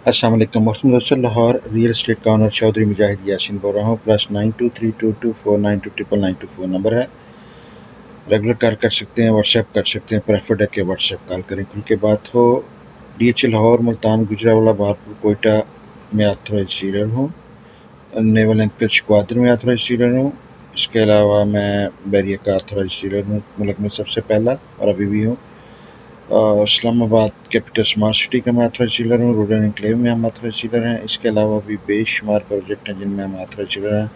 السلام علیکم محترم دوستوں، لاہور ریئل اسٹیٹ کا آنر چودھری مجاہد یاسین بول رہا ہوں۔ +9232249224 نمبر ہے، ریگولر کال کر سکتے ہیں، واٹس ایپ کر سکتے ہیں، پریفرڈ ہے کہ واٹس ایپ کال کریں کیونکہ بات ہو DH لاہور، ملتان، گجرانوالہ، بہادرپور، کوئٹہ میں آتھورائز ڈیلر ہوں، نیول اینکر چکوادر میں آتھورائز ڈیلر ہوں۔ اس کے علاوہ میں بیریا کا آتھورائز ڈیلر ہوں، ملک میں سب سے پہلا اور ابھی بھی ہوں۔ اسلام آباد کیپٹل اسمارٹ سٹی کا میں آتھورائز ڈیلر ہوں، روڈن انکلیو میں ہم آتھورائز ڈیلر ہیں۔ اس کے علاوہ بھی بے شمار پروجیکٹ ہیں جن میں ہم آتھورائز ڈیلر ہیں،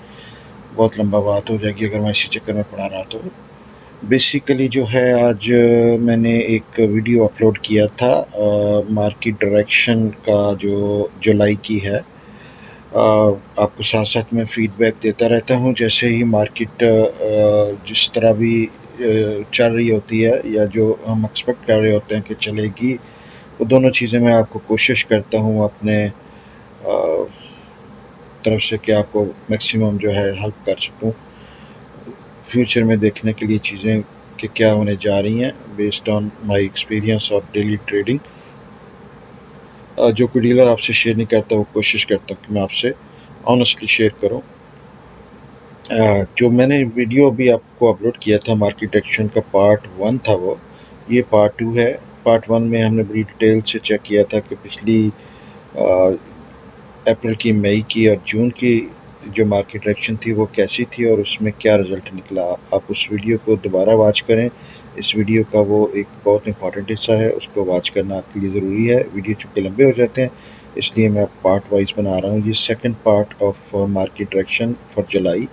بہت لمبا بات ہو جائے گی اگر میں اسی چکر میں پڑھا رہا تو۔ بیسیکلی جو ہے آج میں نے ایک ویڈیو اپلوڈ کیا تھا مارکیٹ ڈائریکشن کا جو جولائی کی ہے۔ آپ کو ساتھ ساتھ میں فیڈ بیک دیتا رہتا ہوں جیسے ہی مارکیٹ جس طرح بھی چل رہی ہوتی ہے یا جو ہم ایکسپیکٹ کر رہے ہوتے ہیں کہ چلے گی، وہ دونوں چیزیں میں آپ کو کوشش کرتا ہوں اپنے طرف سے کہ آپ کو میکسیمم جو ہے ہیلپ کر سکوں فیوچر میں دیکھنے کے لیے چیزیں کہ کیا ہونے جا رہی ہیں based on my experience of daily trading. جو کوئی ڈیلر آپ سے شیئر نہیں کرتا وہ کوشش کرتا ہوں کہ میں آپ سے آنیسٹلی شیئر کروں۔ جو میں نے ویڈیو ابھی آپ کو اپلوڈ کیا تھا مارکیٹ ایکشن کا پارٹ 1 تھا، وہ یہ پارٹ 2 ہے۔ پارٹ 1 میں ہم نے بڑی ڈیٹیل سے چیک کیا تھا کہ پچھلی اپریل کی، مئی کی اور جون کی جو مارکیٹ ایکشن تھی وہ کیسی تھی اور اس میں کیا رزلٹ نکلا۔ آپ اس ویڈیو کو دوبارہ واچ کریں، اس ویڈیو کا وہ ایک بہت امپورٹنٹ حصہ ہے، اس کو واچ کرنا آپ کے لیے ضروری ہے۔ ویڈیو چونکہ لمبے ہو جاتے ہیں اس لیے میں پارٹ وائز بنا رہا ہوں۔ یہ second part of market direction for July.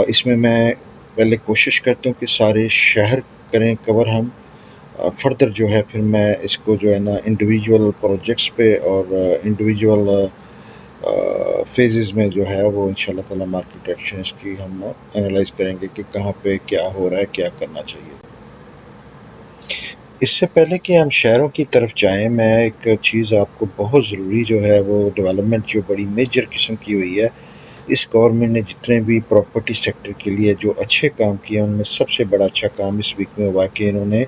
اس میں پہلے کوشش کرتا ہوں کہ سارے شہر کریں کور ہم، فردر جو ہے پھر میں اس کو جو ہے نا انڈیویجول پروجیکٹس پہ اور انڈیویجول فیزز میں جو ہے وہ انشاءاللہ تعالی مارکیٹ ایکشن اس کی ہم انالائز کریں گے کہ کہاں پہ کیا ہو رہا ہے، کیا کرنا چاہیے۔ اس سے پہلے کہ ہم شہروں کی طرف جائیں، میں ایک چیز آپ کو بہت ضروری جو ہے وہ ڈیولپمنٹ جو بڑی میجر قسم کی ہوئی ہے اس گورنمنٹ نے، جتنے بھی پراپرٹی سیکٹر کے لیے جو اچھے کام کیے ان میں سب سے بڑا اچھا کام اس ویک میں ہوا کہ انہوں نے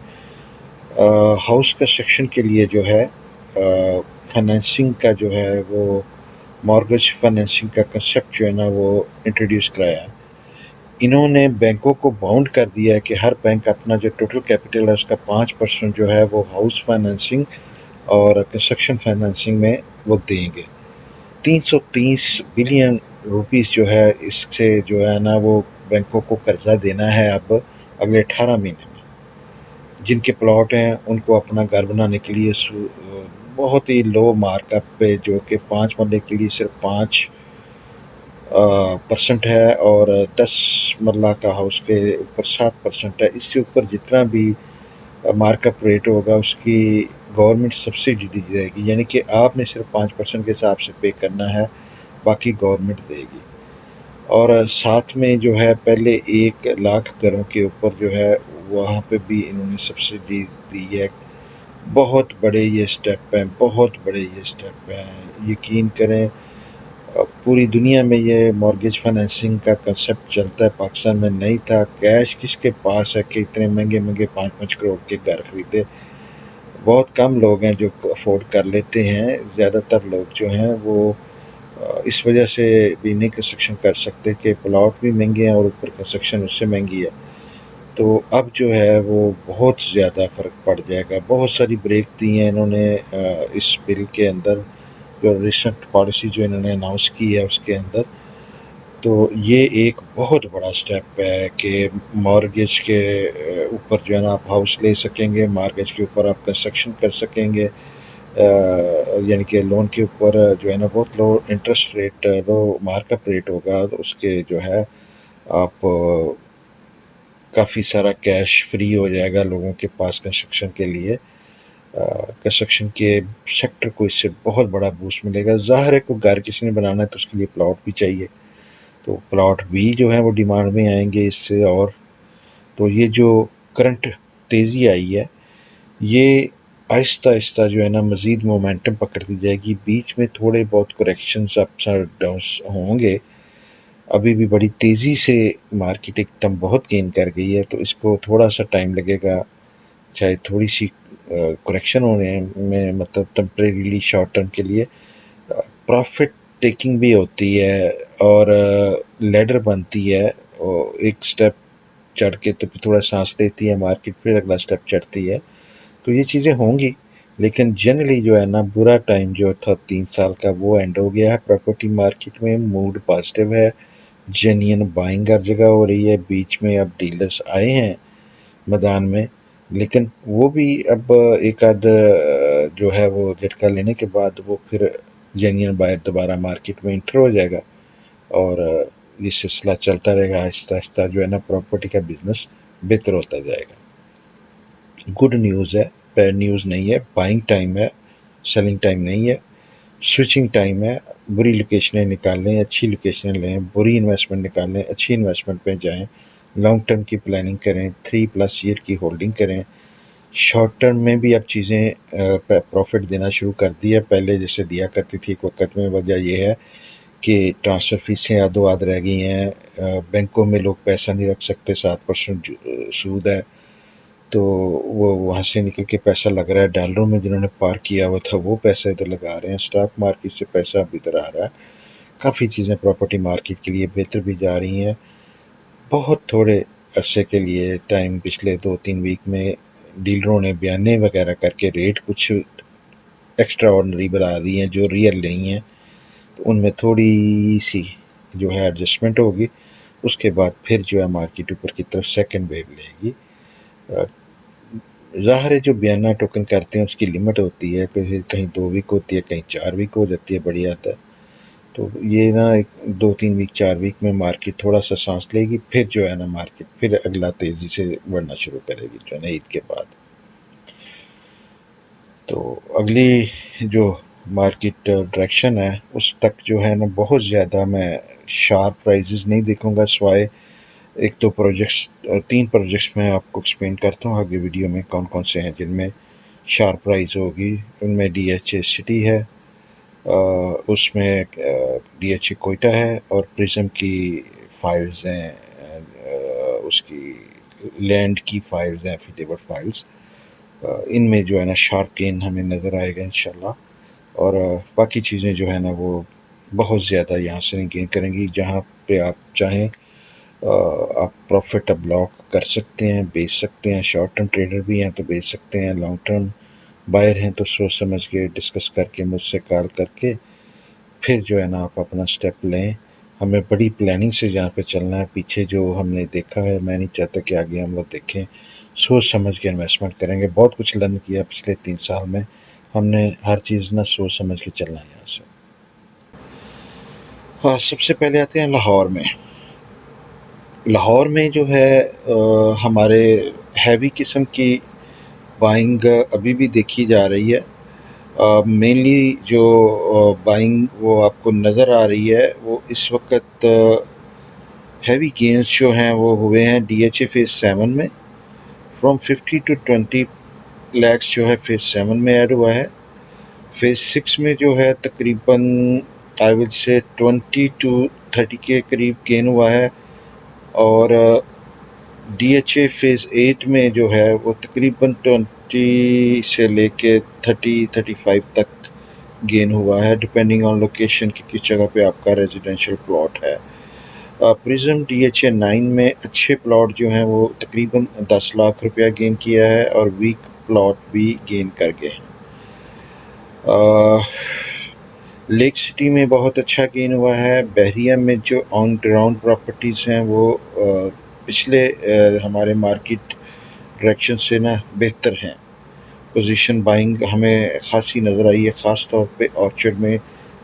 ہاؤس کنسٹرکشن کے لیے جو ہے فائنینسنگ کا جو ہے وہ مارگیج فائنینسنگ کا کنسیپٹ جو ہے نا وہ انٹروڈیوس کرایا ہے۔ انہوں نے بینکوں کو باؤنڈ کر دیا ہے کہ ہر بینک اپنا جو ٹوٹل کیپٹل ہے اس کا 5% جو ہے وہ ہاؤس فائنینسنگ اور کنسٹرکشن فائنینسنگ میں وہ دیں گے۔ 330 بلین روپیز جو ہے اس سے جو ہے نا وہ بینکوں کو قرضہ دینا ہے اب اگلے 18 مہینے میں۔ جن کے پلاٹ ہیں ان کو اپنا گھر بنانے کے لیے بہت ہی لو مارک اپ پہ، جو کہ 5 مرلے کے لیے صرف 5% ہے اور 10 مرلہ کا ہاؤس کے اوپر 7% ہے۔ اس سے اوپر جتنا بھی مارک اپ ریٹ ہوگا اس کی گورنمنٹ سبسڈی دی جائے گی، یعنی کہ آپ نے صرف 5% کے حساب سے پے کرنا ہے، باقی گورنمنٹ دے گی۔ اور ساتھ میں جو ہے پہلے 1 لاکھ گھروں کے اوپر جو ہے وہاں پہ بھی انہوں نے سبسڈی دی ہے۔ بہت بڑے یہ سٹیپ ہیں، بہت بڑے یہ سٹیپ ہیں، یقین کریں پوری دنیا میں یہ مارگیج فائنینسنگ کا کنسیپٹ چلتا ہے، پاکستان میں نہیں تھا۔ کیش کس کے پاس ہے کہ اتنے مہنگے مہنگے 5-5 کروڑ کے گھر خریدے؟ بہت کم لوگ ہیں جو افورڈ کر لیتے ہیں، زیادہ تر لوگ جو ہیں وہ اس وجہ سے بھی نہیں کنسٹرکشن کر سکتے کہ پلاٹ بھی مہنگے ہیں اور اوپر کنسٹرکشن اس سے مہنگی ہے۔ تو اب جو ہے وہ بہت زیادہ فرق پڑ جائے گا۔ بہت ساری بریک دی ہیں انہوں نے اس بل کے اندر، جو ریسنٹ پالیسی جو انہوں نے اناؤنس کی ہے اس کے اندر۔ تو یہ ایک بہت بڑا سٹیپ ہے کہ مارگیج کے اوپر جو ہے نا آپ ہاؤس لے سکیں گے، مارگیج کے اوپر آپ کنسٹرکشن کر سکیں گے، یعنی کہ لون کے اوپر جو ہے نا بہت لو انٹرسٹ ریٹ، لو مارک اپ ریٹ ہوگا، اس کے جو ہے آپ کافی سارا کیش فری ہو جائے گا لوگوں کے پاس کنسٹرکشن کے لیے۔ کنسٹرکشن کے سیکٹر کو اس سے بہت بڑا بوسٹ ملے گا۔ ظاہر ہے کوئی گھر کسی نے بنانا ہے تو اس کے لیے پلاٹ بھی چاہیے، تو پلاٹ بھی جو ہے وہ ڈیمانڈ میں آئیں گے اس سے۔ اور تو یہ جو کرنٹ تیزی آئی ہے یہ آہستہ آہستہ جو ہے نا مزید مومنٹم پکڑتی جائے گی۔ بیچ میں تھوڑے بہت کریکشنز اپس اور ڈاؤنس ہوں گے، ابھی بھی بڑی تیزی سے مارکیٹ ایک دم بہت گین کر گئی ہے، تو اس کو تھوڑا سا ٹائم لگے گا، چاہے تھوڑی سی کریکشن ہونے میں مطلب ٹمپریریلی شارٹ ٹرم کے لیے پروفٹ ٹیکنگ بھی ہوتی ہے اور لیڈر بنتی ہے، اور ایک سٹیپ چڑھ کے تو تھوڑا سانس لیتی ہے مارکیٹ، پھر اگلا سٹیپ چڑھتی ہے، تو یہ چیزیں ہوں گی، لیکن جنرلی جو ہے نا برا ٹائم جو تھا 3 سال کا وہ اینڈ ہو گیا ہے پراپرٹی مارکیٹ میں، موڈ پازیٹیو ہے، جینین بائنگ ہر جگہ ہو رہی ہے، بیچ میں اب ڈیلرز آئے ہیں میدان میں، لیکن وہ بھی اب ایک آدھ جو ہے وہ جھٹکا لینے کے بعد وہ پھر جینین بائر دوبارہ مارکیٹ میں انٹر ہو جائے گا، اور یہ سلسلہ چلتا رہے گا، آہستہ آہستہ جو ہے نا پراپرٹی کا بزنس بہتر ہوتا جائے گا۔ گڈ نیوز ہے، بیڈ نیوز نہیں ہے، بائنگ ٹائم ہے، سیلنگ ٹائم نہیں ہے، سوئچنگ ٹائم ہے، بری لوکیشنیں نکال لیں، اچھی لوکیشنیں لیں، بری انویسٹمنٹ نکال لیں، اچھی انویسٹمنٹ پہ جائیں، لانگ ٹرم کی پلاننگ کریں، 3+ ایئر کی ہولڈنگ کریں، شارٹ ٹرم میں بھی اب چیزیں پروفٹ دینا شروع کر دی ہے، پہلے جیسے دیا کرتی تھی ایک وقت میں، وجہ یہ ہے کہ ٹرانسفر فیسیں آدھو آدھ رہ گئی ہیں، بینکوں میں لوگ پیسہ نہیں رکھ سکتے، 7% سود ہے، تو وہ وہاں سے نکل کے پیسہ لگ رہا ہے ڈالروں میں، جنہوں نے پار کیا ہوا تھا وہ پیسہ ادھر لگا رہے ہیں، اسٹاک مارکیٹ سے پیسہ اب ادھر آ رہا ہے، کافی چیزیں پراپرٹی مارکیٹ کے لیے بہتر بھی جا رہی ہیں۔ بہت تھوڑے عرصے کے لیے ٹائم پچھلے 2-3 ویک میں ڈیلروں نے بیانے وغیرہ کر کے ریٹ کچھ ایکسٹرا آرڈنری بنا دی ہیں جو ریئل نہیں ہیں، تو ان میں تھوڑی سی جو ہے ایڈجسٹمنٹ ہوگی، اس کے بعد پھر جو ہے مارکیٹ اوپر کی طرف سیکنڈ ویو لے گی۔ ظاہر ہے جو بیانہ ٹوکن کرتے ہیں اس کی لمٹ ہوتی ہے، کہیں 2 ویک ہوتی ہے، کہیں 4 ویک ہو جاتی ہے، بڑی آتا ہے، تو یہ نا 2-3 ویک 4 ویک میں مارکیٹ تھوڑا سا سانس لے گی، پھر جو ہے نا مارکیٹ پھر اگلا تیزی سے بڑھنا شروع کرے گی جو ہے نا عید کے بعد۔ تو اگلی جو مارکیٹ ڈائریکشن ہے اس تک جو ہے نا بہت زیادہ میں شارپ پرائزز نہیں دیکھوں گا، سوائے ایک دو پروجیکٹس، 3 پروجیکٹس میں آپ کو ایکسپلین کرتا ہوں آگے ویڈیو میں کون کون سے ہیں جن میں شارپ پرائز ہوگی۔ ان میں ڈی ایچ اے سٹی ہے، اس میں ڈی ایچ اے کوئٹہ ہے، اور پرزم کی فائلز ہیں، اس کی لینڈ کی فائلز ہیں، فیڈیبل فائلز، ان میں جو ہے نا شارپ گین ہمیں نظر آئے گا انشاءاللہ، اور باقی چیزیں جو ہے نا وہ بہت زیادہ یہاں سے نہیں گین کریں گی۔ جہاں پہ آپ چاہیں آپ پروفٹ اب لاک کر سکتے ہیں، بیچ سکتے ہیں، شارٹ ٹرم ٹریڈر بھی ہیں تو بیچ سکتے ہیں، لانگ ٹرم بائر ہیں تو سوچ سمجھ کے ڈسکس کر کے مجھ سے کال کر کے پھر جو ہے نا آپ اپنا سٹیپ لیں۔ ہمیں بڑی پلاننگ سے جہاں پہ چلنا ہے، پیچھے جو ہم نے دیکھا ہے میں نہیں چاہتا کہ آگے ہم وہ دیکھیں، سوچ سمجھ کے انویسٹمنٹ کریں گے۔ بہت کچھ لرن کیا پچھلے 3 سال میں، ہم نے ہر چیز نہ سوچ سمجھ کے چلنا ہے یہاں سے۔ ہاں، سب سے پہلے آتے ہیں لاہور میں۔ لاہور میں جو ہے ہمارے ہیوی قسم کی بائنگ ابھی بھی دیکھی جا رہی ہے، مینلی جو بائنگ وہ آپ کو نظر آ رہی ہے وہ اس وقت ہیوی گینز جو ہیں وہ ہوئے ہیں ڈی ایچ اے فیز 7 میں، فرام 50 to 20 لیکس جو ہے فیز 7 میں ایڈ ہوا ہے۔ فیز 6 میں جو ہے تقریباً آئی ول سے 20 to 30 کے قریب گین ہوا ہے، اور ڈی ایچ اے فیز 8 میں جو ہے وہ تقریباً 20 سے لے کے 30-35 تک گین ہوا ہے، ڈپینڈنگ آن لوکیشن کی کس جگہ پہ آپ کا ریزیڈینشیل پلاٹ ہے۔ پرزم ڈی ایچ اے 9 میں اچھے پلاٹ جو ہیں وہ تقریباً 10 لاکھ روپیہ گین کیا ہے، اور ویک پلاٹ بھی گین کر گئے ہیں۔ لیک سٹی میں بہت اچھا گین ہوا ہے۔ بحریہ میں جو آن گراؤنڈ پراپرٹیز ہیں وہ پچھلے ہمارے مارکیٹ ڈائریکشن سے نا بہتر ہیں، پوزیشن بائنگ ہمیں خاصی نظر آئی ہے، خاص طور پہ آرچرڈ میں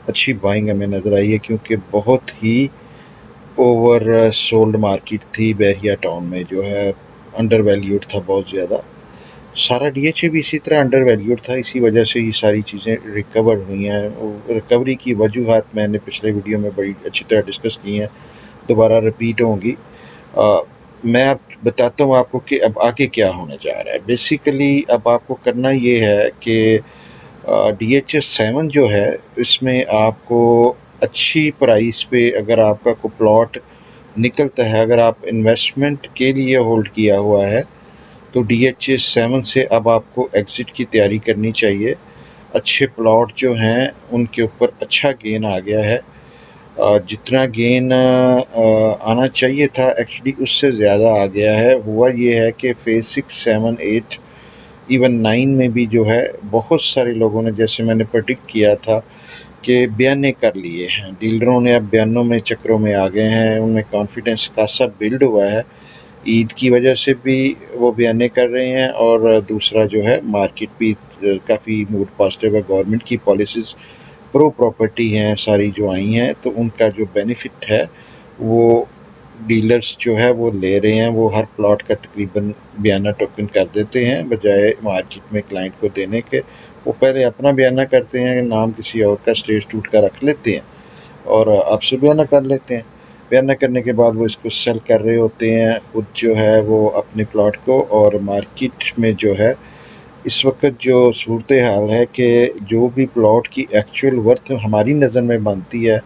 اچھی بائنگ ہمیں نظر آئی ہے، کیونکہ بہت ہی اوور سولڈ مارکیٹ تھی بحریہ ٹاؤن میں، جو ہے انڈر ویلیوڈ تھا بہت زیادہ۔ سارا ڈی ایچ اے بھی اسی طرح انڈر ویلیوڈ تھا، اسی وجہ سے یہ ساری چیزیں ریکور ہوئی ہیں۔ ریکوری کی وجوہات میں نے پچھلے ویڈیو میں بڑی اچھی طرح ڈسکس کی ہیں، دوبارہ ریپیٹ ہوں گی۔ میں اب بتاتا ہوں آپ کو کہ اب آگے کیا ہونے جا رہا ہے۔ بیسیکلی اب آپ کو کرنا یہ ہے کہ ڈی ایچ اے 7 جو ہے اس میں آپ کو اچھی پرائس پہ اگر آپ کا کوئی پلاٹ نکلتا ہے، اگر آپ انویسٹمنٹ کے لیے ہولڈ کیا ہوا ہے تو DH7 سے اب آپ کو ایگزٹ کی تیاری کرنی چاہیے. اچھے پلاٹ جو ہیں ان کے اوپر اچھا گین آ گیا ہے. جتنا گین آنا چاہیے تھا ایکچولی اس سے زیادہ آ گیا ہے. ہوا یہ ہے کہ فیز 6, 7, 8 ایون 9 میں بھی جو ہے بہت سارے لوگوں نے، جیسے میں نے پرڈکٹ کیا تھا، کہ بیانے کر لیے ہیں. ڈیلروں نے اب بیانوں میں چکروں میں آ گئے ہیں. ان میں کانفیڈنس خاصا بلڈ ہوا ہے. عید کی وجہ سے بھی وہ بیانے کر رہے ہیں، اور دوسرا جو ہے مارکیٹ بھی کافی موڈ پازیٹیو ہے. گورنمنٹ کی پالیسیز پرو پراپرٹی ہیں ساری جو آئی ہیں، تو ان کا جو بینیفٹ ہے وہ ڈیلرز جو ہے وہ لے رہے ہیں. وہ ہر پلاٹ کا تقریباً بیانہ ٹوکن کر دیتے ہیں بجائے مارکیٹ میں کلائنٹ کو دینے کے. وہ پہلے اپنا بیانہ کرتے ہیں، نام کسی اور کا اسٹیج ٹوٹ کا رکھ لیتے ہیں اور آپ سے بیانہ کر لیتے ہیں. بیانہ کرنے کے بعد وہ اس کو سیل کر رہے ہوتے ہیں خود جو ہے وہ اپنے پلاٹ کو. اور مارکیٹ میں جو ہے اس وقت جو صورتحال ہے کہ جو بھی پلاٹ کی ایکچوئل ورتھ ہماری نظر میں بنتی ہے،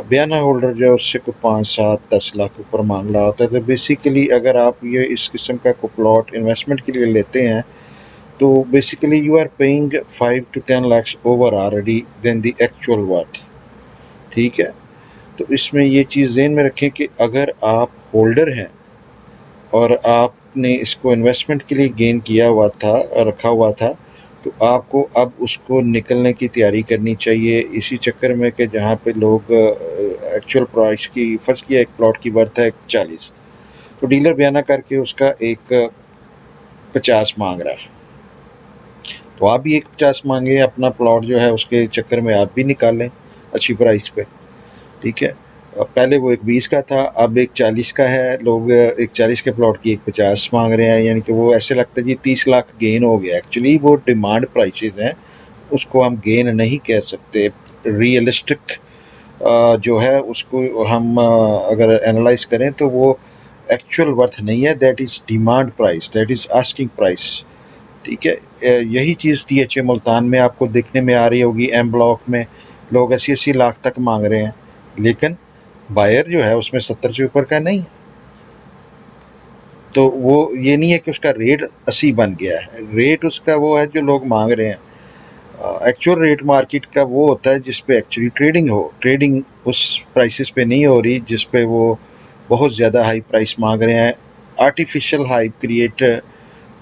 بیانہ ہولڈر جو ہے اس سے کوئی 5, 7, 10 لاکھ اوپر مانگ رہا ہوتا ہے. تو بیسیکلی اگر آپ یہ اس قسم کا کوئی پلاٹ انویسٹمنٹ کے لیے لیتے ہیں تو basically you are paying 5 to 10 lakhs over already than the actual worth. ٹھیک ہے، تو اس میں یہ چیز ذہن میں رکھیں کہ اگر آپ ہولڈر ہیں اور آپ نے اس کو انویسٹمنٹ کے لیے گین کیا ہوا تھا اور رکھا ہوا تھا، تو آپ کو اب اس کو نکلنے کی تیاری کرنی چاہیے. اسی چکر میں کہ جہاں پہ لوگ ایکچوئل پرائس کی، فرض کیا ایک پلاٹ کی ورتھ ہے 40، تو ڈیلر بیانہ کر کے اس کا ایک 50 مانگ رہا ہے، تو آپ بھی ایک 50 مانگیں. اپنا پلاٹ جو ہے اس کے چکر میں آپ بھی نکالیں اچھی پرائس پہ. ٹھیک ہے، پہلے وہ ایک 20 کا تھا، اب ایک 40 کا ہے. لوگ ایک 40 کے پلاٹ کی ایک 50 مانگ رہے ہیں، یعنی کہ وہ ایسے لگتا ہے جی 30 لاکھ گین ہو گیا. ایکچولی وہ ڈیمانڈ پرائسز ہیں، اس کو ہم گین نہیں کہہ سکتے. ریئلسٹک جو ہے اس کو ہم اگر اینالائز کریں تو وہ ایکچوئل ورتھ نہیں ہے. That is demand price, that is asking price. ٹھیک ہے، یہی چیز DHA ملتان میں آپ کو دیکھنے میں آ رہی ہوگی. ایم بلاک میں لوگ 80 لاکھ تک مانگ رہے ہیں، لیکن بائر جو ہے اس میں 70 سے اوپر کا نہیں. تو وہ یہ نہیں ہے کہ اس کا ریٹ 80 بن گیا ہے، ریٹ اس کا وہ ہے جو لوگ مانگ رہے ہیں. ایکچوئل ریٹ مارکیٹ کا وہ ہوتا ہے جس پہ ایکچولی ٹریڈنگ ہو. ٹریڈنگ اس پرائسز پہ نہیں ہو رہی جس پہ وہ بہت زیادہ ہائی پرائس مانگ رہے ہیں. آرٹیفیشل ہائی کریٹ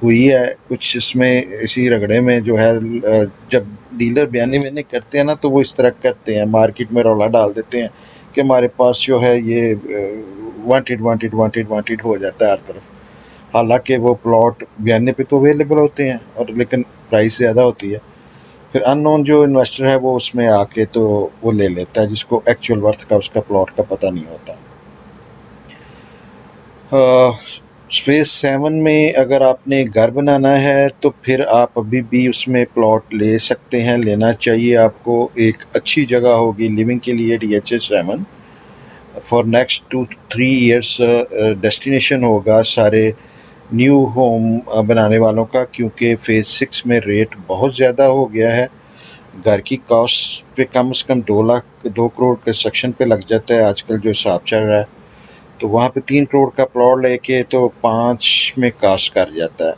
ہوئی ہے کچھ اس میں، اسی رگڑے میں جو ہے. جب ڈیلر بیانے کرتے ہیں نا تو وہ اس طرح کرتے ہیں، مارکیٹ میں رولا ڈال دیتے ہیں کہ ہمارے پاس جو ہے یہ وانٹیڈ ہو جاتا ہے ہر طرف. حالانکہ وہ پلاٹ بیانے پہ تو اویلیبل ہوتے ہیں اور لیکن پرائس زیادہ ہوتی ہے. پھر ان نون جو انویسٹر ہے وہ اس میں آ کے تو وہ لے لیتا ہے جس کو ایکچوئل ورتھ کا اس کا پلاٹ کا پتہ نہیں ہوتا. فیز 7 میں اگر آپ نے گھر بنانا ہے تو پھر آپ ابھی بھی اس میں پلاٹ لے سکتے ہیں، لینا چاہیے آپ کو. ایک اچھی جگہ ہوگی لیونگ کے لیے DH7 for next 2-3 years destination ہوگا سارے نیو ہوم بنانے والوں کا، کیونکہ فیز 6 میں ریٹ بہت زیادہ ہو گیا ہے. گھر کی کاسٹ پہ کم از کم 2 کروڑ کنسٹرکشن پہ لگ جاتا ہے آج کل جو حساب چل رہا ہے. تو وہاں پہ 3 کروڑ کا پلاٹ لے کے تو 5 میں کاسٹ کر جاتا ہے.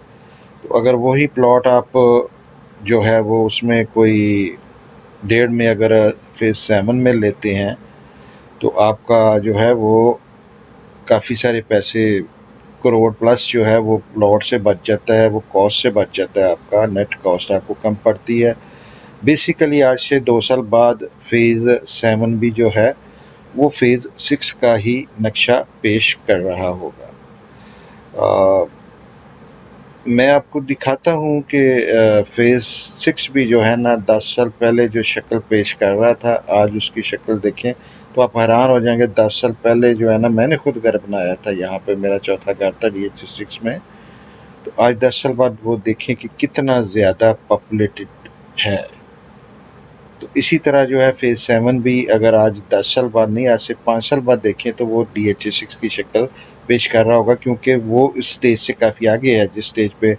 تو اگر وہی پلاٹ آپ جو ہے وہ اس میں کوئی 1.5 میں اگر فیز 7 میں لیتے ہیں تو آپ کا جو ہے وہ کافی سارے پیسے، کروڑ پلس جو ہے وہ پلاٹ سے بچ جاتا ہے، وہ کاسٹ سے بچ جاتا ہے. آپ کا نیٹ کاسٹ آپ کو کم پڑتی ہے. بیسیکلی آج سے 2 سال بعد فیز 7 بھی جو ہے وہ فیز 6 کا ہی نقشہ پیش کر رہا ہوگا. میں آپ کو دکھاتا ہوں کہ فیز 6 بھی جو ہے نا 10 سال پہلے جو شکل پیش کر رہا تھا، آج اس کی شکل دیکھیں تو آپ حیران ہو جائیں گے. 10 سال پہلے جو ہے نا میں نے خود گھر بنایا تھا، یہاں پہ میرا چوتھا گھر تھا DH6 میں. تو آج 10 سال بعد وہ دیکھیں کہ کتنا زیادہ پاپولیٹڈ ہے. تو اسی طرح جو ہے فیز 7 بھی اگر آج 10 سال بعد نہیں، آج سے 5 سال بعد دیکھیں تو وہ DH6 کی شکل پیش کر رہا ہوگا، کیونکہ وہ اس سٹیج سے کافی آگے ہے جس سٹیج پہ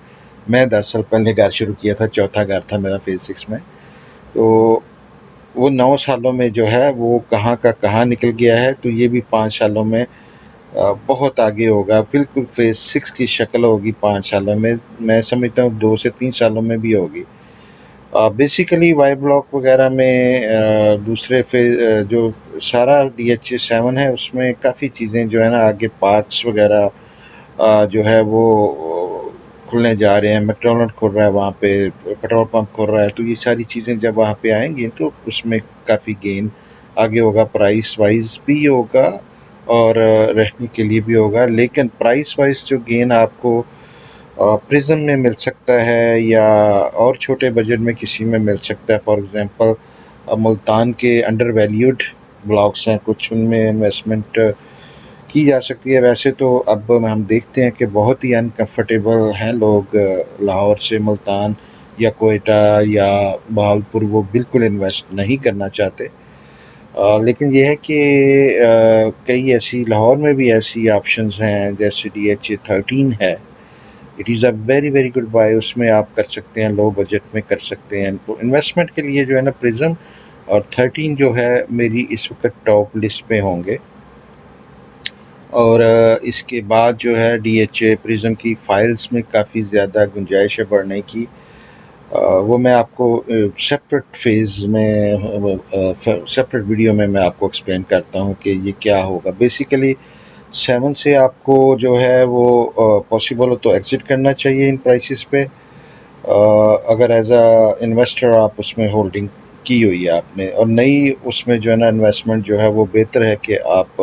میں 10 سال پہلے گھر شروع کیا تھا. چوتھا گھر تھا میرا فیز 6 میں. تو وہ 9 سالوں میں جو ہے وہ کہاں کا کہاں نکل گیا ہے. تو یہ بھی 5 سالوں میں بہت آگے ہوگا، بالکل فیز 6 کی شکل ہوگی 5 سالوں میں سمجھتا ہوں 2 سے 3 سالوں میں بھی ہوگی۔ بیسیکلی وائی بلاک وغیرہ میں دوسرے جو سارا DH7 ہے اس میں کافی چیزیں جو ہے نا آگے پارکس وغیرہ جو ہے وہ کھلنے جا رہے ہیں، میکڈونلڈ کھل رہا ہے وہاں پہ، پیٹرول پمپ کھل رہا ہے، تو یہ ساری چیزیں جب وہاں پہ آئیں گی تو اس میں کافی گین آگے ہوگا، پرائس وائز بھی ہوگا اور رہنے کے لیے بھی ہوگا۔ لیکن پرائس وائز جو گین آپ کو پرزم میں مل سکتا ہے یا اور چھوٹے بجٹ میں کسی میں مل سکتا ہے، فار ایگزامپل ملتان کے انڈر ویلیوڈ بلاکس ہیں کچھ، ان میں انویسٹمنٹ کی جا سکتی ہے۔ ویسے تو اب ہم دیکھتے ہیں کہ بہت ہی انکمفرٹیبل ہیں لوگ لاہور سے ملتان یا کوئٹہ یا بہاولپور، وہ بالکل انویسٹ نہیں کرنا چاہتے۔ لیکن یہ ہے کہ کئی ایسی لاہور میں بھی ایسی آپشنز ہیں جیسے DH13 ہے، it is a very very good buy, اس میں آپ کر سکتے ہیں، لو بجٹ میں کر سکتے ہیں۔ تو انویسٹمنٹ کے لیے جو ہے نا پرزم اور 13 جو ہے میری اس وقت ٹاپ لسٹ پہ ہوں گے۔ اور اس کے بعد جو ہے DH پرزم کی فائلز میں کافی زیادہ گنجائش ہے بڑھنے کی، وہ میں آپ کو سیپریٹ فیز میں سیپریٹ ویڈیو میں آپ کو ایکسپلین کرتا ہوں کہ یہ کیا ہوگا۔ بیسیکلی 7 سے آپ کو جو ہے وہ پاسبل ہو تو ایگزٹ کرنا چاہیے ان پرائسز پہ، اگر ایز اے انویسٹر آپ اس میں ہولڈنگ کی ہوئی ہے آپ نے، اور نئی اس میں جو ہے نا انویسٹمنٹ جو ہے وہ بہتر ہے کہ آپ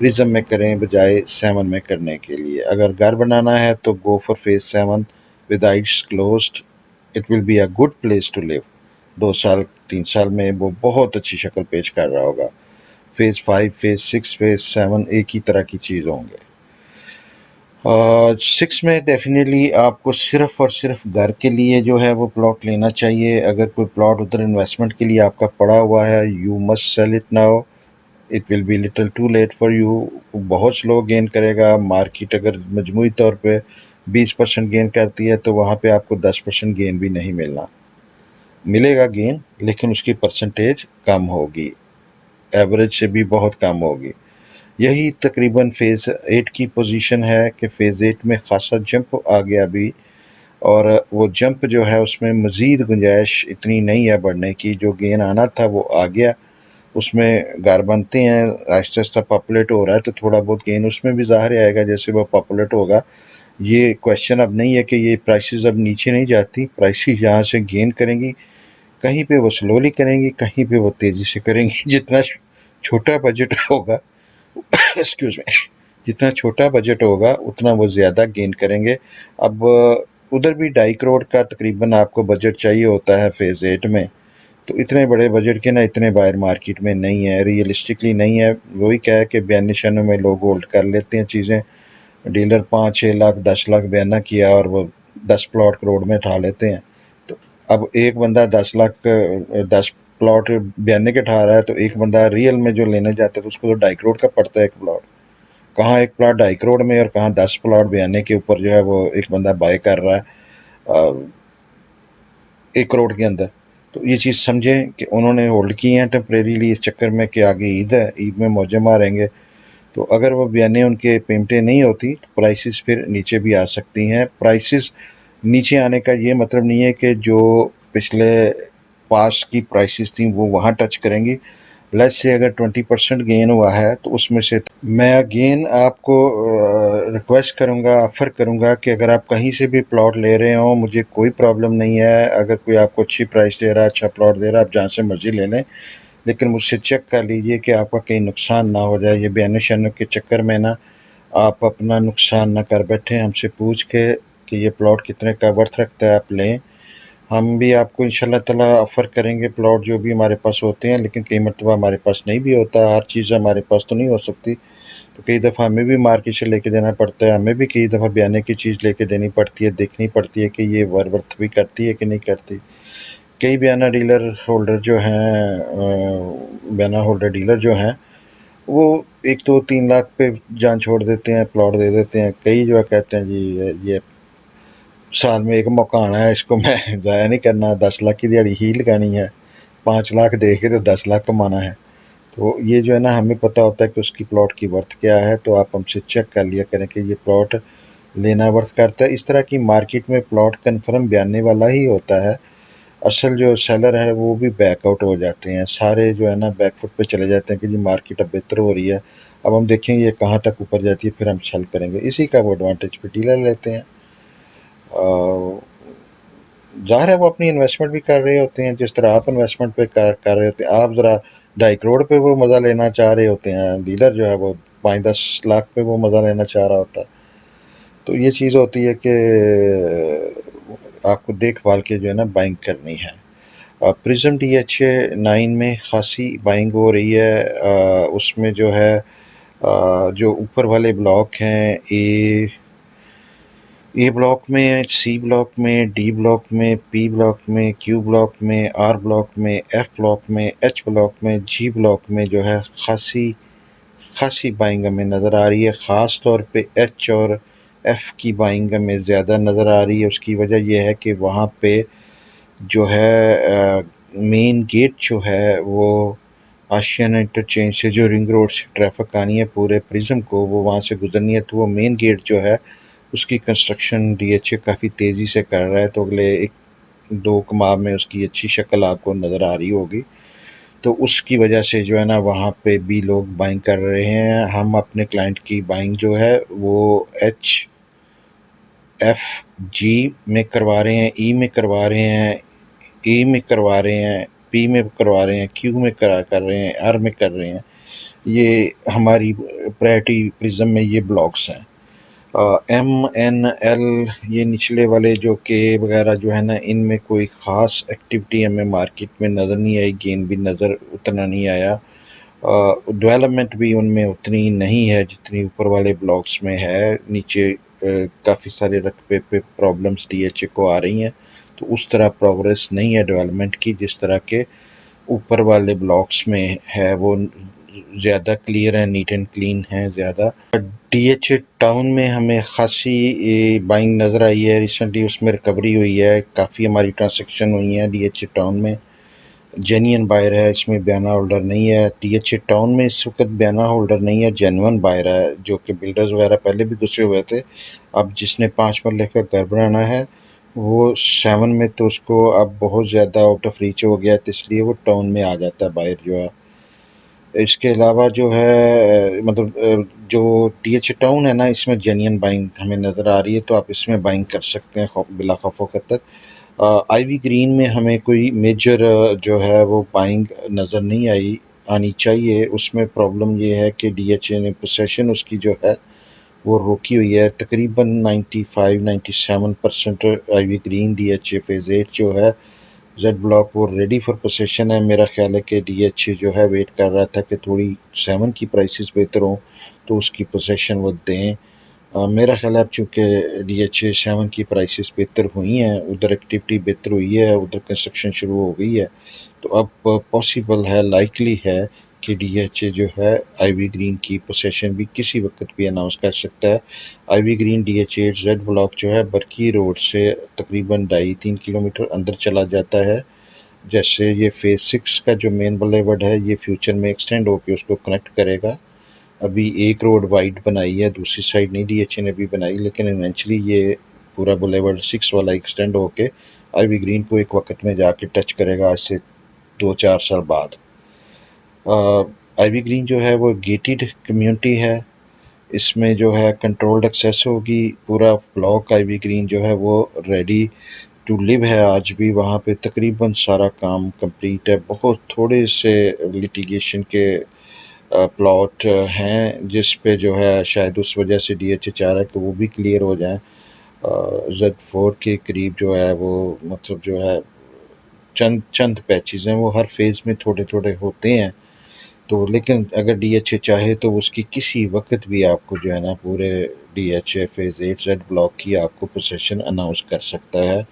پرزم میں کریں بجائے 7 میں کرنے کے لیے۔ اگر گھر بنانا ہے تو go for phase 7 with eyes closed, it will be a good place to live. 2 سال 3 سال میں وہ بہت اچھی شکل پیش کر رہا ہوگا۔ فیز 5 فیز 6 فیز 7 ایک ہی طرح کی چیز ہوں گے۔ 6 میں ڈیفینیٹلی آپ کو صرف اور صرف گھر کے لیے جو ہے وہ پلاٹ لینا چاہیے۔ اگر کوئی پلاٹ ادھر انویسٹمنٹ کے لیے آپ کا پڑا ہوا ہے، you must sell it now, it will be little too late for you. بہت سلو گین کرے گا مارکیٹ، اگر مجموعی طور پہ 20% گین کرتی ہے تو وہاں پہ آپ کو 10% گین بھی نہیں ملے گا گین، لیکن اس کی پرسنٹیج کم ہوگی، ایوریج سے بھی بہت کم ہوگی۔ یہی تقریباً فیز 8 کی پوزیشن ہے کہ فیز 8 میں خاصا جمپ آ گیا ابھی، اور وہ جمپ جو ہے اس میں مزید گنجائش اتنی نہیں ہے بڑھنے کی، جو گین آنا تھا وہ آ گیا، اس میں گھر بنتے ہیں، آہستہ آہستہ پاپولیٹ ہو رہا ہے تو تھوڑا بہت گین اس میں بھی ظاہر آئے گا جیسے وہ پاپولیٹ ہوگا۔ یہ کویشچن اب نہیں ہے کہ یہ پرائسز اب نیچے نہیں جاتی، پرائسز یہاں سے گین کریں گی، کہیں پہ وہ سلولی کریں گی، کہیں پہ وہ تیزی سے کریں گی۔ جتنا چھوٹا بجٹ ہوگا ایکسکیوز می، جتنا چھوٹا بجٹ ہوگا اتنا وہ زیادہ گین کریں گے۔ اب ادھر بھی 2.5 کروڑ کا تقریباً آپ کو بجٹ چاہیے ہوتا ہے فیز 8 میں، تو اتنے بڑے بجٹ کے نا اتنے بائر مارکیٹ میں نہیں ہے، ریئلسٹکلی نہیں ہے۔ وہی کیا ہے کہ 92 میں لوگ ہولڈ کر لیتے ہیں چیزیں، ڈیلر 5-6 لاکھ 10 لاکھ بیانہ کیا اور وہ 10 پلاٹ کروڑ میں اٹھا لیتے ہیں۔ تو اب ایک بندہ 10 پلاٹ بیانے کے اٹھا رہا ہے، تو ایک بندہ ریئل میں جو لینے جاتا ہے تو اس کو تو 2.5 کروڑ کا پڑتا ہے ایک پلاٹ، کہاں ایک پلاٹ 2.5 کروڑ میں اور کہاں 10 پلاٹ بیانے کے اوپر جو ہے وہ ایک بندہ بائی کر رہا ہے 1 کروڑ کے اندر۔ تو یہ چیز سمجھیں کہ انہوں نے ہولڈ کی ہیں ٹیمپریریلی اس چکر میں کہ آگے عید ہے، عید میں موجے ماریں گے، تو اگر وہ بیانے ان کے پیمنٹیں نہیں ہوتی تو پرائسز پھر نیچے بھی آ سکتی ہیں۔ پرائسز نیچے آنے کا یہ مطلب نہیں ہے کہ جو پچھلے پاس کی پرائسز تھیں وہ وہاں ٹچ کریں گی۔ لیٹس سے اگر 20% گین ہوا ہے تو اس میں سے میں اگین آپ کو ریکویسٹ کروں گا، آفر کروں گا کہ اگر آپ کہیں سے بھی پلاٹ لے رہے ہوں، مجھے کوئی پرابلم نہیں ہے، اگر کوئی آپ کو اچھی پرائس دے رہا ہے، اچھا پلاٹ دے رہا ہے، آپ جہاں سے مرضی لے لیں، لیکن مجھ سے چیک کر لیجئے کہ آپ کا کہیں نقصان نہ ہو جائے۔ یہ بیانو شانو کے چکر میں نا آپ اپنا نقصان نہ کر بیٹھیں، ہم سے پوچھ کے کہ یہ پلاٹ کتنے کا ورتھ رکھتا ہے آپ لیں، ہم بھی آپ کو انشاءاللہ تعالیٰ آفر کریں گے پلاٹ جو بھی ہمارے پاس ہوتے ہیں، لیکن کئی مرتبہ ہمارے پاس نہیں بھی ہوتا، ہر چیز ہمارے پاس تو نہیں ہو سکتی، تو کئی دفعہ ہمیں بھی مارکیٹ سے لے کے دینا پڑتا ہے، ہمیں بھی کئی دفعہ بیانے کی چیز لے کے دینی پڑتی ہے، دیکھنی پڑتی ہے کہ یہ ورتھ بھی کرتی ہے کہ نہیں کرتی۔ کئی بیانہ ڈیلر ہولڈر جو ہیں بیانہ ہولڈر ڈیلر جو ہیں وہ 1-2-3 لاکھ پہ جان چھوڑ دیتے ہیں، پلاٹ دے دیتے ہیں۔ کئی جو ہے کہتے ہیں جی یہ سال میں ایک موقع آنا ہے، اس کو میں ضائع نہیں کرنا، 10 لاکھ کی دیہڑی ہی لگانی ہے، 5 لاکھ دے کے تو 10 لاکھ کمانا ہے۔ تو یہ جو ہے نا ہمیں پتہ ہوتا ہے کہ اس کی پلاٹ کی ورتھ کیا ہے، تو آپ ہم سے چیک کر لیا کریں کہ یہ پلاٹ لینا ورتھ کرتا ہے۔ اس طرح کی مارکیٹ میں پلاٹ کنفرم بیاننے والا ہی ہوتا ہے، اصل جو سیلر ہے وہ بھی بیک آؤٹ ہو جاتے ہیں، سارے جو ہے نا بیک فٹ پہ چلے جاتے ہیں کہ جی مارکیٹ اب بہتر ہو رہی ہے، اب ہم دیکھیں گے یہ کہاں تک اوپر جاتی ہے، پھر ہم سیل کریں گے۔ اسی کا وہ ایڈوانٹیج پہ ڈیلر لیتے ہیں۔ ظاہر ہے وہ اپنی انویسٹمنٹ بھی کر رہے ہوتے ہیں، جس طرح آپ انویسٹمنٹ پہ کر رہے ہوتے ہیں، آپ ذرا 2.5 کروڑ پہ وہ مزہ لینا چاہ رہے ہوتے ہیں، ڈیلر جو ہے وہ 5-10 لاکھ پہ وہ مزہ لینا چاہ رہا ہوتا ہے۔ تو یہ چیز ہوتی ہے کہ آپ کو دیکھ بھال کے جو ہے نا بائنگ کرنی ہے۔ پرزم DH9 میں خاصی بائنگ ہو رہی ہے، اس میں جو ہے جو اوپر والے بلاک ہیں، اے بلاک میں، سی بلاک میں، ڈی بلاک میں، پی بلاک میں، کیو بلاک میں، آر بلاک میں، ایف بلاک میں، ایچ بلاک میں، جی بلاک میں جو ہے خاصی بائنگ ہمیں نظر آ رہی ہے۔ خاص طور پہ ایچ اور ایف کی بائنگ ہمیں زیادہ نظر آ رہی ہے۔ اس کی وجہ یہ ہے کہ وہاں پہ جو ہے مین گیٹ جو ہے وہ آشیانہ انٹرچینج سے جو رنگ روڈ سے ٹریفک آنی ہے پورے پرزم کو، وہ وہاں سے گزرنی ہے، تو وہ مین گیٹ جو ہے اس کی کنسٹرکشن DHA کافی تیزی سے کر رہا ہے، تو اگلے 1-2 ماہ میں اس کی اچھی شکل آپ کو نظر آ رہی ہوگی۔ تو اس کی وجہ سے جو ہے نا وہاں پہ بھی لوگ بائنگ کر رہے ہیں۔ ہم اپنے کلائنٹ کی بائنگ جو ہے وہ HF G میں کروا رہے ہیں، E میں کروا رہے ہیں، A میں کروا رہے ہیں، P میں کروا رہے ہیں، Q میں کر رہے ہیں، R میں کر رہے ہیں۔ یہ ہماری پرائرٹی پرزم میں یہ بلاکس ہیں۔ MNL یہ نچلے والے جو کے وغیرہ جو ہے نا، ان میں کوئی خاص ایکٹیویٹی ہمیں مارکیٹ میں نظر نہیں آئی، گین بھی نظر اتنا نہیں آیا، ڈیولپمنٹ بھی ان میں اتنی نہیں ہے جتنی اوپر والے بلاکس میں ہے۔ نیچے کافی سارے رقبے پہ پرابلمس DHA کو آ رہی ہیں، تو اس طرح پروگریس نہیں ہے ڈیولپمنٹ کی جس طرح کے اوپر والے بلاکس میں ہے، وہ زیادہ کلیئر ہیں، نیٹ اینڈ کلین ہیں زیادہ۔ DHA ٹاؤن میں ہمیں خاصی بائنگ نظر آئی ہے، ریسنٹلی اس میں ریکوری ہوئی ہے، کافی ہماری ٹرانزیکشن ہوئی ہیں DHA ٹاؤن میں۔ جینین بائر ہے، اس میں بیانہ ہولڈر نہیں ہے۔ DHA ٹاؤن میں اس وقت بیانہ ہولڈر نہیں ہے، جینون بائر ہے، جو کہ بلڈرز وغیرہ پہلے بھی گھسے ہوئے تھے۔ اب جس نے 5 مرلے کا گھر بنانا ہے وہ 7 میں تو اس کو اب بہت زیادہ آؤٹ آف ریچ ہو گیا ہے، تو اس لیے وہ ٹاؤن میں آ جاتا ہے بائر جو ہے۔ اس کے علاوہ جو ہے مطلب جو DHA ٹاؤن ہے نا، اس میں جینین بائنگ ہمیں نظر آ رہی ہے، تو آپ اس میں بائنگ کر سکتے ہیں بلا خوف و خطر۔ آئی وی گرین میں ہمیں کوئی میجر جو ہے وہ بائنگ نظر نہیں آنی چاہیے۔ اس میں پرابلم یہ ہے کہ DHA نے پوسیشن اس کی جو ہے وہ روکی ہوئی ہے، تقریباً 95-97% آئی وی گرین DHA فیز 8 جو ہے زیڈ بلاک وہ ریڈی فار پوسیشن ہے۔ میرا خیال ہے کہ DHA جو ہے ویٹ کر رہا تھا کہ تھوڑی 7 کی پرائسز بہتر ہوں تو اس کی پوسیشن وہ دیں۔ میرا خیال ہے چونکہ DHA 7 کی پرائسز بہتر ہوئی ہیں، ادھر ایکٹیویٹی بہتر ہوئی ہے، ادھر کنسٹرکشن شروع ہو گئی ہے، تو اب پاسبل ہے، لائکلی ہے کہ DHA جو ہے آئی وی گرین کی پوسیشن بھی کسی وقت بھی اناؤنس کر سکتا ہے۔ آئی وی گرین DHA زیڈ بلاک جو ہے برکی روڈ سے تقریباً 2.5-3 کلومیٹر اندر چلا جاتا ہے۔ جیسے یہ فیز 6 کا جو مین بلیورڈ ہے یہ فیوچر میں ایکسٹینڈ ہو کے اس کو کنیکٹ کرے گا۔ ابھی ایک روڈ وائڈ بنائی ہے، دوسری سائڈ نہیں DHA نے بھی بنائی، لیکن ایونچولی یہ پورا بلیورڈ 6 والا ایکسٹینڈ ہو کے آئی وی گرین کو ایک وقت میں جا کے ٹچ کرے گا، آج سے 2-4 سال بعد۔ آئی وی گرین جو ہے وہ گیٹڈ کمیونٹی ہے، اس میں جو ہے کنٹرولڈ ایکسیس ہوگی، پورا بلاک آئی وی گرین جو ہے وہ ریڈی ٹو لیو ہے، آج بھی وہاں پہ تقریباً سارا کام کمپلیٹ ہے۔ بہت تھوڑے سے لیٹیگیشن کے پلاٹ ہیں جس پہ جو ہے شاید اس وجہ سے DHA چاہ رہا ہے کہ وہ بھی کلیئر ہو جائیں۔ Z4 کے قریب جو ہے وہ مطلب جو ہے چند پیچز ہیں، وہ ہر فیز میں تھوڑے تھوڑے ہوتے ہیں، تو لیکن اگر DHA چاہے تو اس کی کسی وقت بھی آپ کو جو ہے نا پورے DHA فیز 8 زیڈ بلاک کی آپ کو پوسیشن اناؤنس کر سکتا ہے۔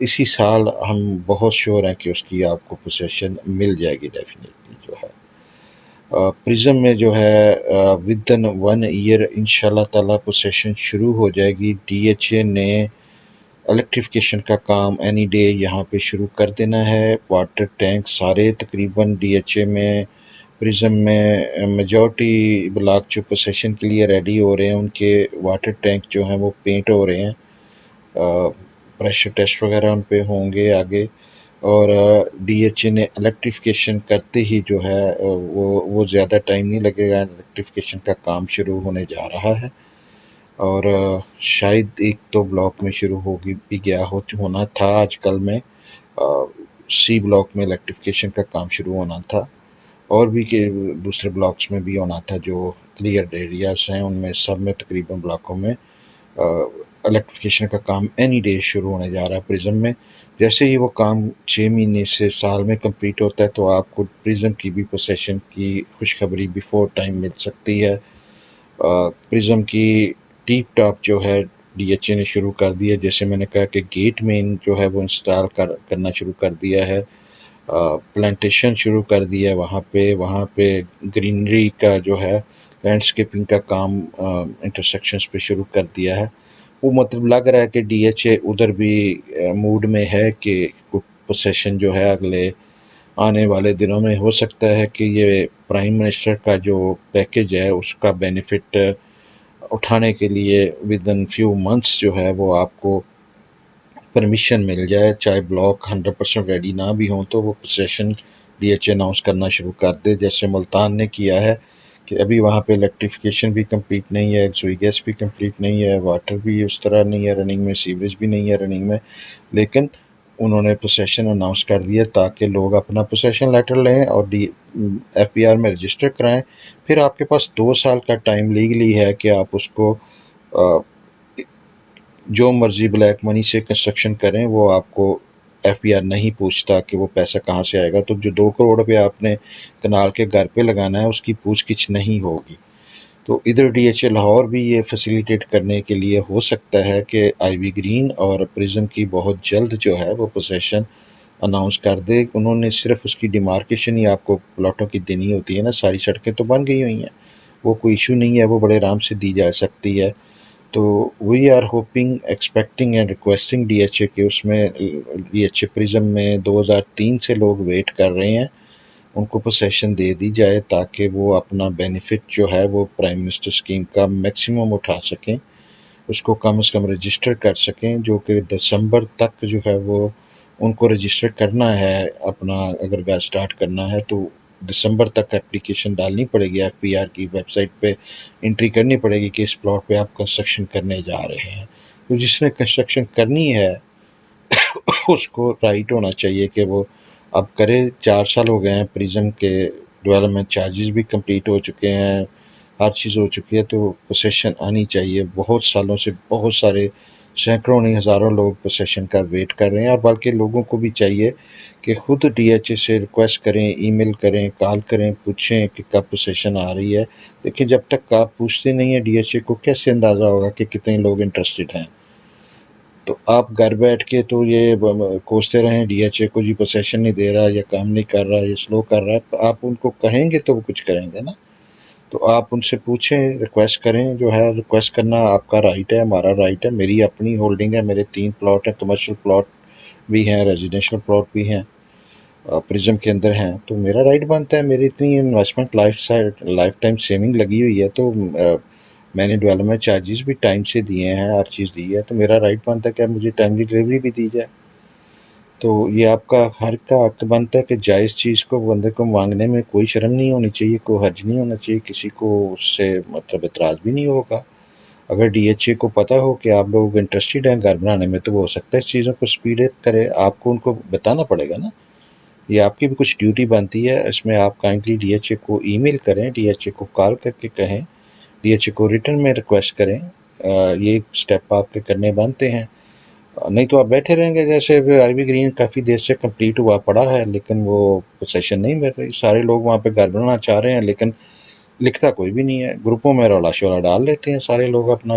اسی سال ہم بہت شور ہیں کہ اس کی آپ کو پوسیشن مل جائے گی ڈیفینیٹلی جو ہے۔ پرزم میں جو ہے ودن 1 ایئر انشاءاللہ تعالیٰ پوسیشن شروع ہو جائے گی۔ DHA نے الیکٹریفیکیشن کا کام اینی ڈے یہاں پہ شروع کر دینا ہے۔ واٹر ٹینک سارے تقریباً DHA میں پرزم میں میجورٹی بلاک جو پوسیشن کے لیے ریڈی ہو رہے ہیں ان کے واٹر ٹینک جو ہیں وہ پینٹ ہو رہے ہیں، پریشر ٹیسٹ وغیرہ ان پہ ہوں گے آگے، اور ڈی ایچ اے نے الیکٹریفیکیشن کرتے ہی جو ہے وہ زیادہ ٹائم نہیں لگے گا، الیکٹریفیکیشن کا کام شروع ہونے جا رہا ہے، اور شاید ایک دو بلاک میں شروع بھی گیا ہونا تھا آج کل میں، سی بلاک میں الیکٹریفیکیشن کا کام شروع ہونا تھا، اور بھی کہ دوسرے بلاکس میں بھی ہونا تھا جو کلیئر ایریاز ہیں، ان میں سب میں تقریباً بلاکوں میں الیکٹریفیکیشن کا کام اینی ڈے شروع ہونے جا رہا ہے پرزم میں۔ جیسے ہی وہ کام 6 مہینے سے سال میں کمپلیٹ ہوتا ہے تو آپ کو پرزم کی بھی پوسیشن کی خوشخبری بیفور ٹائم مل سکتی ہے۔ پرزم کی ٹیپ ٹاپ جو ہے ڈی ایچ اے نے شروع کر دیا، جیسے میں نے کہا کہ گیٹ مین جو ہے وہ انسٹال کرنا شروع کر دیا ہے، پلانٹیشن شروع کر دیا ہے وہاں پہ گرینری کا جو ہے لینڈسکیپنگ کا کام انٹرسیکشنز پہ شروع کر دیا ہے۔ وہ مطلب لگ رہا ہے کہ ڈی ایچ اے ادھر بھی موڈ میں ہے کہ پوسیشن جو ہے اگلے آنے والے دنوں میں ہو سکتا ہے کہ یہ پرائم منسٹر کا جو پیکج ہے اس کا بینیفٹ اٹھانے کے لیے ود ان فیو منتھس جو ہے وہ آپ کو پرمیشن مل جائے، چاہے بلاک 100% ریڈی نہ بھی ہوں تو وہ پوسیشن ڈی ایچ اے اناؤنس کرنا شروع کر دے، جیسے ملتان نے کیا ہے کہ ابھی وہاں پہ الیکٹریفیکیشن بھی کمپلیٹ نہیں ہے، سوئی گیس بھی کمپلیٹ نہیں ہے، واٹر بھی اس طرح نہیں ہے رننگ میں، سیوریج بھی نہیں ہے رننگ میں، لیکن انہوں نے پوسیشن اناؤنس کر دیا تاکہ لوگ اپنا پوسیشن لیٹر لیں اور ایف پی آر میں رجسٹر کرائیں۔ پھر آپ کے پاس 2 سال کا ٹائم لیگلی ہے کہ آپ اس کو جو مرضی بلیک منی سے کنسٹرکشن کریں، وہ آپ کو ایف پی آر نہیں پوچھتا کہ وہ پیسہ کہاں سے آئے گا۔ تو جو 2 کروڑ روپے آپ نے کنال کے گھر پہ لگانا ہے اس کی پوچھ گچھ نہیں ہوگی۔ تو ادھر ڈی ایچ اے لاہور بھی یہ فیسیلیٹیٹ کرنے کے لیے ہو سکتا ہے کہ آئی وی گرین اور پرزم کی بہت جلد جو ہے وہ پوسیشن اناؤنس کر دے۔ انہوں نے صرف اس کی ڈیمارکیشن ہی آپ کو پلاٹوں کی دینی ہوتی ہے نا، ساری سڑکیں تو بن گئی ہوئی ہیں، وہ کوئی ایشو نہیں ہے، وہ بڑے آرام سے دی جا سکتی ہے۔ تو we are hoping expecting and requesting DHA H اے کے اس میں ڈی ایچ اے پرزم میں 2003 سے لوگ ویٹ کر رہے ہیں، ان کو پوسیشن دے دی جائے تاکہ وہ اپنا بینیفٹ جو ہے وہ پرائم منسٹر اسکیم کا میکسیمم اٹھا سکیں، اس کو کم از کم رجسٹر کر سکیں، جو کہ دسمبر تک جو ہے وہ ان کو رجسٹر کرنا ہے اپنا، اگر گھر سٹارٹ کرنا ہے تو دسمبر تک اپلیکیشن ڈالنی پڑے گی، ایف پی آر کی ویب سائٹ پہ انٹری کرنی پڑے گی کہ اس پلاٹ پہ آپ کنسٹرکشن کرنے جا رہے ہیں۔ تو جس نے کنسٹرکشن کرنی ہے اس کو رائٹ ہونا چاہیے کہ وہ اب کرے۔ 4 سال ہو گئے ہیں پرزم کے، ڈیولپمنٹ چارجز بھی کمپلیٹ ہو چکے ہیں، ہر چیز ہو چکی ہے، تو پوسیشن آنی چاہیے۔ بہت سالوں سے بہت سارے سینکڑوں نہیں ہزاروں لوگ پوسیشن کا ویٹ کر رہے ہیں، اور بلکہ لوگوں کو بھی چاہیے کہ خود ڈی ایچ اے سے ریکویسٹ کریں، ای میل کریں، کال کریں، پوچھیں کہ کب پوسیشن آ رہی ہے۔ لیکن جب تک آپ پوچھتے نہیں ہیں ڈی ایچ اے کو کیسے اندازہ ہوگا کہ کتنے لوگ انٹرسٹڈ ہیں؟ تو آپ گھر بیٹھ کے تو یہ کوستے رہیں ڈی ایچ اے کو جی پوسیشن نہیں دے رہا، یا کام نہیں کر رہا، یا سلو کر رہا ہے، آپ ان کو کہیں گے تو وہ کچھ کریں گے نا۔ تو آپ ان سے پوچھیں، ریکویسٹ کریں، جو ہے ریکویسٹ کرنا آپ کا رائٹ ہے، ہمارا رائٹ ہے، میری اپنی ہولڈنگ ہے، میرے 3 پلاٹ ہیں، کمرشل پلاٹ بھی ہیں، ریزیڈینشل پلاٹ بھی ہیں، پرزم کے اندر ہیں، تو میرا رائٹ بنتا ہے، میری اتنی انویسٹمنٹ لائف ٹائم سیونگ لگی ہوئی ہے، تو میں نے ڈیولپمنٹ چارجز بھی ٹائم سے دیے ہیں، ہر چیز دی ہے، تو میرا رائٹ بنتا ہے کہ مجھے ٹائملی ڈلیوری بھی دی جائے۔ تو یہ آپ کا ہر کا حق بنتا ہے کہ جائز چیز کو بندے کو مانگنے میں کوئی شرم نہیں ہونی چاہیے، کوئی حرج نہیں ہونا چاہیے، کسی کو اس سے مطلب اعتراض بھی نہیں ہوگا۔ اگر ڈی ایچ اے کو پتہ ہو کہ آپ لوگ انٹرسٹڈ ہیں گھر بنانے میں، تو وہ ہو سکتا ہے اس چیزوں کو اسپیڈ اپ کرے، آپ کو ان کو بتانا پڑے گا نا، یہ آپ کی بھی کچھ ڈیوٹی بنتی ہے۔ اس میں آپ کائنڈلی ڈی ایچ اے کو ای میل کریں، ڈی ایچ اے کو کال کر کے کہیں، ڈی ایچ اے کو ریٹرن میں ریکویسٹ کریں، یہ اسٹیپ آپ کے کرنے بنتے ہیں۔ نہیں تو آپ بیٹھے رہیں گے، جیسے آئی وی گرین کافی دیر سے کمپلیٹ ہوا پڑا ہے لیکن وہ پوسیشن نہیں مل رہی، سارے لوگ وہاں پہ گھر بنانا چاہ رہے ہیں لیکن لکھتا کوئی بھی نہیں ہے، گروپوں میں رولا شولا ڈال لیتے ہیں، سارے لوگ اپنا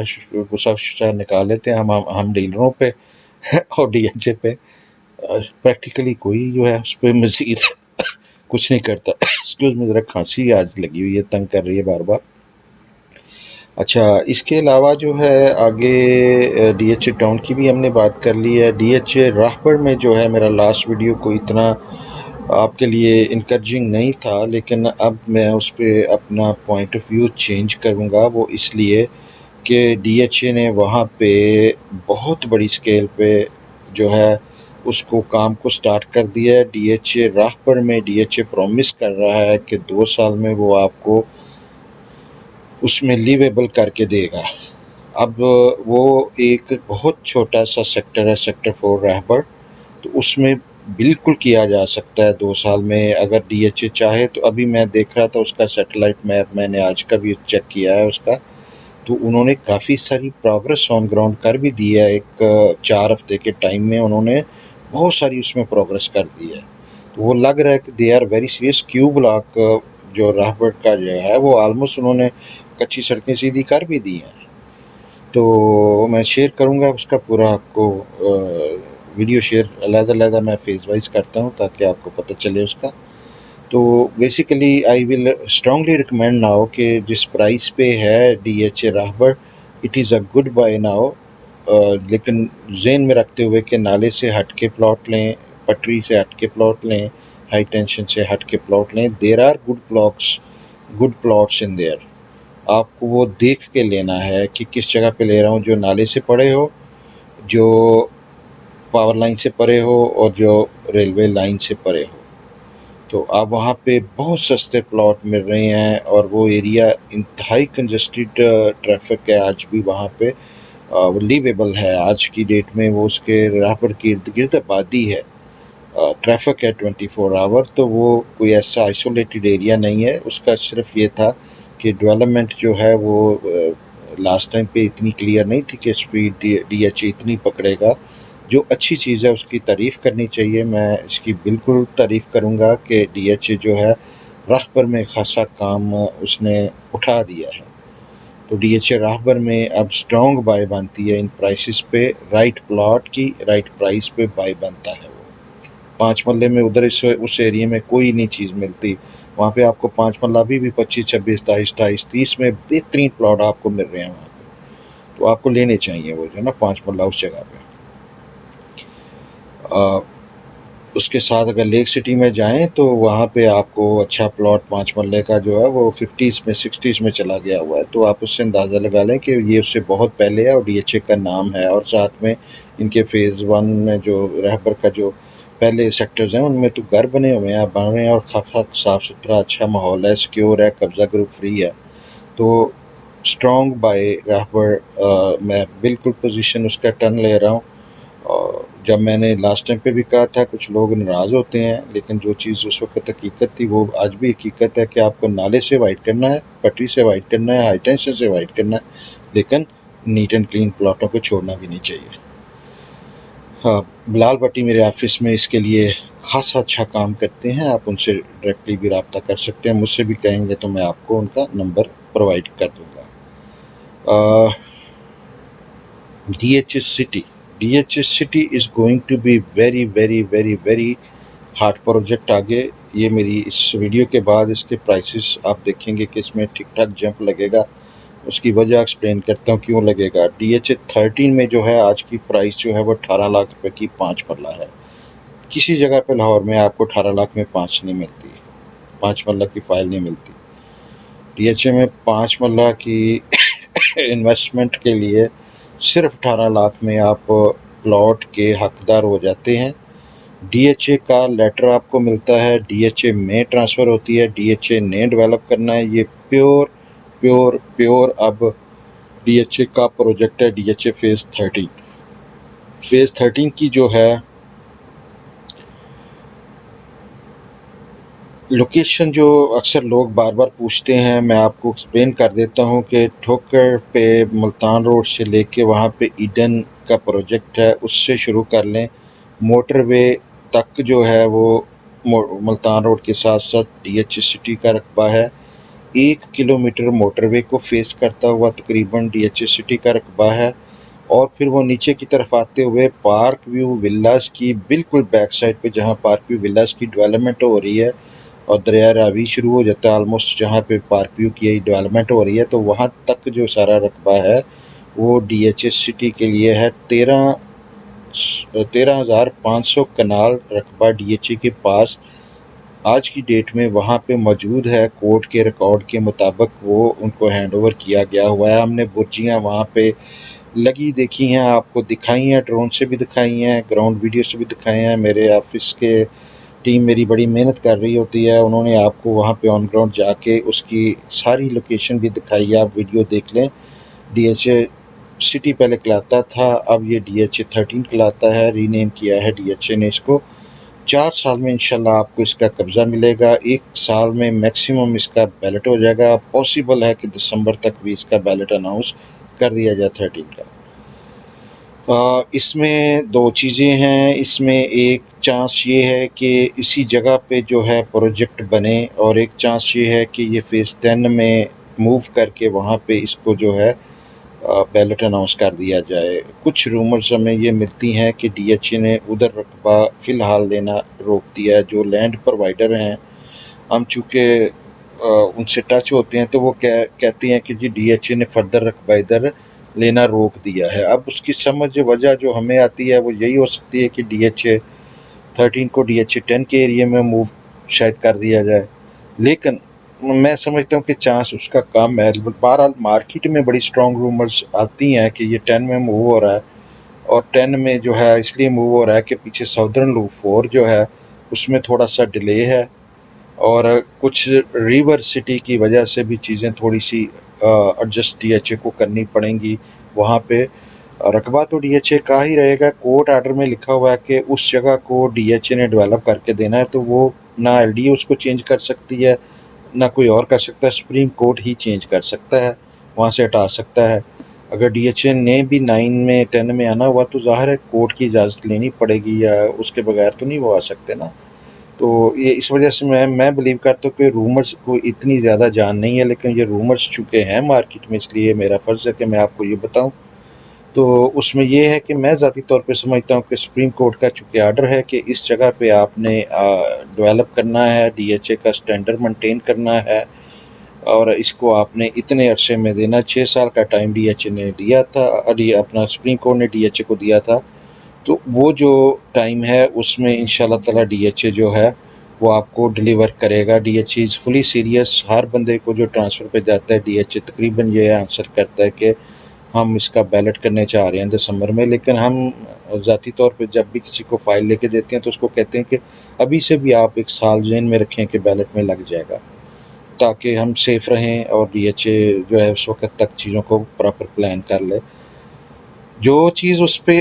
غصہ نکال لیتے ہیں ہم ڈیلروں پہ اور ڈی ایچ اے پہ، پریکٹیکلی کوئی جو ہے اس پہ مزید کچھ نہیں کرتا۔ ایکسکیوز میں ذرا کھانسی آج لگی ہوئی ہے، تنگ کر رہی ہے بار بار۔ اچھا، اس کے علاوہ جو ہے آگے ڈی ایچ اے ٹاؤن کی بھی ہم نے بات کر لی ہے۔ ڈی ایچ اے راہبر میں جو ہے میرا لاسٹ ویڈیو کو اتنا آپ کے لیے انکریجنگ نہیں تھا، لیکن اب میں اس پہ اپنا پوائنٹ آف ویو چینج کروں گا، وہ اس لیے کہ ڈی ایچ اے نے وہاں پہ بہت بڑی سکیل پہ جو ہے اس کو کام کو سٹارٹ کر دیا ہے۔ ڈی ایچ اے راہ پر میں ڈی ایچ اے پرومس کر رہا ہے کہ 2 سال میں وہ آپ کو اس میں لیویبل کر کے دے گا۔ اب وہ ایک بہت چھوٹا سا سیکٹر ہے، سیکٹر 4 رہبر، تو اس میں بالکل کیا جا سکتا ہے 2 سال میں اگر ڈی ایچ اے چاہے تو۔ ابھی میں دیکھ رہا تھا اس کا سیٹلائٹ میپ، میں نے آج کا بھی چیک کیا ہے اس کا، تو انہوں نے کافی ساری پروگرس آن گراؤنڈ کر بھی دی ہے۔ ایک 4 ہفتے کے ٹائم میں انہوں نے بہت ساری اس میں پروگرس کر دی ہے، تو وہ لگ رہا ہے کہ they are very serious. Q block جو راہبر کا جو ہے وہ آلموسٹ انہوں نے کچی سڑکیں سیدھی کر بھی دی ہیں، تو میں شیئر کروں گا اس کا پورا آپ کو ویڈیو شیئر علیحدہ علیحدہ میں فیز وائز کرتا ہوں تاکہ آپ کو پتہ چلے اس کا۔ تو basically I will strongly recommend now کہ جس پرائس پہ ہے D H A Rahbar, it is a good buy now, لیکن ذہن میں رکھتے ہوئے کہ نالے سے ہٹ کے پلاٹ لیں، پٹری سے ہٹ کے پلاٹ لیں، ہائی ٹینشن سے ہٹ کے پلاٹ لیں۔ There are good plots in there, آپ کو وہ دیکھ کے لینا ہے کہ کس جگہ پہ لے رہا ہوں، جو نالے سے پڑے ہو، جو پاور لائن سے پرے ہو، اور جو ریلوے لائن سے پرے ہو۔ تو آپ وہاں پہ بہت سستے پلاٹ مل رہے ہیں، اور وہ ایریا انتہائی کنجسٹڈ ٹریفک ہے آج بھی وہاں پہ، وہ لیویبل ہے آج کی ڈیٹ میں، وہ اس کے راہبر کے ارد گرد آبادی ہے، ٹریفک ہے 24 آور، تو وہ کوئی ایسا آئسولیٹڈ ایریا نہیں ہے۔ اس کا صرف یہ تھا کہ ڈیولپمنٹ جو ہے وہ لاسٹ ٹائم پہ اتنی کلیئر نہیں تھی کہ اسپیڈ ڈی ایچ اے اتنی پکڑے گا۔ جو اچھی چیز ہے اس کی تعریف کرنی چاہیے، میں اس کی بالکل تعریف کروں گا کہ ڈی ایچ اے جو ہے راہبر میں خاصا کام اس نے اٹھا دیا ہے۔ تو ڈی ایچ اے راہبر میں اب اسٹرانگ بائی بنتی ہے ان پرائسز پہ، رائٹ پلاٹ کی رائٹ پرائس پہ بائی بنتا ہے۔ وہ 5 مرلے میں ادھر اس ایریے میں کوئی نہیں چیز ملتی، وہاں پہ آپ کو 5 مرلہ ابھی بھی 25 26 22 28 30 میں بہترین پلاٹ آپ کو مل رہے ہیں وہاں پہ، تو آپ کو لینے چاہیے وہ جو ہے نا 5 مرلہ اس جگہ پہ۔ اس کے ساتھ اگر لیک سٹی میں جائیں تو وہاں پہ آپ کو اچھا پلاٹ 5 مرلے کا جو ہے وہ 50s میں 60s میں چلا گیا ہوا ہے، تو آپ اس سے اندازہ لگا لیں کہ یہ اس سے بہت پہلے ہے، اور ڈی ایچ اے کا نام ہے، اور ساتھ میں ان کے فیز 1 میں جو رہبر کا جو پہلے سیکٹرز ہیں ان میں تو گھر بنے ہوئے ہیں، بن رہے ہیں، اور کافی صاف ستھرا اچھا ماحول ہے، سیکیور ہے، قبضہ گروپ فری ہے۔ تو اسٹرانگ بائی رہبر، میں بالکل پوزیشن اس کا ٹرن لے رہا ہوں۔ اور جب میں نے لاسٹ ٹائم پہ بھی کہا تھا کچھ لوگ ناراض ہوتے ہیں، لیکن جو چیز اس وقت حقیقت تھی وہ آج بھی حقیقت ہے کہ آپ کو نالے سے وائٹ کرنا ہے، پٹری سے وائٹ کرنا ہے، ہائی ٹینشن سے وائٹ کرنا ہے، لیکن نیٹ اینڈ کلین پلاٹوں کو چھوڑنا بھی نہیں چاہیے۔ ہاں، بلال بٹی میرے آفس میں اس کے لیے خاصا اچھا کام کرتے ہیں، آپ ان سے ڈائریکٹلی بھی رابطہ کر سکتے ہیں، مجھ سے بھی کہیں گے تو میں آپ کو ان کا نمبر پرووائڈ کر دوں گا۔ D H S city, D H S city is going to be very very very very hard project آگے۔ یہ میری اس ویڈیو کے بعد اس کے پرائسز آپ دیکھیں گے کہ اس میں ٹھیک ٹھاک جمپ لگے گا، اس کی وجہ ایکسپلین کرتا ہوں کیوں لگے گا۔ ڈی ایچ اے 13 میں جو ہے آج کی پرائس جو ہے وہ 18 لاکھ روپے کی 5 مرلہ ہے۔ کسی جگہ پہ لاہور میں آپ کو 18 لاکھ میں 5 نہیں ملتی، 5 مرلہ کی فائل نہیں ملتی۔ ڈی ایچ اے میں 5 مرلہ کی انویسٹمنٹ کے لیے صرف 18 لاکھ میں آپ پلاٹ کے حقدار ہو جاتے ہیں۔ ڈی ایچ اے کا لیٹر آپ کو ملتا ہے، ڈی ایچ اے میں ٹرانسفر ہوتی ہے، ڈی ایچ اے نے ڈیولپ کرنا ہے۔ یہ پیور اب ڈی ایچ اے کا پروجیکٹ ہے، ڈی ایچ اے فیز 13۔ فیز 13 کی جو ہے لوکیشن، جو اکثر لوگ بار بار پوچھتے ہیں، میں آپ کو ایکسپلین کر دیتا ہوں کہ ٹھوکر پہ ملتان روڈ سے لے کے وہاں پہ ایڈن کا پروجیکٹ ہے، اس سے شروع کر لیں۔ موٹر وے تک جو ہے وہ ملتان روڈ کے ساتھ ساتھ ڈی ایچ اے سٹی کا رقبہ ہے۔ 1 کلومیٹر موٹر وے کو فیس کرتا ہوا تقریباً ڈی ایچ اے سٹی کا رقبہ ہے، اور پھر وہ نیچے کی طرف آتے ہوئے پارک ویو ولاز کی بالکل بیک سائڈ پہ، جہاں پارک ویو ولاز کی ڈیولپمنٹ ہو رہی ہے اور دریا راوی شروع ہو جاتا ہے آلموسٹ، جہاں پہ پارک ویو کی ڈیولپمنٹ ہو رہی ہے، تو وہاں تک جو سارا رقبہ ہے وہ ڈی ایچ اے سٹی کے لیے ہے۔ 13,500 کنال رقبہ ڈی ایچ اے کے پاس آج کی ڈیٹ میں وہاں پہ موجود ہے، کورٹ کے ریکارڈ کے مطابق وہ ان کو ہینڈ اوور کیا گیا ہوا ہے۔ ہم نے برجیاں وہاں پہ لگی دیکھی ہیں، آپ کو دکھائی ہیں، ڈرون سے بھی دکھائی ہیں، گراؤنڈ ویڈیو سے بھی دکھائی ہیں۔ میرے آفس کے ٹیم میری بڑی محنت کر رہی ہوتی ہے، انہوں نے آپ کو وہاں پہ آن گراؤنڈ جا کے اس کی ساری لوکیشن بھی دکھائی ہے، آپ ویڈیو دیکھ لیں۔ ڈی ایچ اے سٹی پہلے کہلاتا تھا، اب یہ ڈی ایچ اے 13 کہلاتا ہے، ری نیم کیا ہے ڈی ایچ اے نے اس کو۔ 4 سال میں انشاءاللہ آپ کو اس کا قبضہ ملے گا، 1 سال میں میکسیمم اس کا بیلٹ ہو جائے گا، پاسبل ہے کہ دسمبر تک بھی اس کا بیلٹ اناؤنس کر دیا جائے 13 کا۔ اس میں 2 چیزیں ہیں، اس میں ایک چانس یہ ہے کہ اسی جگہ پہ جو ہے پروجیکٹ بنے، اور ایک چانس یہ ہے کہ یہ فیز 10 میں موو کر کے وہاں پہ اس کو جو ہے بیلٹ اناؤنس کر دیا جائے۔ کچھ رومرز ہمیں یہ ملتی ہیں کہ ڈی ایچ اے نے ادھر رقبہ فی الحال دینا روک دیا ہے۔ جو لینڈ پرووائڈر ہیں، ہم چونکہ ان سے ٹچ ہوتے ہیں تو وہ کہتے ہیں کہ جی ڈی ایچ اے نے فردر رقبہ ادھر لینا روک دیا ہے۔ اب اس کی سمجھ وجہ جو ہمیں آتی ہے وہ یہی ہو سکتی ہے کہ ڈی ایچ اے 13 کو ڈی ایچ اے 10 کے ایریے میں موو شاید کر دیا جائے، لیکن میں سمجھتا ہوں کہ چانس اس کا کم ہے۔ بہرحال مارکیٹ میں بڑی سٹرونگ رومرز آتی ہیں کہ یہ 10 میں موو ہو رہا ہے، اور 10 میں جو ہے اس لیے موو ہو رہا ہے کہ پیچھے ساؤدرن لوپ 4 جو ہے اس میں تھوڑا سا ڈیلے ہے، اور کچھ ریور سٹی کی وجہ سے بھی چیزیں تھوڑی سی ایڈجسٹ ڈی ایچ اے کو کرنی پڑیں گی۔ وہاں پہ رقبہ تو ڈی ایچ اے کا ہی رہے گا، کورٹ آرڈر میں لکھا ہوا ہے کہ اس جگہ کو ڈی ایچ اے نے ڈیولپ کر کے دینا ہے، تو وہ نہ ایل ڈی اس کو چینج کر سکتی ہے نہ کوئی اور کر سکتا ہے، سپریم کورٹ ہی چینج کر سکتا ہے، وہاں سے ہٹا سکتا ہے۔ اگر ڈی ایچ اے نے بھی 9 میں 10 میں آنا ہوا تو ظاہر ہے کورٹ کی اجازت لینی پڑے گی، یا اس کے بغیر تو نہیں وہ آ سکتے نا۔ تو یہ اس وجہ سے میں بلیو کرتا ہوں کہ رومرز کو اتنی زیادہ جان نہیں ہے، لیکن یہ رومرز چونکہ ہیں مارکیٹ میں، اس لیے میرا فرض ہے کہ میں آپ کو یہ بتاؤں۔ تو اس میں یہ ہے کہ میں ذاتی طور پہ سمجھتا ہوں کہ سپریم کورٹ کا چونکہ آرڈر ہے کہ اس جگہ پہ آپ نے ڈیولپ کرنا ہے، ڈی ایچ اے کا سٹینڈرڈ مینٹین کرنا ہے، اور اس کو آپ نے اتنے عرصے میں دینا۔ 6 سال کا ٹائم ڈی ایچ اے نے دیا تھا، اپنا سپریم کورٹ نے ڈی ایچ اے کو دیا تھا، تو وہ جو ٹائم ہے اس میں انشاءاللہ تعالی ڈی ایچ اے جو ہے وہ آپ کو ڈیلیور کرے گا۔ D H A is fully serious, ہر بندے کو جو ٹرانسفر پہ جاتا ہے ڈی ایچ اے تقریباً یہ آنسر کرتا ہے کہ ہم اس کا بیلٹ کرنے چاہ رہے ہیں دسمبر میں، لیکن ہم ذاتی طور پہ جب بھی کسی کو فائل لے کے دیتے ہیں تو اس کو کہتے ہیں کہ ابھی سے بھی آپ 1 سال ذہن میں رکھیں کہ بیلٹ میں لگ جائے گا، تاکہ ہم سیف رہیں، اور ڈی ایچ اے جو ہے اس وقت تک چیزوں کو پراپر پلان کر لے۔ جو چیز اس پہ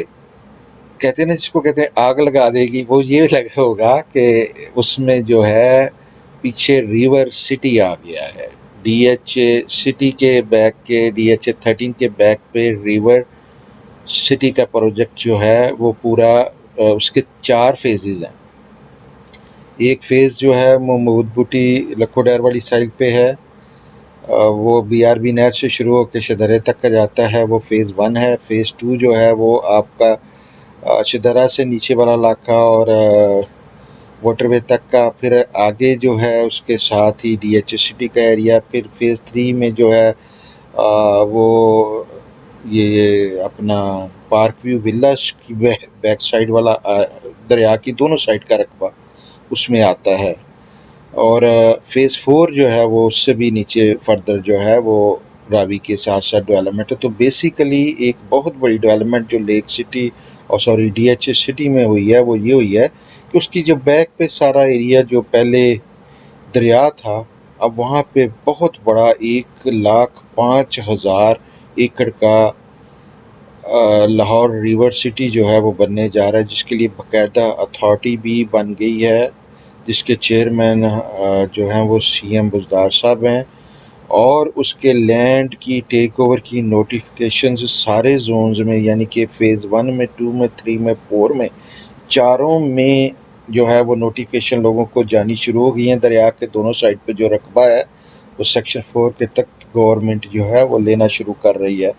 کہتے ہیں نا، جس کو کہتے ہیں آگ لگا دے گی، وہ یہ لگا ہوگا کہ اس میں جو ہے پیچھے ریور سٹی آ گیا ہے۔ ڈی ایچ اے سٹی کے بیک کے، ڈی ایچ اے 13 کے بیک پہ ریور سٹی کا پروجیکٹ جو ہے وہ پورا، اس کے 4 فیزز ہیں۔ ایک فیز جو ہے وہ محمود بوٹی لکھو ڈیر والی سائڈ پہ ہے، وہ بی آر بی نہر سے شروع ہو کے شدرے تک کا جاتا ہے، وہ فیز 1 ہے۔ فیز 2 جو ہے وہ آپ کا شدرا سے نیچے والا علاقہ اور واٹر وے تک کا، پھر آگے جو ہے اس کے ساتھ ہی ڈی ایچ اے سٹی کا ایریا، پھر فیز 3 میں جو ہے وہ یہ اپنا پارک ویو ولاز کی بیک سائڈ والا دریا کی دونوں سائڈ کا رقبہ اس میں آتا ہے، اور فیز 4 جو ہے وہ اس سے بھی نیچے فردر جو ہے وہ راوی کے ساتھ ساتھ ڈیولپمنٹ ہے۔ تو بیسیکلی ایک بہت بڑی ڈیولپمنٹ جو لیک سٹی اور ڈی ایچ اے سٹی میں ہوئی ہے وہ یہ ہوئی ہے کہ اس کی جو بیک پہ سارا ایریا جو پہلے دریا تھا، اب وہاں پہ بہت بڑا 1,05,000 ایکڑ کا لاہور ریور سٹی جو ہے وہ بننے جا رہا ہے، جس کے لیے باقاعدہ اتھارٹی بھی بن گئی ہے، جس کے چیئرمین جو ہیں وہ سی ایم بزدار صاحب ہیں، اور اس کے لینڈ کی ٹیک اوور کی نوٹیفیکیشنز سارے زونز میں، یعنی کہ فیز 1 میں، 2 میں، 3 میں، 4 میں، چاروں میں جو ہے وہ نوٹیفیکیشن لوگوں کو جانی شروع ہو گئی ہیں۔ دریا کے دونوں سائڈ پہ جو رقبہ ہے وہ سیکشن 4 کے تک گورنمنٹ جو ہے وہ لینا شروع کر رہی ہے۔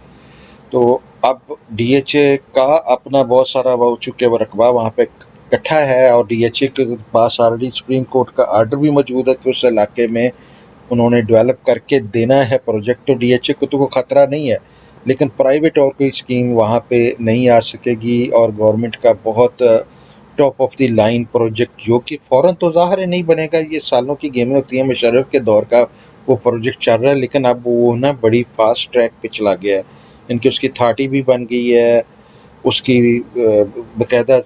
تو اب ڈی ایچ اے کا اپنا بہت سارا وہ چکے وہ رقبہ وہاں پہ اکٹھا ہے، اور ڈی ایچ اے کے پاس آلریڈی سپریم کورٹ کا آرڈر بھی موجود ہے کہ اس علاقے میں انہوں نے ڈیولپ کر کے دینا ہے پروجیکٹ۔ تو ڈی ایچ اے کو تو کوئی خطرہ نہیں ہے، لیکن پرائیویٹ اور کوئی اسکیم وہاں پہ نہیں آ سکے گی، اور گورنمنٹ کا بہت top of the line project, جو کہ فوراً تو ظاہر ہے نہیں بنے گا، یہ سالوں کی گیمیں ہوتی ہیں، مشرف کے دور کا وہ پروجیکٹ چل رہا ہے، لیکن اب وہ نا بڑی فاسٹ ٹریک پہ چلا گیا ہے، ان کی اس کی اتھارٹی بھی بن گئی ہے، اس کی باقاعدہ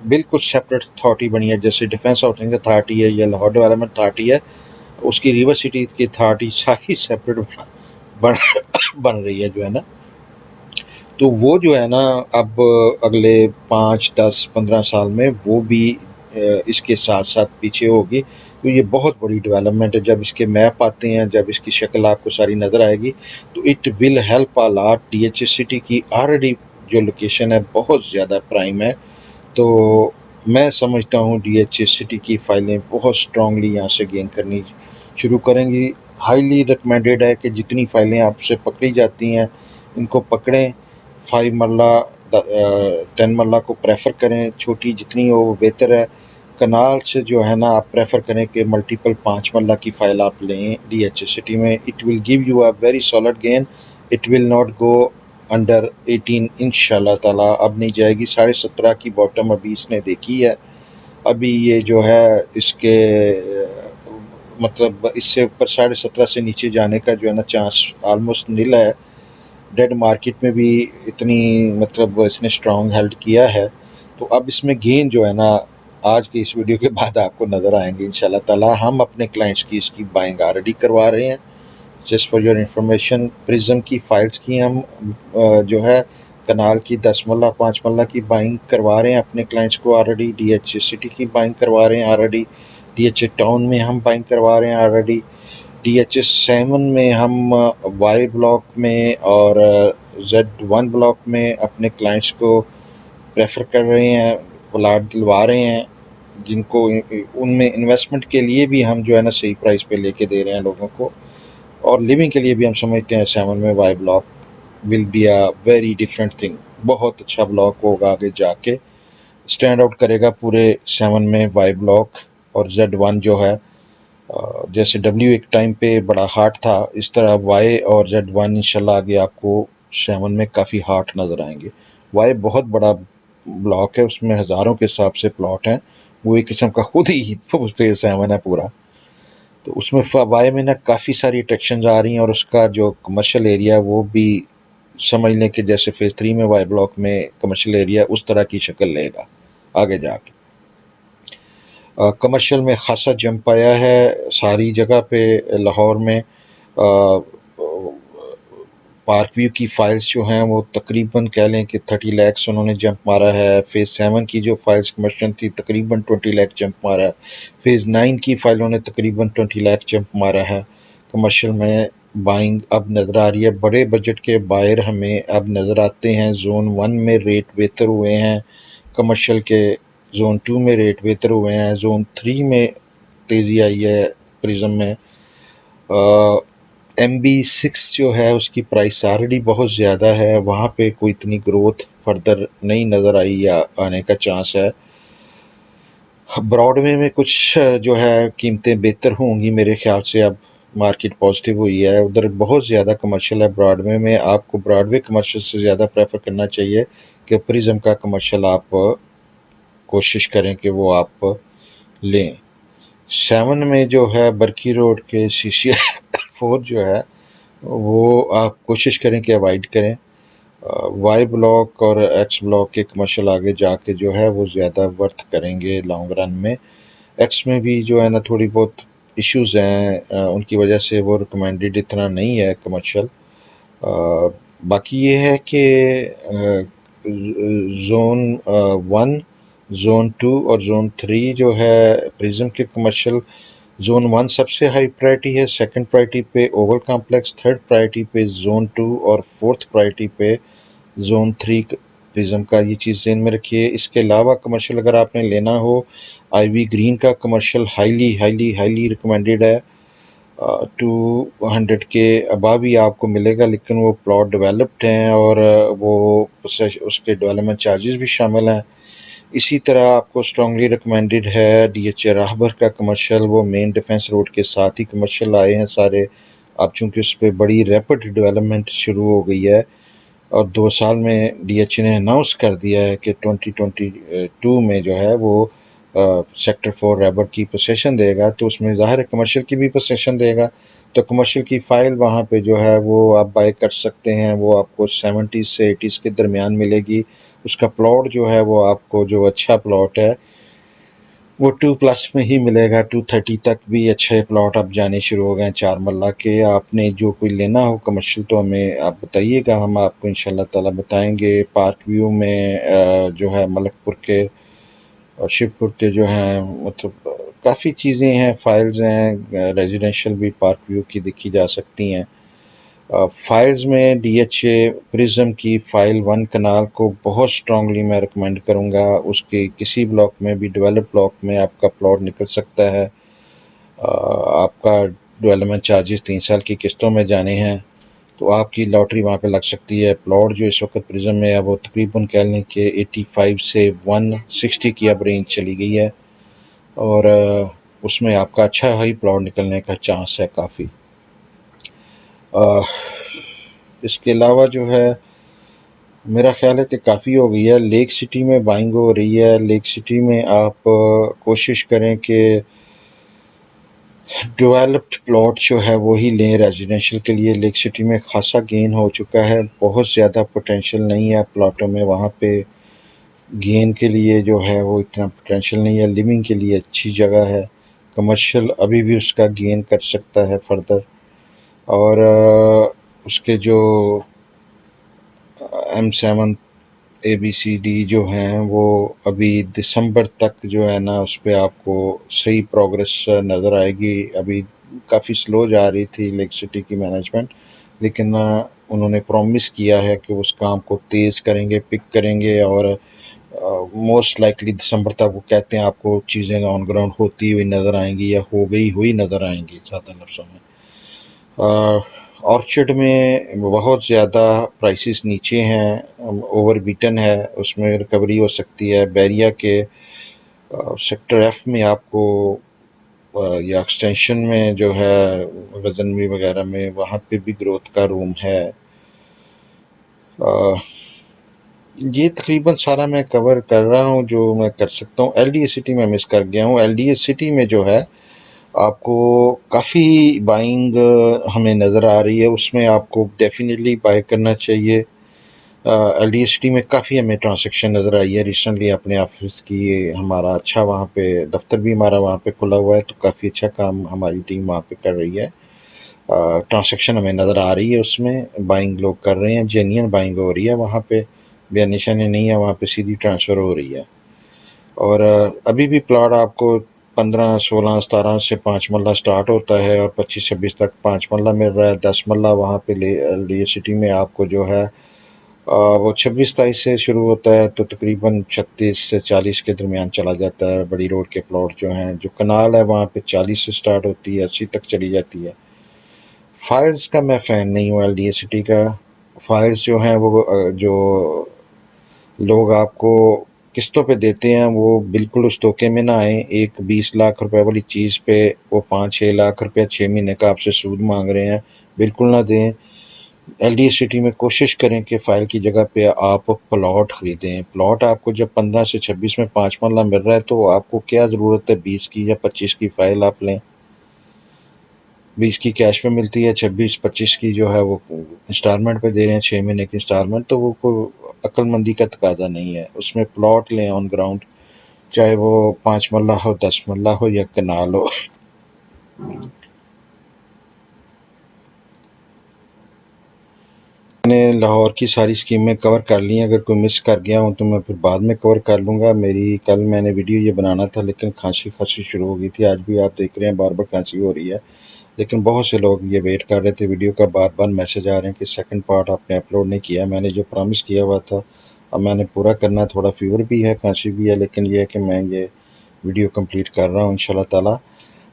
بالکل سیپریٹ اتھارٹی بنی ہے، جیسے ڈیفینس ہاؤسنگ اتھارٹی ہے یا لاہور ڈیولپمنٹ اتھارٹی ہے، اس کی ریور سٹی کی اتھارٹی ساری سیپریٹ بن رہی ہے جو ہے نا، تو وہ جو ہے نا اب اگلے 5 10 15 سال میں وہ بھی اس کے ساتھ ساتھ پیچھے ہوگی، تو یہ بہت بڑی ڈیولپمنٹ ہے، جب اس کے میپ آتے ہیں، جب اس کی شکل آپ کو ساری نظر آئے گی تو it will help a lot. DHS H S سٹی کی آلریڈی جو لوکیشن ہے بہت زیادہ پرائم ہے، تو میں سمجھتا ہوں ڈی ایچ ایس سٹی کی فائلیں بہت سٹرونگلی یہاں سے گین کرنی شروع کریں گی۔ ہائیلی ریکمینڈیڈ ہے کہ جتنی فائلیں آپ سے پکڑی جاتی ہیں ان کو پکڑیں، 5 مرلہ 10 مرلہ کو پریفر کریں، چھوٹی جتنی ہو وہ بہتر ہے۔ کنال سے جو ہے نا آپ پریفر کریں کہ ملٹیپل 5 مرلہ کی فائل آپ لیں ڈی ایچ ایس سٹی میں، it will give you a very solid gain, it will not go under 18 انشاءاللہ تعالیٰ۔ اب نہیں جائے گی 17.5 کی باٹم ابھی اس نے دیکھی ہے، ابھی یہ جو ہے اس کے مطلب اس سے اوپر 17.5 سے نیچے جانے کا جو ہے نا چانس آلموسٹ نل ہے۔ ڈیڈ مارکیٹ میں بھی اتنی مطلب اس نے سٹرونگ ہیلڈ کیا ہے، تو اب اس میں گین جو ہے نا آج کی اس ویڈیو کے بعد آپ کو نظر آئیں گے انشاءاللہ تعالیٰ۔ ہم اپنے کلائنٹس کی اس کی بائنگ آلریڈی کروا رہے ہیں، just for your information. Prism کی فائلز کی ہم جو ہے کنال کی 10 مرلہ 5 مرلہ کی بائنگ کروا رہے ہیں اپنے کلائنٹس کو آلریڈی، ڈی ایچ ایس سٹی کی بائنگ کروا رہے ہیں آلریڈی، ڈی ایچ اے ٹاؤن میں ہم بائنگ کروا رہے ہیں آلریڈی، ڈی ایچ ایس 7 میں ہم وائی بلاک میں اور Z1 بلاک میں اپنے کلائنٹس کو پریفر کر رہے ہیں، پلاٹ دلوا رہے ہیں، جن کو ان میں انویسٹمنٹ کے لیے بھی ہم جو ہے نا صحیح پرائس پہ لے کے دے رہے ہیں لوگوں کو، اور لیونگ کے لیے بھی ہم سمجھتے ہیں 7 میں Y block will be a very different thing, بہت اچھا بلاک ہوگا، آگے جا کے اسٹینڈ آؤٹ کرے گا پورے 7 میں وائی بلاک۔ اور Z1 جو ہے جیسے W ایک ٹائم پہ بڑا ہارٹ تھا، اس طرح وائی اور Z1 انشاءاللہ آگے آپ کو 7 میں کافی ہارٹ نظر آئیں گے۔ وائی بہت بڑا بلاک ہے، اس میں ہزاروں کے حساب سے پلاٹ ہیں، وہ ایک قسم کا خود ہی فیز 7 ہے پورا، تو اس میں وائی میں نا کافی ساری اٹریکشنز آ رہی ہیں، اور اس کا جو کمرشل ایریا وہ بھی سمجھ لیں کہ جیسے فیز 3 میں وائی بلاک میں کمرشل ایریا اس طرح کی شکل لے گا آگے جا کے۔ کمرشل میں خاصا جمپ آیا ہے ساری جگہ پہ، لاہور میں پارک ویو کی فائلز جو ہیں وہ تقریباً کہہ لیں کہ 30 لیکس انہوں نے جمپ مارا ہے، فیز 7 کی جو فائلز کمرشل تھی تقریباً 20 لیک جمپ مارا ہے، فیز 9 کی فائلوں نے تقریباً 20 لیک جمپ مارا ہے۔ کمرشل میں بائنگ اب نظر آ رہی ہے، بڑے بجٹ کے بائر ہمیں اب نظر آتے ہیں، زون 1 میں ریٹ بہتر ہوئے ہیں کمرشل کے، زون 2 میں ریٹ بہتر ہوئے ہیں، زون 3 میں تیزی آئی ہے پرزم میں۔ MB6 جو ہے اس کی پرائس آلریڈی بہت زیادہ ہے، وہاں پہ کوئی اتنی گروتھ فردر نہیں نظر آئی یا آنے کا چانس ہے۔ براڈ وے میں کچھ جو ہے قیمتیں بہتر ہوں گی میرے خیال سے، اب مارکیٹ پازیٹیو ہوئی ہے، ادھر بہت زیادہ کمرشل ہے براڈ وے میں، آپ کو براڈ وے کمرشل سے زیادہ پریفر کرنا چاہیے کہ پرزم کا کمرشل آپ کوشش کریں کہ وہ آپ لیں۔ 7 میں جو ہے برکی روڈ کے CC4 جو ہے وہ آپ کوشش کریں کہ اوائڈ کریں، وائی بلاک اور ایکس بلاک کے کمرشل آگے جا کے جو ہے وہ زیادہ ورتھ کریں گے لانگ رن میں۔ ایکس میں بھی جو ہے نا تھوڑی بہت ایشوز ہیں، ان کی وجہ سے وہ ریکمینڈیڈ اتنا نہیں ہے کمرشل۔ باقی یہ ہے کہ زون 1 زون 2 اور زون 3 جو ہے پرزم کے کمرشل، زون 1 سب سے ہائی پرائرٹی ہے، سیکنڈ پرائرٹی پہ اوول کمپلیکس، تھرڈ پرائرٹی پہ زون 2 اور فورتھ پرائرٹی پہ زون 3 پرزم کا، یہ چیز ذہن میں رکھیے۔ اس کے علاوہ کمرشل اگر آپ نے لینا ہو، آئی وی گرین کا commercial highly highly highly recommended ہے، 200 کے اباو ہی آپ کو ملے گا، لیکن وہ پلاٹ ڈیولپڈ ہیں اور وہ اس کے ڈیولپمنٹ چارجز بھی شامل ہیں۔ اسی طرح آپ کو سٹرونگلی ریکمینڈیڈ ہے DHA راہبر کا کمرشل، وہ مین ڈیفنس روڈ کے ساتھ ہی کمرشل آئے ہیں سارے، اب چونکہ اس پہ بڑی ریپڈ ڈیولپمنٹ شروع ہو گئی ہے، اور 2 سال میں ڈی ایچ اے نے اناؤنس کر دیا ہے کہ 2022 میں جو ہے وہ سیکٹر 4 ریبٹ کی پوسیشن دے گا، تو اس میں ظاہر ہے کمرشل کی بھی پوسیشن دے گا، تو کمرشل کی فائل وہاں پہ جو ہے وہ آپ بائی کر سکتے ہیں، وہ آپ کو 70 سے 80 کے درمیان ملے گی۔ اس کا پلاٹ جو ہے وہ آپ کو جو اچھا پلاٹ ہے وہ 2+ میں ہی ملے گا، 230 تک بھی اچھے پلاٹ اب جانے شروع ہو گئے ہیں 4 مرلہ کے۔ آپ نے جو کوئی لینا ہو کمرشل تو ہمیں آپ بتائیے گا، ہم آپ کو انشاءاللہ تعالی بتائیں گے۔ پارک ویو میں جو ہے ملک پور کے اور شیو پور کے جو ہیں مطلب کافی چیزیں ہیں، فائلز ہیں، ریزیڈینشیل بھی پارک ویو کی دیکھی جا سکتی ہیں۔ فائلز میں ڈی ایچ اے پرزم کی فائل 1 کنال کو بہت سٹرونگلی میں ریکمینڈ کروں گا۔ اس کے کسی بلاک میں بھی ڈیولپ بلاک میں آپ کا پلاٹ نکل سکتا ہے۔ آپ کا ڈیولپمنٹ چارجز 3 سال کی قسطوں میں جانے ہیں، تو آپ کی لاٹری وہاں پہ لگ سکتی ہے۔ پلاٹ جو اس وقت پرزم میں ہے وہ تقریباً کہہ لیں کہ 85 سے 160 کی اب رینج چلی گئی ہے، اور اس میں آپ کا اچھا ہائی پلاٹ نکلنے کا چانس ہے کافی۔ اس کے علاوہ جو ہے میرا خیال ہے کہ کافی ہو گئی ہے۔ لیک سٹی میں بائنگ ہو رہی ہے، لیک سٹی میں آپ کوشش کریں کہ ڈیولپڈ پلاٹ جو ہے وہی لیں ریزیڈینشیل کے لیے۔ لیک سٹی میں خاصا گین ہو چکا ہے، بہت زیادہ پوٹینشیل نہیں ہے پلاٹوں میں، وہاں پہ گین کے لیے جو ہے وہ اتنا پوٹینشیل نہیں ہے، لیونگ کے لیے اچھی جگہ ہے، کمرشل ابھی بھی اس کا گین کر سکتا ہے فردر۔ اور اس کے جو M7 ABCD جو ہیں وہ ابھی دسمبر تک جو ہے نا اس پہ آپ کو صحیح پروگرس نظر آئے گی۔ ابھی کافی سلو جا رہی تھی لیک سٹی کی مینجمنٹ، لیکن انہوں نے پرومس کیا ہے کہ اس کام کو تیز کریں گے، پک کریں گے، اور موسٹ لائکلی دسمبر تک وہ کہتے ہیں آپ کو چیزیں آن گراؤنڈ ہوتی ہوئی نظر آئیں گی یا ہو گئی ہوئی نظر آئیں گی سادہ لفظوں میں۔ آرچڈ میں بہت زیادہ پرائسز نیچے ہیں، اوور بیٹن ہے، اس میں ریکوری ہو سکتی ہے۔ بیریا کے سیکٹر ایف میں آپ کو یا ایکسٹینشن میں جو ہے غزنوی وغیرہ میں وہاں پہ بھی گروتھ کا روم ہے۔ یہ تقریباً سارا میں کور کر رہا ہوں جو میں کر سکتا ہوں۔ ایل ڈی اے سٹی میں مس کر گیا ہوں۔ ایل ڈی اے سٹی میں جو ہے آپ کو کافی بائنگ ہمیں نظر آ رہی ہے، اس میں آپ کو ڈیفینیٹلی بائی کرنا چاہیے۔ ایل ڈی اے سٹی میں کافی ہمیں ٹرانزیکشن نظر آئی ہے ریسنٹلی، اپنے آفس کی ہمارا اچھا وہاں پہ دفتر بھی ہمارا وہاں پہ کھلا ہوا ہے، تو کافی اچھا کام ہماری ٹیم وہاں پہ کر رہی ہے۔ ٹرانزیکشن ہمیں نظر آ رہی ہے، اس میں بائنگ لوگ کر رہے ہیں، جینین بائنگ ہو رہی ہے وہاں پہ، بے نشانی نہیں ہے، وہاں پہ سیدھی ٹرانسفر ہو رہی ہے۔ اور ابھی بھی پلاٹ آپ کو 15 16 17 سے 5 مرلہ سٹارٹ ہوتا ہے، اور 25 26 تک 5 مرلہ مل رہا ہے۔ 10 مرلہ وہاں پہ ایل ڈی اے سٹی میں آپ کو جو ہے وہ 26 27 سے شروع ہوتا ہے، تو تقریباً 36 سے 40 کے درمیان چلا جاتا ہے۔ بڑی روڈ کے پلاٹ جو ہیں، جو کنال ہے وہاں پہ 40 سے سٹارٹ ہوتی ہے، 80 تک چلی جاتی ہے۔ فائلز کا میں فین نہیں ہوں ایل ڈی اے سٹی کا۔ فائلز جو ہیں وہ جو لوگ آپ کو قسطوں پہ دیتے ہیں وہ بالکل اس دھوکے میں نہ آئیں۔ ایک 20 لاکھ روپے والی چیز پہ وہ 5 6 لاکھ روپے 6 مہینے کا آپ سے سود مانگ رہے ہیں، بالکل نہ دیں۔ ایل ڈی اے سٹی میں کوشش کریں کہ فائل کی جگہ پہ آپ پلاٹ خریدیں۔ پلاٹ آپ کو جب 15 سے 26 میں 5 مرلہ مل رہا ہے تو آپ کو کیا ضرورت ہے 20 کی یا 25 کی فائل آپ لیں۔ 20 کی کیش پہ ملتی ہے، 26 25 کی جو ہے وہ انسٹالمنٹ پہ دے رہے ہیں، 6 مہینے کی انسٹالمنٹ، تو وہ کوئی عقل مندی کا تقاضا نہیں ہے۔ اس میں پلاٹ لیں آن گراؤنڈ، چاہے وہ 5 مرلہ ہو، 10 مرلہ ہو یا کنال ہو۔ میں نے لاہور کی ساری اسکیمیں کور کر لی ہیں، اگر کوئی مس کر گیا ہوں تو میں پھر بعد میں کور کر لوں گا۔ میری کل میں نے ویڈیو یہ بنانا تھا لیکن کھانسی شروع ہو گئی تھی، آج بھی آپ دیکھ رہے ہیں بار بار کھانسی ہو رہی ہے، لیکن بہت سے لوگ یہ ویٹ کر رہے تھے ویڈیو کا، بار بار میسج آ رہے ہیں کہ سیکنڈ پارٹ آپ نے اپلوڈ نہیں کیا۔ میں نے جو پرامس کیا ہوا تھا اب میں نے پورا کرنا ہے، تھوڑا فیور بھی ہے، کھانسی بھی ہے، لیکن یہ ہے کہ میں یہ ویڈیو کمپلیٹ کر رہا ہوں انشاءاللہ تعالی۔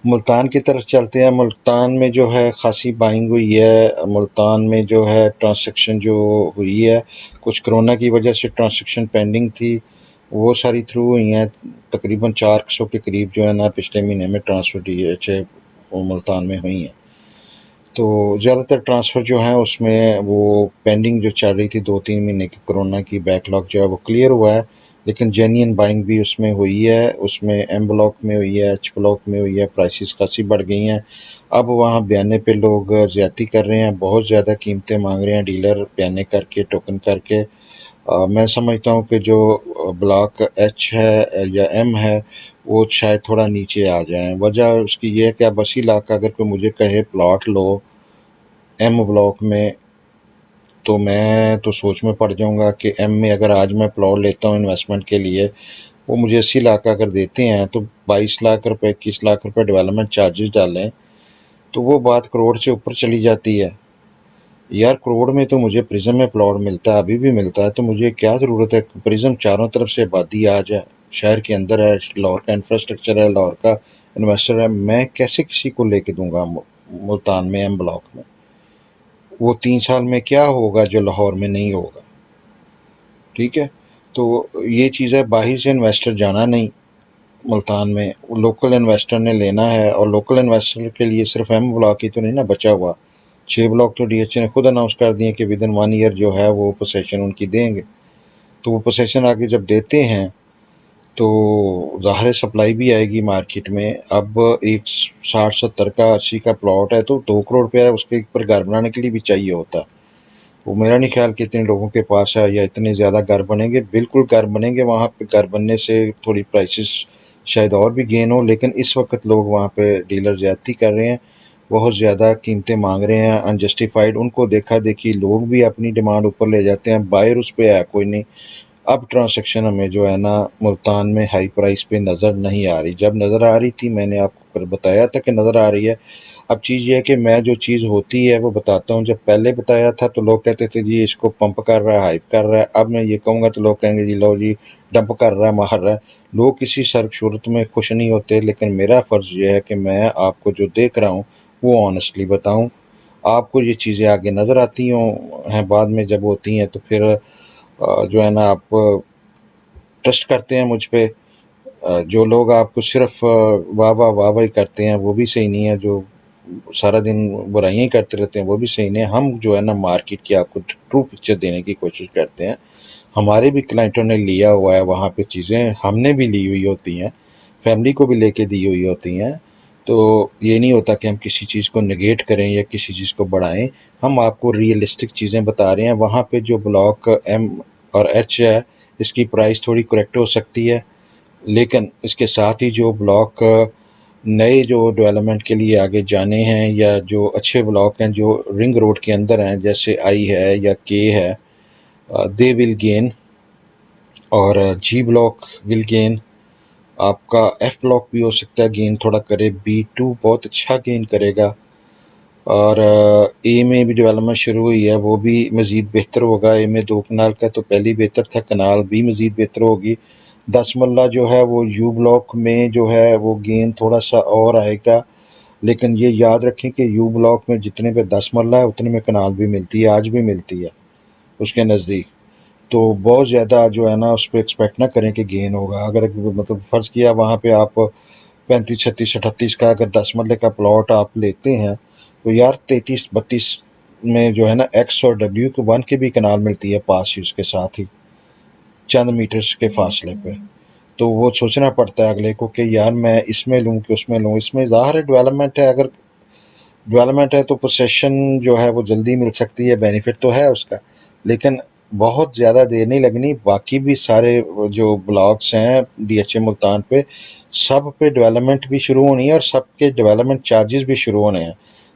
ملتان کی طرف چلتے ہیں۔ ملتان میں جو ہے خاصی بائنگ ہوئی ہے، ملتان میں جو ہے ٹرانزیکشن جو ہوئی ہے، کچھ کرونا کی وجہ سے ٹرانزیکشن پینڈنگ تھی، وہ ساری تھرو ہوئی ہیں، تقریباً 400 کے قریب جو ہے نا پچھلے مہینے میں ٹرانسفر ڈی ایچ اے ملتان میں ہوئی ہیں۔ تو زیادہ تر ٹرانسفر جو ہیں اس میں وہ پینڈنگ جو چل رہی تھی 2-3 مہینے کی کرونا کی بیک لاگ جو ہے وہ کلیئر ہوا ہے، لیکن جینین بائنگ بھی اس میں ہوئی ہے، اس میں ایم بلاک میں ہوئی ہے، ایچ بلاک میں ہوئی ہے، پرائسز خاصی بڑھ گئی ہیں۔ اب وہاں بیانے پہ لوگ زیادتی کر رہے ہیں، بہت زیادہ قیمتیں مانگ رہے ہیں ڈیلر بیانے کر کے، ٹوکن کر کے۔ میں سمجھتا ہوں کہ جو بلاک ایچ ہے یا ایم ہے وہ شاید تھوڑا نیچے آ جائیں۔ وجہ اس کی یہ ہے کہ اب 80 لاکھ اگر کوئی مجھے کہے پلاٹ لو ایم بلاک میں، تو میں تو سوچ میں پڑ جاؤں گا کہ ایم میں اگر آج میں پلاٹ لیتا ہوں انویسٹمنٹ کے لیے، وہ مجھے 80 لاکھ اگر دیتے ہیں تو 22 لاکھ روپے 21 لاکھ روپے ڈیولپمنٹ چارجز ڈالیں تو وہ بات کروڑ سے اوپر چلی جاتی ہے۔ یار کروڑ میں تو مجھے پرزم میں پلاٹ ملتا ہے، ابھی بھی ملتا ہے، تو مجھے کیا ضرورت ہے پرزم چاروں طرف سے آبادی آ جائے، شہر کے اندر ہے، لاہور کا انفراسٹرکچر ہے، لاہور کا انویسٹر ہے، میں کیسے کسی کو لے کے دوں گا ملتان میں ایم بلاک میں؟ وہ 3 سال میں کیا ہوگا جو لاہور میں نہیں ہوگا؟ ٹھیک ہے، تو یہ چیز ہے، باہر سے انویسٹر جانا نہیں ملتان میں، لوکل انویسٹر نے لینا ہے، اور لوکل انویسٹر کے لیے صرف ایم بلاک ہی تو نہیں نا بچا ہوا، 6 بلاک تو ڈی ایچ نے خود اناؤنس کر دیے کہ ود ان 1 ایئر جو ہے وہ پوسیشن ان کی دیں گے۔ تو وہ پوسیشن آگے جب دیتے ہیں تو ظاہر سپلائی بھی آئے گی مارکیٹ میں۔ اب ایک 60 70 کا 80 کا پلاٹ ہے تو 2 کروڑ روپیہ اس کے اوپر گھر بنانے کے لیے بھی چاہیے ہوتا ہے۔ وہ میرا نہیں خیال کہ اتنے لوگوں کے پاس ہے یا اتنے زیادہ گھر بنیں گے، بالکل گھر بنیں گے، وہاں پہ گھر بننے سے تھوڑی پرائسز شاید اور بھی گین ہو، لیکن اس وقت لوگ وہاں پہ ڈیلر زیادتی کر رہے ہیں، بہت زیادہ قیمتیں مانگ رہے ہیں انجسٹیفائڈ، ان کو دیکھا دیکھی لوگ بھی اپنی ڈیمانڈ اوپر لے جاتے ہیں، بائر اس پہ ہے کوئی نہیں۔ اب ٹرانزیکشن ہمیں جو ہے نا ملتان میں ہائی پرائس پہ نظر نہیں آ رہی، جب نظر آ رہی تھی میں نے آپ کو بتایا تھا کہ نظر آ رہی ہے۔ اب چیز یہ ہے کہ میں جو چیز ہوتی ہے وہ بتاتا ہوں، جب پہلے بتایا تھا تو لوگ کہتے تھے جی اس کو پمپ کر رہا ہے، ہائپ کر رہا ہے، اب میں یہ کہوں گا تو لوگ کہیں گے جی لو جی ڈمپ کر رہا ہے، مار رہا ہے۔ لوگ کسی صورت میں خوش نہیں ہوتے، لیکن میرا فرض یہ ہے کہ میں آپ کو جو دیکھ رہا ہوں وہ آنیسٹلی بتاؤں۔ آپ کو یہ چیزیں آگے نظر آتی ہیں بعد میں جب ہوتی ہیں تو پھر جو ہے نا آپ ٹرسٹ کرتے ہیں مجھ پہ۔ جو لوگ آپ کو صرف واہ واہ واہ واہ کرتے ہیں وہ بھی صحیح نہیں ہے، جو سارا دن برائیاں کرتے رہتے ہیں وہ بھی صحیح نہیں ہے۔ ہم جو ہے نا مارکیٹ کی آپ کو ٹرو پکچر دینے کی کوشش کرتے ہیں۔ ہمارے بھی کلائنٹوں نے لیا ہوا ہے وہاں پہ چیزیں، ہم نے بھی لی ہوئی ہوتی ہیں، فیملی کو بھی لے کے دی ہوئی ہوتی ہیں، تو یہ نہیں ہوتا کہ ہم کسی چیز کو نگیٹ کریں یا کسی چیز کو بڑھائیں، ہم آپ کو ریئلسٹک چیزیں بتا رہے ہیں۔ وہاں پہ جو بلاک ایم اور ایچ ہے اس کی پرائس تھوڑی کریکٹ ہو سکتی ہے، لیکن اس کے ساتھ ہی جو بلاک نئے جو ڈیولپمنٹ کے لیے آگے جانے ہیں یا جو اچھے بلاک ہیں جو رنگ روڈ کے اندر ہیں جیسے آئی ہے یا کے ہے، دے ول گین، اور جی بلاک ول گین، آپ کا ایف بلاک بھی ہو سکتا ہے گین تھوڑا کرے، B2 بہت اچھا گین کرے گا، اور اے میں بھی ڈیولپمنٹ شروع ہوئی ہے وہ بھی مزید بہتر ہوگا۔ اے میں 2 کنال کا تو پہلی بہتر تھا، کنال بھی مزید بہتر ہوگی۔ 10 مرلہ جو ہے وہ یو بلاک میں جو ہے وہ گین تھوڑا سا اور آئے گا، لیکن یہ یاد رکھیں کہ یو بلاک میں جتنے پہ 10 مرلہ ہے اتنے میں کنال بھی ملتی ہے، آج بھی ملتی ہے اس کے نزدیک، تو بہت زیادہ جو ہے نا اس پہ ایکسپیکٹ نہ کریں کہ گین ہوگا۔ اگر مطلب فرض کیا وہاں پہ آپ 35 36 38 کا اگر 10 مرلے کا پلاٹ آپ لیتے ہیں تو یار 33 32 میں جو ہے نا ایکس اور W1 کی بھی کنال ملتی ہے پاس ہی اس کے ساتھ ہی چند میٹرز کے فاصلے پہ، تو وہ سوچنا پڑتا ہے اگلے کو کہ یار میں اس میں لوں کہ اس میں لوں۔ اس میں ظاہر ہے ڈیولپمنٹ ہے، اگر ڈیولپمنٹ ہے تو پوسیشن جو ہے وہ جلدی مل سکتی ہے، بینیفٹ تو ہے اس کا، لیکن بہت زیادہ دیر نہیں لگنی۔ باقی بھی سارے جو بلاکس ہیں ڈی ایچ اے ملتان پہ سب پہ ڈیولپمنٹ بھی شروع ہونی ہے اور سب کے ڈیولپمنٹ چارجز بھی شروع ہونے ہیں،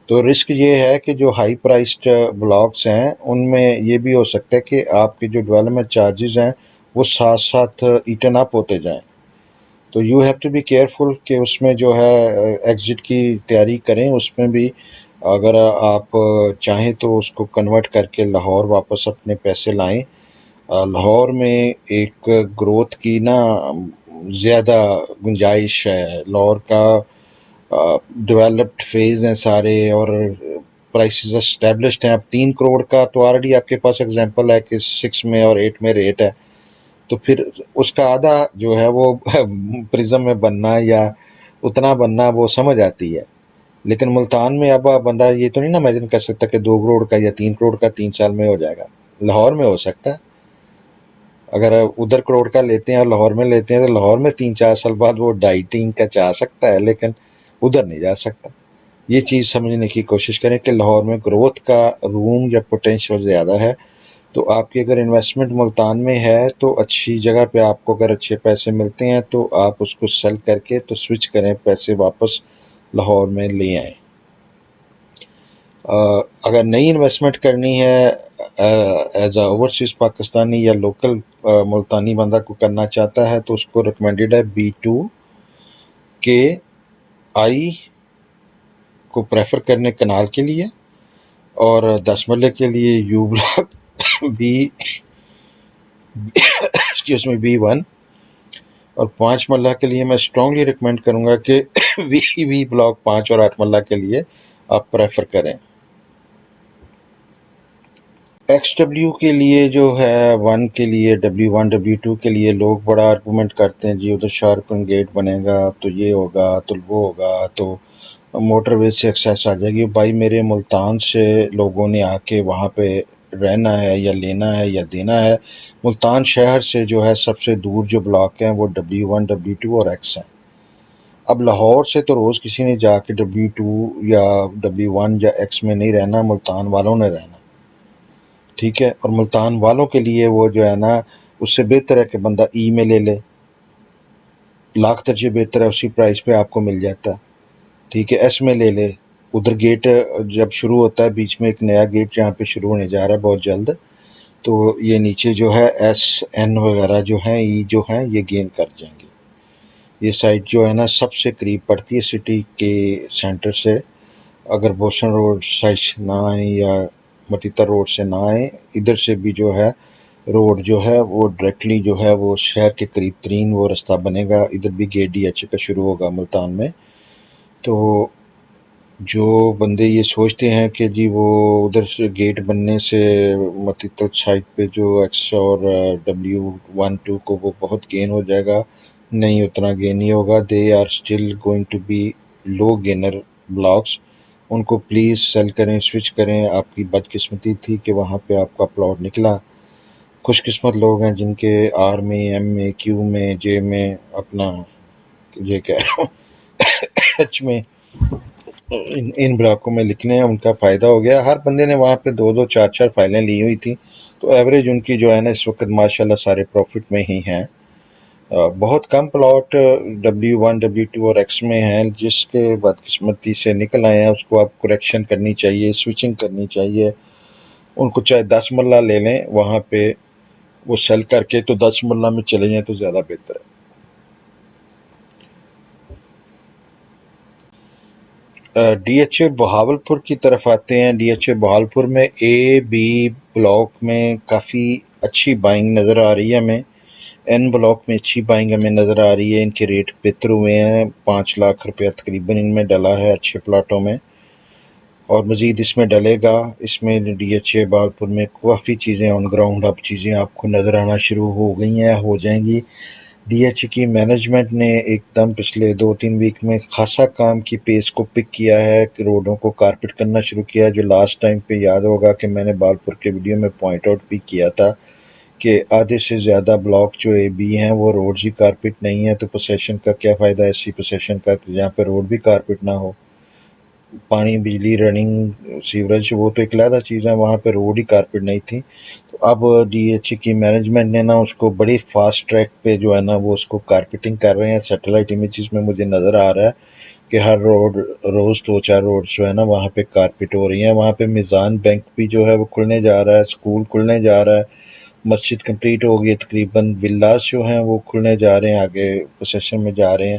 تو رسک یہ ہے کہ جو ہائی پرائسڈ بلاکس ہیں ان میں یہ بھی ہو سکتا ہے کہ آپ کے جو ڈیولپمنٹ چارجز ہیں وہ ساتھ ساتھ ایٹن اپ ہوتے جائیں، تو you have to be careful کہ اس میں جو ہے ایگزٹ کی تیاری کریں۔ اس میں بھی اگر آپ چاہیں تو اس کو کنورٹ کر کے لاہور واپس اپنے پیسے لائیں۔ لاہور میں ایک گروتھ کی نا زیادہ گنجائش ہے، لاہور کا ڈیولپڈ فیز ہیں سارے اور پرائسز اسٹیبلشڈ ہیں۔ اب 3 کروڑ کا تو آلریڈی آپ کے پاس اگزامپل ہے کہ 6 میں اور 8 میں ریٹ ہے، تو پھر اس کا آدھا جو ہے وہ پرزم میں بننا یا اتنا بننا وہ سمجھ آتی ہے، لیکن ملتان میں اب بندہ یہ تو نہیں نا امیجن کر سکتا کہ 2 کروڑ کا یا 3 کروڑ کا 3 سال میں ہو جائے گا. لاہور میں ہو سکتا ہے. اگر ادھر کروڑ کا لیتے ہیں اور لاہور میں لیتے ہیں تو لاہور میں 3-4 سال بعد وہ 2.5-3 کا جا سکتا ہے، لیکن ادھر نہیں جا سکتا. یہ چیز سمجھنے کی کوشش کریں کہ لاہور میں گروتھ کا روم یا پوٹینشیل زیادہ ہے. تو آپ کی اگر انویسٹمنٹ ملتان میں ہے تو اچھی جگہ پہ آپ کو اگر اچھے پیسے ملتے ہیں تو آپ اس کو سیل کر کے تو سوئچ کریں، پیسے واپس لاہور میں لے آئیں. اگر نئی انویسٹمنٹ کرنی ہے ایز اے اوورسیز پاکستانی یا لوکل ملتانی بندہ کو کرنا چاہتا ہے تو اس کو ریکمینڈیڈ ہے B2 کے آئی کو پریفر کرنے کنال کے لیے، اور 10 مرلے کے لیے یو بلاک اس میں B1، اور 5 مرلہ کے لیے میں اسٹرانگلی ریکمینڈ کروں گا کہ وی بلاک 5 اور 8 مرلہ کے لیے آپ پریفر کریں. XW کے لیے جو ہے 1 کے لیے W1 W2 کے لیے لوگ بڑا آرگومنٹ کرتے ہیں جی ادھر شارپن گیٹ بنے گا تو یہ ہوگا تو وہ ہوگا تو موٹر وے سے ایکسیس آ جائے گی. بھائی میرے ملتان سے لوگوں نے آ کے وہاں پہ رہنا ہے یا لینا ہے یا دینا ہے. ملتان شہر سے جو ہے سب سے دور جو بلاک ہیں وہ W1 W2 اور X ہیں. اب لاہور سے تو روز کسی نے جا کے W2 یا W1 یا X میں نہیں رہنا، ملتان والوں نے رہنا. ٹھیک ہے، اور ملتان والوں کے لیے وہ جو ہے نا اس سے بہتر ہے کہ بندہ ای میں لے لے، لاکھ درجے بہتر ہے، اسی پرائس پہ آپ کو مل جاتا ہے. ٹھیک ہے، ایس میں لے لے. ادھر گیٹ جب شروع ہوتا ہے بیچ میں ایک نیا گیٹ جہاں پہ شروع ہونے جا رہا ہے بہت جلد، تو یہ نیچے جو ہے SN وغیرہ جو ہیں ای جو ہیں یہ گین کر جائیں گے. یہ سائٹ جو ہے نا سب سے قریب پڑتی ہے سٹی کے سینٹر سے. اگر بوسن روڈ سائٹ سے نہ آئیں یا متیتا روڈ سے نہ آئیں، ادھر سے بھی جو ہے روڈ جو ہے وہ ڈائریکٹلی جو ہے وہ شہر کے قریب ترین وہ رستہ بنے گا. ادھر بھی گیٹ DH کا شروع ہوگا ملتان میں. تو جو بندے یہ سوچتے ہیں کہ جی وہ ادھر سے گیٹ بننے سے متیتا سائٹ پہ جو X اور W1-2 کو وہ بہت گین ہو جائے گا، نہیں، اتنا گین نہیں ہوگا. They are still going to be low gainer blocks. ان کو پلیز سیل کریں، سوئچ کریں. آپ کی بدقسمتی تھی کہ وہاں پہ آپ کا پلاٹ نکلا. خوش قسمت لوگ ہیں جن کے R میں M میں Q میں J میں اپنا یہ کہہ رہا ہوں H میں ان بلاکوں میں لکھنے ہیں، ان کا فائدہ ہو گیا. ہر بندے نے وہاں پہ 2-2 4-4 فائلیں لی ہوئی تھیں، تو ایوریج ان کی جو ہے نا اس وقت ماشاءاللہ سارے پروفٹ میں ہی ہیں. بہت کم پلاٹ W1 W2 اور X میں ہیں. جس کے بدقسمتی سے نکل آئے ہیں اس کو آپ کریکشن کرنی چاہیے، سوئچنگ کرنی چاہیے. ان کو چاہے 10 مرلہ لے لیں وہاں پہ وہ سیل کر کے تو 10 مرلہ میں چلے جائیں تو زیادہ بہتر ہے. DHA بہاولپور کی طرف آتے ہیں. DHA بہاولپور میں A B بلاک میں کافی اچھی بائنگ نظر آ رہی ہے ہمیں. N بلاک میں اچھی بائنگ ہمیں نظر آ رہی ہے. ان کے ریٹ بہتر ہوئے ہیں، 5 لاکھ روپیہ تقریباً ان میں ڈلا ہے اچھے پلاٹوں میں، اور مزید اس میں ڈلے گا. اس میں DHA بہاولپور میں کافی چیزیں آن گراؤنڈ اب چیزیں آپ کو نظر آنا شروع ہو گئی ہیں، ہو جائیں گی. DHA کی مینجمنٹ نے ایک دم پچھلے 2-3 ویک میں خاصا کام کی پیس کو پک کیا ہے کہ روڈوں کو کارپیٹ کرنا شروع کیا. جو لاسٹ ٹائم پہ یاد ہوگا کہ میں نے بہاولپور کے ویڈیو میں پوائنٹ آؤٹ بھی کیا تھا کہ آدھے سے زیادہ بلاک جو A B ہیں وہ روڈز ہی کارپیٹ نہیں ہیں. تو پوسیشن کا کیا فائدہ ہے ایسی پوسیشن کا جہاں پہ روڈ بھی کارپیٹ نہ ہو. پانی، بجلی، رننگ، سیوریج وہ تو ایک علیحدہ چیز ہے، وہاں پہ روڈ ہی کارپیٹ نہیں تھی. تو اب DHA کی مینجمنٹ نے نا اس کو بڑی فاسٹ ٹریک پہ جو ہے نا وہ اس کو کارپیٹنگ کر رہے ہیں. سیٹلائٹ امیجز میں مجھے نظر آ رہا ہے کہ ہر روز 2-4 روڈ جو ہے نا وہاں پہ کارپیٹ ہو رہی ہیں. وہاں پہ میزان بینک بھی جو ہے وہ کھلنے جا رہا ہے، اسکول کھلنے جا رہا ہے، مسجد کمپلیٹ ہو گئی تقریباً، ولاز جو ہیں وہ کھلنے جا رہے ہیں، آگے پوسیشن میں جا رہے ہیں.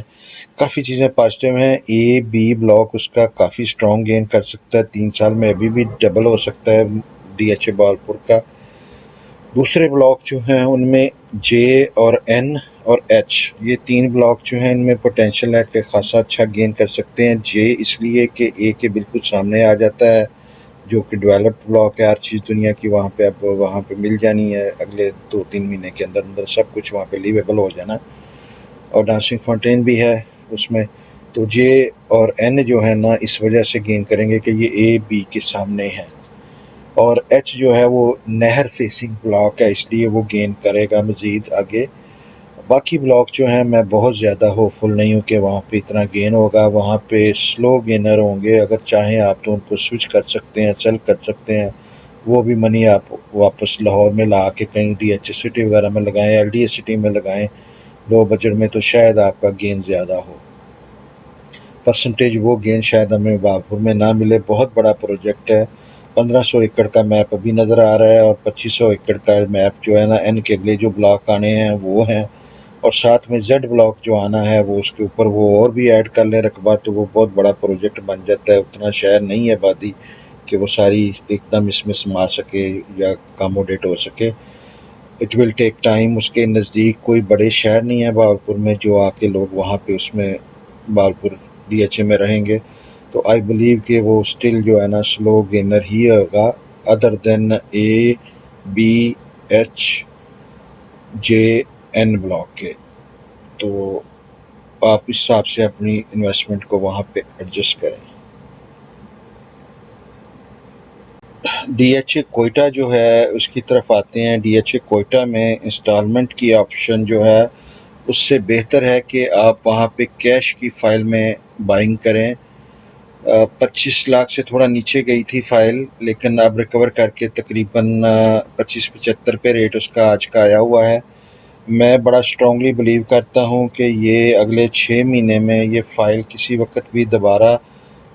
کافی چیزیں پازیٹیو ہیں. A B بلاک اس کا کافی اسٹرانگ گین کر سکتا ہے 3 سال میں، ابھی بھی ڈبل ہو سکتا ہے DHA بہاولپور کا. دوسرے بلاک جو ہیں ان میں J اور N اور H، یہ 3 بلاک جو ہیں ان میں پوٹینشیل ہے کہ خاصا اچھا گین کر سکتے ہیں. J اس لیے کہ A کے بالکل سامنے آ جاتا ہے جو کہ ڈیولپڈ بلاک ہے، ہر چیز دنیا کی وہاں پہ اب وہاں پہ مل جانی ہے اگلے 2-3 مہینے کے اندر اندر، سب کچھ وہاں پہ لیویبل ہو جانا. اور ڈانسنگ فاؤنٹین بھی ہے اس میں. تو جے اور این جو ہے نا اس وجہ سے گین کریں گے کہ یہ اے بی کے سامنے ہے، اور ایچ جو ہے وہ نہر فیسنگ بلاک ہے، اس لیے وہ گین کرے گا مزید آگے۔ باقی بلاک جو ہیں میں بہت زیادہ ہوپ فل نہیں ہوں کہ وہاں پہ اتنا گین ہوگا، وہاں پہ سلو گینر ہوں گے، اگر چاہیں آپ تو ان کو سوئچ کر سکتے ہیں، سیل کر سکتے ہیں، وہ بھی منی آپ واپس لاہور میں لا کے کہیں ڈی ایچ ایس سٹی وغیرہ میں لگائیں، ایل ڈی ایس سٹی میں لگائیں، لو بجٹ میں تو شاید آپ کا گین زیادہ ہو، پرسنٹیج وہ گین شاید ہمیں بھاگپور میں نہ ملے۔ بہت بڑا پروجیکٹ ہے، 1500 ایکڑ کا میپ ابھی نظر آ رہا ہے، اور 2500 ایکڑ کا میپ جو ہے نا این کے اگلے جو بلاک آنے ہیں وہ ہیں، اور ساتھ میں زیڈ بلاک جو آنا ہے وہ اس کے اوپر وہ اور بھی ایڈ کر لیں رقبہ، تو وہ بہت بڑا پروجیکٹ بن جاتا ہے۔ اتنا شہر نہیں ہے آبادی کہ وہ ساری ایک دم اس میں سما سکے یا اکاموڈیٹ ہو سکے، اٹ ول ٹیک ٹائم۔ اس کے نزدیک کوئی بڑے شہر نہیں ہے بہاولپور میں جو آ کے لوگ وہاں پہ اس میں بہاولپور ڈی ایچ اے میں رہیں گے، تو آئی بلیو کہ وہ اسٹل جو ہے نا سلو گینر ہی ہوگا، other than A B H J N block کے۔ تو آپ اس حساب سے اپنی انویسٹمنٹ کو وہاں پہ ایڈجسٹ کریں۔ ڈی ایچ اے کوئٹہ جو ہے اس کی طرف آتے ہیں۔ ڈی ایچ اے کوئٹہ میں انسٹالمنٹ کی آپشن جو ہے اس سے بہتر ہے کہ آپ وہاں پہ کیش کی فائل میں بائنگ کریں۔ 25 لاکھ سے تھوڑا نیچے گئی تھی فائل، لیکن اب ریکور کر کے تقریباً 25-75 پہ ریٹ اس کا آج کا آیا ہوا ہے۔ میں بڑا اسٹرانگلی بلیو کرتا ہوں کہ یہ اگلے 6 مہینے میں یہ فائل کسی وقت بھی دوبارہ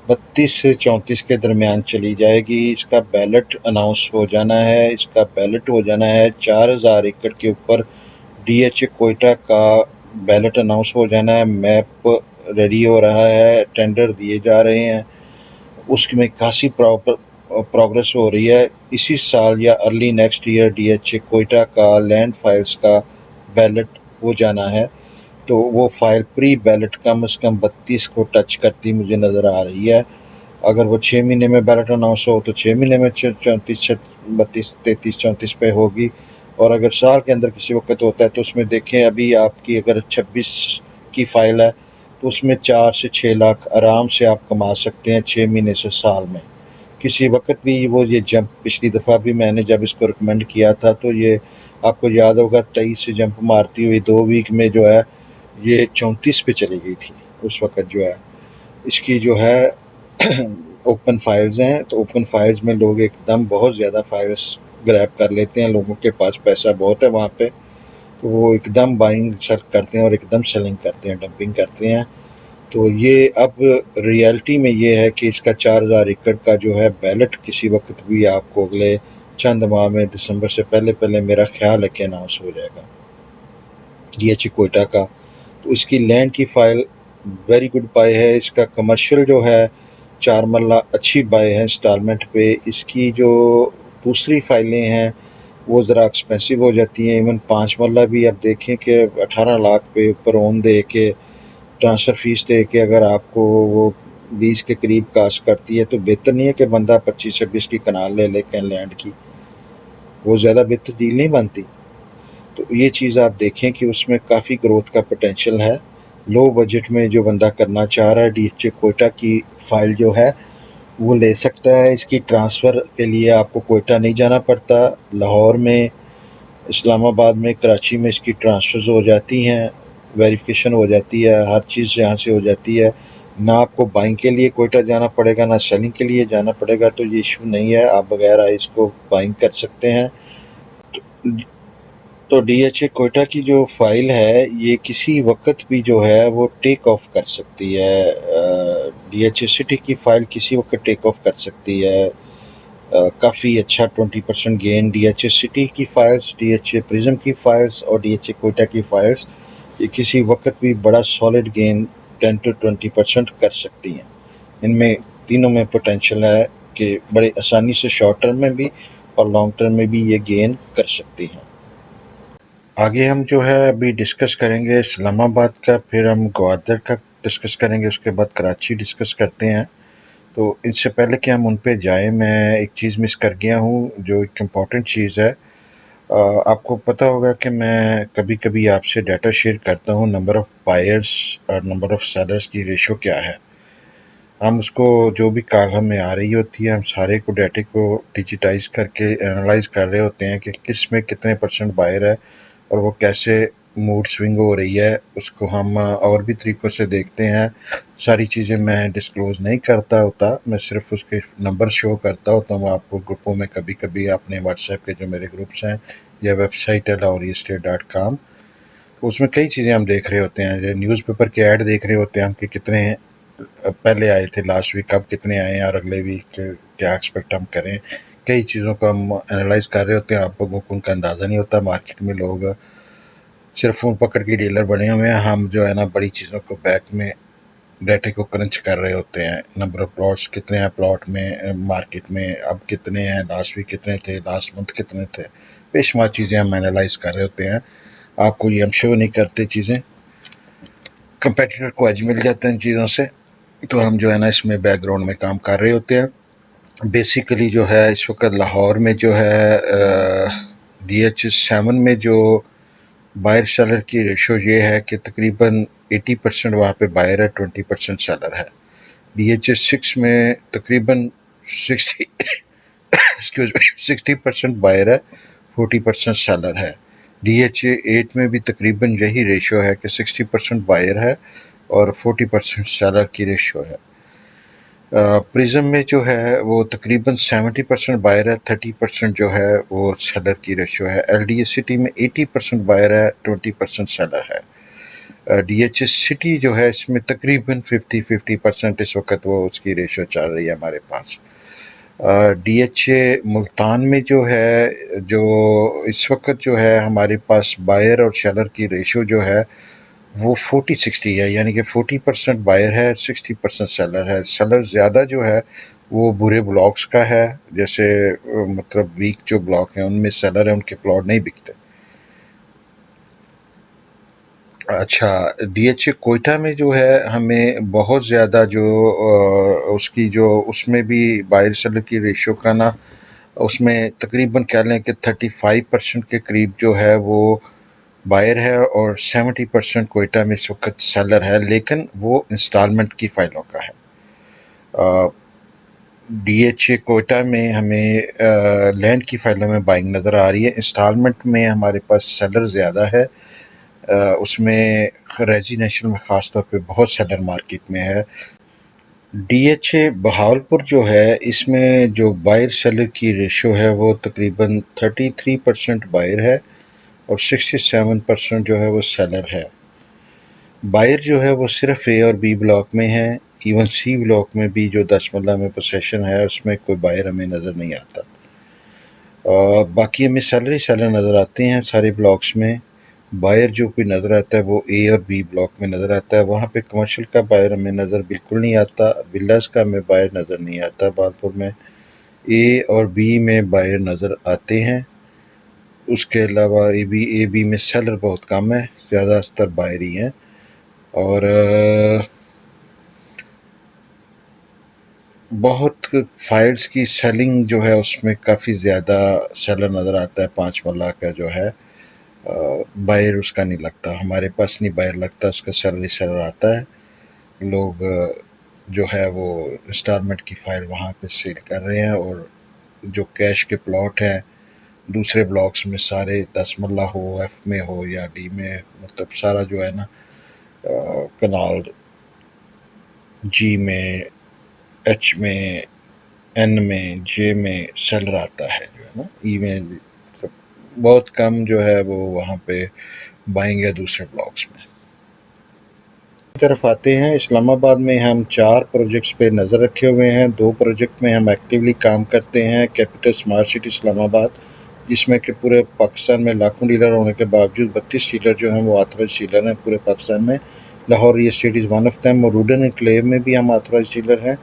32 سے 34 کے درمیان چلی جائے گی۔ اس کا بیلٹ اناؤنس ہو جانا ہے، اس کا بیلٹ ہو جانا ہے 4000 ایکڑ کے اوپر ڈی ایچ اے کوئٹہ کا بیلٹ اناؤنس ہو جانا ہے، میپ ریڈی ہو رہا ہے، ٹینڈر دیے جا رہے ہیں، اس میں خاصی پروگرس ہو رہی ہے۔ اسی سال یا early next year DHA H A کوئٹہ کا لینڈ فائلز کا بیلٹ ہو جانا ہے، تو وہ فائل پری بیلٹ کم از کم 32 کو ٹچ کرتی مجھے نظر آ رہی ہے۔ اگر وہ 6 مہینے میں بیلٹ اناؤنس ہو تو 6 مہینے میں 33 پہ ہوگی، اور اگر سال کے اندر کسی وقت ہوتا ہے تو اس میں دیکھیں ابھی آپ کی اگر 26 کی فائل ہے تو اس میں 4 سے 6 لاکھ آرام سے آپ کما سکتے ہیں 6 مہینے سے سال میں۔ کسی وقت بھی وہ یہ جمپ پچھلی دفعہ بھی میں نے جب اس کو ریکمینڈ کیا تھا تو یہ آپ کو یاد ہوگا 23 سے جمپ مارتی ہوئی 2 ویک میں جو ہے یہ 34 پہ چلی گئی تھی اس وقت جو ہے۔ اس کی جو ہے اوپن فائلز ہیں، تو اوپن فائلز میں لوگ ایک دم بہت زیادہ فائلز گریب کر لیتے ہیں، لوگوں کے پاس پیسہ بہت ہے وہاں پہ، تو وہ ایک دم بائنگ کرتے ہیں اور ایک دم سیلنگ کرتے ہیں، ڈمپنگ کرتے ہیں۔ تو یہ اب ریالٹی میں یہ ہے کہ اس کا 4000 ایکڑ کا جو ہے بیلٹ کسی وقت بھی آپ کو اگلے چند ماہ میں دسمبر سے پہلے میرا خیال ہے کہ اناؤنس ہو جائے گا ڈی ایچ اے کوئٹہ کا۔ تو اس کی لینڈ کی فائل ویری گڈ بائی ہے، اس کا کمرشل جو ہے 4 مرلہ اچھی بائی ہے انسٹالمنٹ پہ۔ اس کی جو دوسری فائلیں ہیں وہ ذرا ایکسپینسو ہو جاتی ہیں، ایون 5 مرلہ بھی آپ دیکھیں کہ 18 لاکھ پہ اوپر اون دے کے ٹرانسفر فیس دے کے اگر آپ کو وہ 20 کے قریب کاسٹ کرتی ہے تو بہتر نہیں ہے کہ بندہ 25-26 کی کنال لے لے کے لینڈ کی، وہ زیادہ بہتر ڈیل نہیں بنتی۔ تو یہ چیز آپ دیکھیں کہ اس میں کافی گروتھ کا پوٹینشیل ہے۔ لو بجٹ میں جو بندہ کرنا چاہ رہا ہے ڈی ایچ اے کوئٹہ کی فائل جو ہے وہ لے سکتا ہے۔ اس کی ٹرانسفر کے لیے آپ کو کوئٹہ نہیں جانا پڑتا، لاہور میں، اسلام آباد میں، کراچی میں اس کی ٹرانسفرز ہو جاتی ہیں، ویریفیکیشن ہو جاتی ہے، ہر چیز یہاں سے ہو جاتی ہے، نہ آپ کو بائنگ کے لیے کوئٹہ جانا پڑے گا نہ سیلنگ کے لیے جانا پڑے گا، تو یہ ایشو نہیں ہے، آپ بغیر اس کو بائنگ کر سکتے ہیں۔ تو ڈی ایچ اے کوئٹہ کی جو فائل ہے یہ کسی وقت بھی جو ہے وہ ٹیک آف کر سکتی ہے، ڈی ایچ اے سٹی کی فائل کسی وقت ٹیک آف کر سکتی ہے، کافی اچھا 20% gain D H A city کی files, D H A Prism کی فائلز اور ڈی ایچ اے کوئٹہ کی فائلز یہ کسی وقت بھی بڑا سالڈ گین 10 to 20% کر سکتی ہیں۔ ان میں تینوں میں پوٹینشیل ہے کہ بڑے آسانی سے شارٹ ٹرم میں بھی اور لانگ ٹرم میں بھی یہ گین کر سکتی ہیں۔ آگے ہم جو ہے ابھی ڈسکس کریں گے اسلام آباد کا، پھر ہم گوادر کا ڈسکس کریں گے، اس کے بعد کراچی ڈسکس کرتے ہیں۔ تو اس سے پہلے کہ ہم ان پہ جائیں میں ایک چیز مس کر گیا ہوں جو ایک امپورٹنٹ چیز ہے، آپ کو پتہ ہوگا کہ میں کبھی کبھی آپ سے ڈیٹا شیئر کرتا ہوں، نمبر آف بائرس اور نمبر آف سیلرس کی ریشو کیا ہے. ہم اس کو جو بھی کالم میں آ رہی ہوتی ہے ہم سارے کو ڈیٹے کو ڈیجیٹائز کر کے انالائز کر رہے ہوتے ہیں کہ کس میں کتنے پرسنٹ بائر ہے اور وہ کیسے موڈ سوئنگ ہو رہی ہے. اس کو ہم اور بھی طریقوں سے دیکھتے ہیں. ساری چیزیں میں ڈسکلوز نہیں کرتا ہوتا، میں صرف اس کے نمبر شو کرتا ہوتا ہوں آپ کو گروپوں میں. کبھی کبھی اپنے واٹس ایپ کے جو میرے گروپس ہیں یا ویب سائٹ ہے lahoreestate.com، اس میں کئی چیزیں ہم دیکھ رہے ہوتے ہیں. نیوز پیپر کے ایڈ دیکھ رہے ہوتے ہیں ہم کہ کتنے پہلے آئے تھے لاسٹ ویک، اب کتنے آئے ہیں اور اگلے ویک کیا ایکسپیکٹ ہم کریں. کئی چیزوں کو ہم انالائز کر رہے ہوتے ہیں. آپ لوگوں کو ان کا اندازہ نہیں ہوتا. مارکیٹ میں لوگ صرف فون پکڑ کے ڈیلر بنے ہوئے ہیں، ہم جو ہے نا بڑی چیزوں کو بیک میں ڈیٹے کو کرنچ کر رہے ہوتے ہیں. نمبر آف پلاٹس کتنے ہیں پلاٹ میں مارکیٹ میں، اب کتنے ہیں، لاسٹ ویک کتنے تھے، لاسٹ منتھ کتنے تھے. بے شمار چیزیں ہم انالائز کر رہے ہوتے ہیں. آپ کو یہ ہم شو نہیں کرتے چیزیں، کمپیٹیٹر کو ایج مل جاتا ہے ان چیزوں سے، تو ہم جو ہے نا اس میں بیک گراؤنڈ میں کام کر رہے ہوتے ہیں. بیسیکلی جو ہے اس وقت لاہور میں جو ہے DH7 میں جو بائر سیلر کی ریشو یہ ہے کہ تقریباً 80% وہاں پہ بائر ہے، 20% سیلر ہے. DH6 میں تقریباً 60% بائر ہے، 40% سیلر ہے. DH8 میں بھی تقریباً یہی ریشو ہے کہ 60% بائر ہے اور 40% سیلر کی ریشو ہے. پریزم میں جو ہے وہ تقریباً 70% بائر ہے، 30% جو ہے وہ سیلر کی ریشو ہے. LDA سٹی میں 80% بائر ہے، 20% سیلر ہے. DH سٹی جو ہے اس میں تقریباً 50% اس وقت وہ اس کی ریشو چل رہی ہے ہمارے پاس. DH ملتان میں جو ہے جو اس وقت جو ہے ہمارے پاس بائر اور سیلر کی ریشو جو ہے وہ 40-60 ہے، یعنی کہ 40% بائر ہے، 60% سیلر ہے. سیلر زیادہ جو ہے وہ برے بلاکس کا ہے، جیسے مطلب ویک جو بلاک ہیں ان میں سیلر ہیں، ان کے پلاٹ نہیں بکتے. اچھا، DH کوئٹہ میں جو ہے ہمیں بہت زیادہ جو اس کی جو اس میں بھی بائر سیلر کی ریشو کا نا اس میں تقریباً کہہ لیں کہ 35% کے قریب جو ہے وہ بائر ہے اور 70% کوئٹہ میں اس وقت سیلر ہے، لیکن وہ انسٹالمنٹ کی فائلوں کا ہے. DH کوئٹہ میں ہمیں لینڈ کی فائلوں میں بائنگ نظر آ رہی ہے. انسٹالمنٹ میں ہمارے پاس سیلر زیادہ ہے، اس میں ریزیڈینشل میں خاص طور پہ بہت سیلر مارکیٹ میں ہے. DH بہاولپور جو ہے اس میں جو بائر سیلر کی ریشو ہے وہ تقریباً 33% بائر ہے اور 67% جو ہے وہ سیلر ہے. بائر جو ہے وہ صرف A اور B بلاک میں ہے. ایون C بلاک میں بھی جو 10 مرلہ میں پوسیشن ہے اس میں کوئی بائر ہمیں نظر نہیں آتا. باقی ہمیں سیلر نظر آتے ہیں سارے بلاکس میں. بائر جو کوئی نظر آتا ہے وہ A اور B بلاک میں نظر آتا ہے. وہاں پہ کمرشل کا بائر ہمیں نظر بالکل نہیں آتا. ولاز کا ہمیں بائر نظر نہیں آتا. بہاولپور میں A اور B میں بائر نظر آتے ہیں. اس کے علاوہ اے بی میں سیلر بہت کم ہے، زیادہ تر بائر ہی ہیں. اور بہت فائلز کی سیلنگ جو ہے اس میں کافی زیادہ سیلر نظر آتا ہے. 5 مرلہ کا جو ہے بائر اس کا نہیں لگتا، ہمارے پاس نہیں بائر لگتا، اس کا سیلر آتا ہے. لوگ جو ہے وہ انسٹالمنٹ کی فائل وہاں پہ سیل کر رہے ہیں، اور جو کیش کے پلاٹ ہیں دوسرے بلاکس میں سارے 10 مرلہ ہو، F میں ہو یا D میں، مطلب سارا جو ہے نا کنال G میں، H میں، N میں، J میں سیلر آتا ہے جو ہے نا. E میں بہت کم جو ہے وہ وہاں پہ بائیں گے دوسرے بلاکس میں. طرف آتے ہیں. اسلام آباد میں ہم 4 پروجیکٹس پہ نظر رکھے ہوئے ہیں. 2 پروجیکٹ میں ہم ایکٹیولی کام کرتے ہیں. کیپٹل سمارٹ سٹی اسلام آباد، جس میں کہ پورے پاکستان میں لاکھوں ڈیلر ہونے کے باوجود 32 ڈیلر جو ہیں وہ آتھرائز ڈیلر ہیں پورے پاکستان میں. Lahore real state is one of them. اور روڈن انکلیو میں بھی ہم آتھرائز ڈیلر ہیں.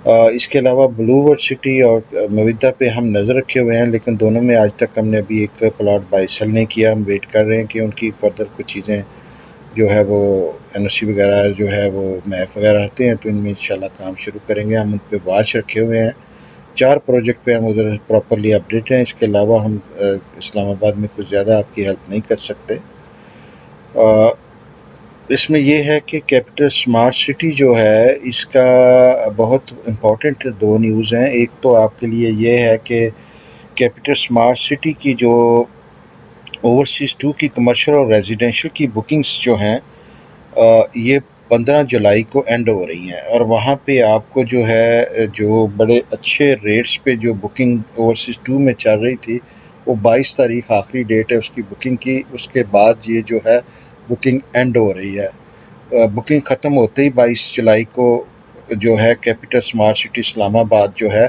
اس کے علاوہ بلو ورڈ سٹی اور مودہ پہ ہم نظر رکھے ہوئے ہیں، لیکن دونوں میں آج تک ہم نے ابھی ایک پلاٹ بائی سیل نہیں کیا. ہم ویٹ کر رہے ہیں کہ ان کی فردر کچھ چیزیں جو ہے وہ NOC وغیرہ جو ہے وہ میپ وغیرہ آتے ہیں تو ان میں انشاءاللہ کام شروع کریں گے. ہم ان پہ واچ رکھے ہوئے ہیں. 4 پروجیکٹ پہ ہم ادھر پراپرلی اپڈیٹ ہیں. اس کے علاوہ ہم اسلام آباد میں کچھ زیادہ آپ کی ہیلپ نہیں کر سکتے. اس میں یہ ہے کہ کیپٹل اسمارٹ سٹی جو ہے اس کا بہت امپورٹنٹ 2 نیوز ہیں. ایک تو آپ کے لیے یہ ہے کہ کیپٹل اسمارٹ سٹی کی جو اوورسیز 2 کی کمرشل اور ریزیڈینشل کی بکنگز جو ہیں یہ 15 جولائی کو اینڈ ہو رہی ہیں، اور وہاں پہ آپ کو جو ہے جو بڑے اچھے ریٹس پہ جو بکنگ اوورسیز 2 میں چل رہی تھی وہ 22 تاریخ آخری ڈیٹ ہے اس کی بکنگ کی. اس کے بعد یہ جو ہے بکنگ اینڈ ہو رہی ہے. بکنگ ختم ہوتے ہی 22 جولائی کو جو ہے کیپٹل اسمارٹ سٹی اسلام آباد جو ہے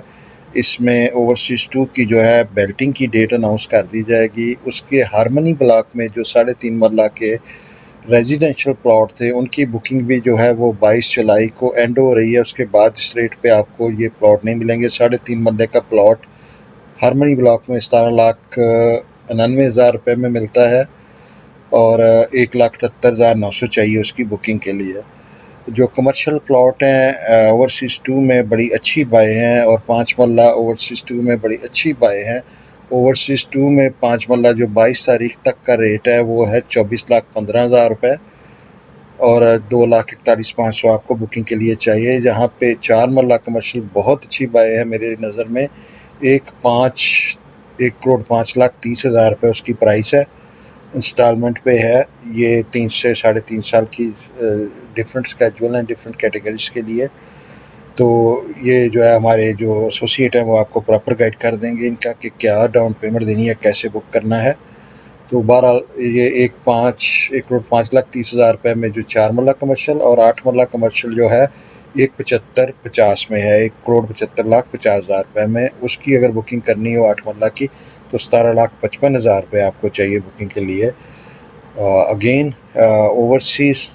اس میں اوورسیز 2 کی جو ہے بیلٹنگ کی ڈیٹ اناؤنس کر دی جائے گی. اس کے ہارمنی بلاک میں جو 3.5 مرلہ کے ریزیڈینشل پلاٹ تھے ان کی بکنگ بھی جو ہے وہ 22 جولائی کو اینڈ ہو رہی ہے. اس کے بعد اس ریٹ پہ آپ کو یہ پلاٹ نہیں ملیں گے. 3.5 مرلے کا پلاٹ ہارمنی بلاک میں 17,99,000 روپے میں ملتا ہے اور 1,78,900 چاہیے اس کی بکنگ کے لیے. جو کمرشل پلاٹ ہیں اوورسیز 2 میں بڑی اچھی بائے ہیں اور 5 مرلہ اوورسیز 2 میں بڑی اچھی بائے ہیں. اوورسیز 2 میں 5 مرلہ جو 22 تاریخ تک کا ریٹ ہے وہ ہے 24,15,000 روپے اور 2,41,500 آپ کو بکنگ کے لیے چاہیے. جہاں پہ 4 مرلہ کمرشل بہت اچھی بائے ہے میرے نظر میں 1,05,30,000 روپے اس کی پرائس ہے. انسٹالمنٹ پہ ہے. یہ 3 سے 3.5 سال کی ڈفرینٹ اسکیجول ہیں ڈفرینٹ کیٹیگریز کے لیے. تو یہ جو ہے ہمارے جو ایسوسیٹ ہیں وہ آپ کو پراپر گائیڈ کر دیں گے ان کا کہ کیا ڈاؤن پیمنٹ دینی ہے کیسے بک کرنا ہے. تو بہرحال یہ 1,05,30,000 روپے میں جو 4 مرلہ کمرشل اور 8 مرلہ کمرشل جو ہے 1,75,50 میں ہے 1,75,50,000 روپے میں. اس کی اگر بکنگ کرنی ہو 8 مرلہ کی تو 17,55,000 روپے آپ کو چاہیے بکنگ کے لیے. اگین اوورسیز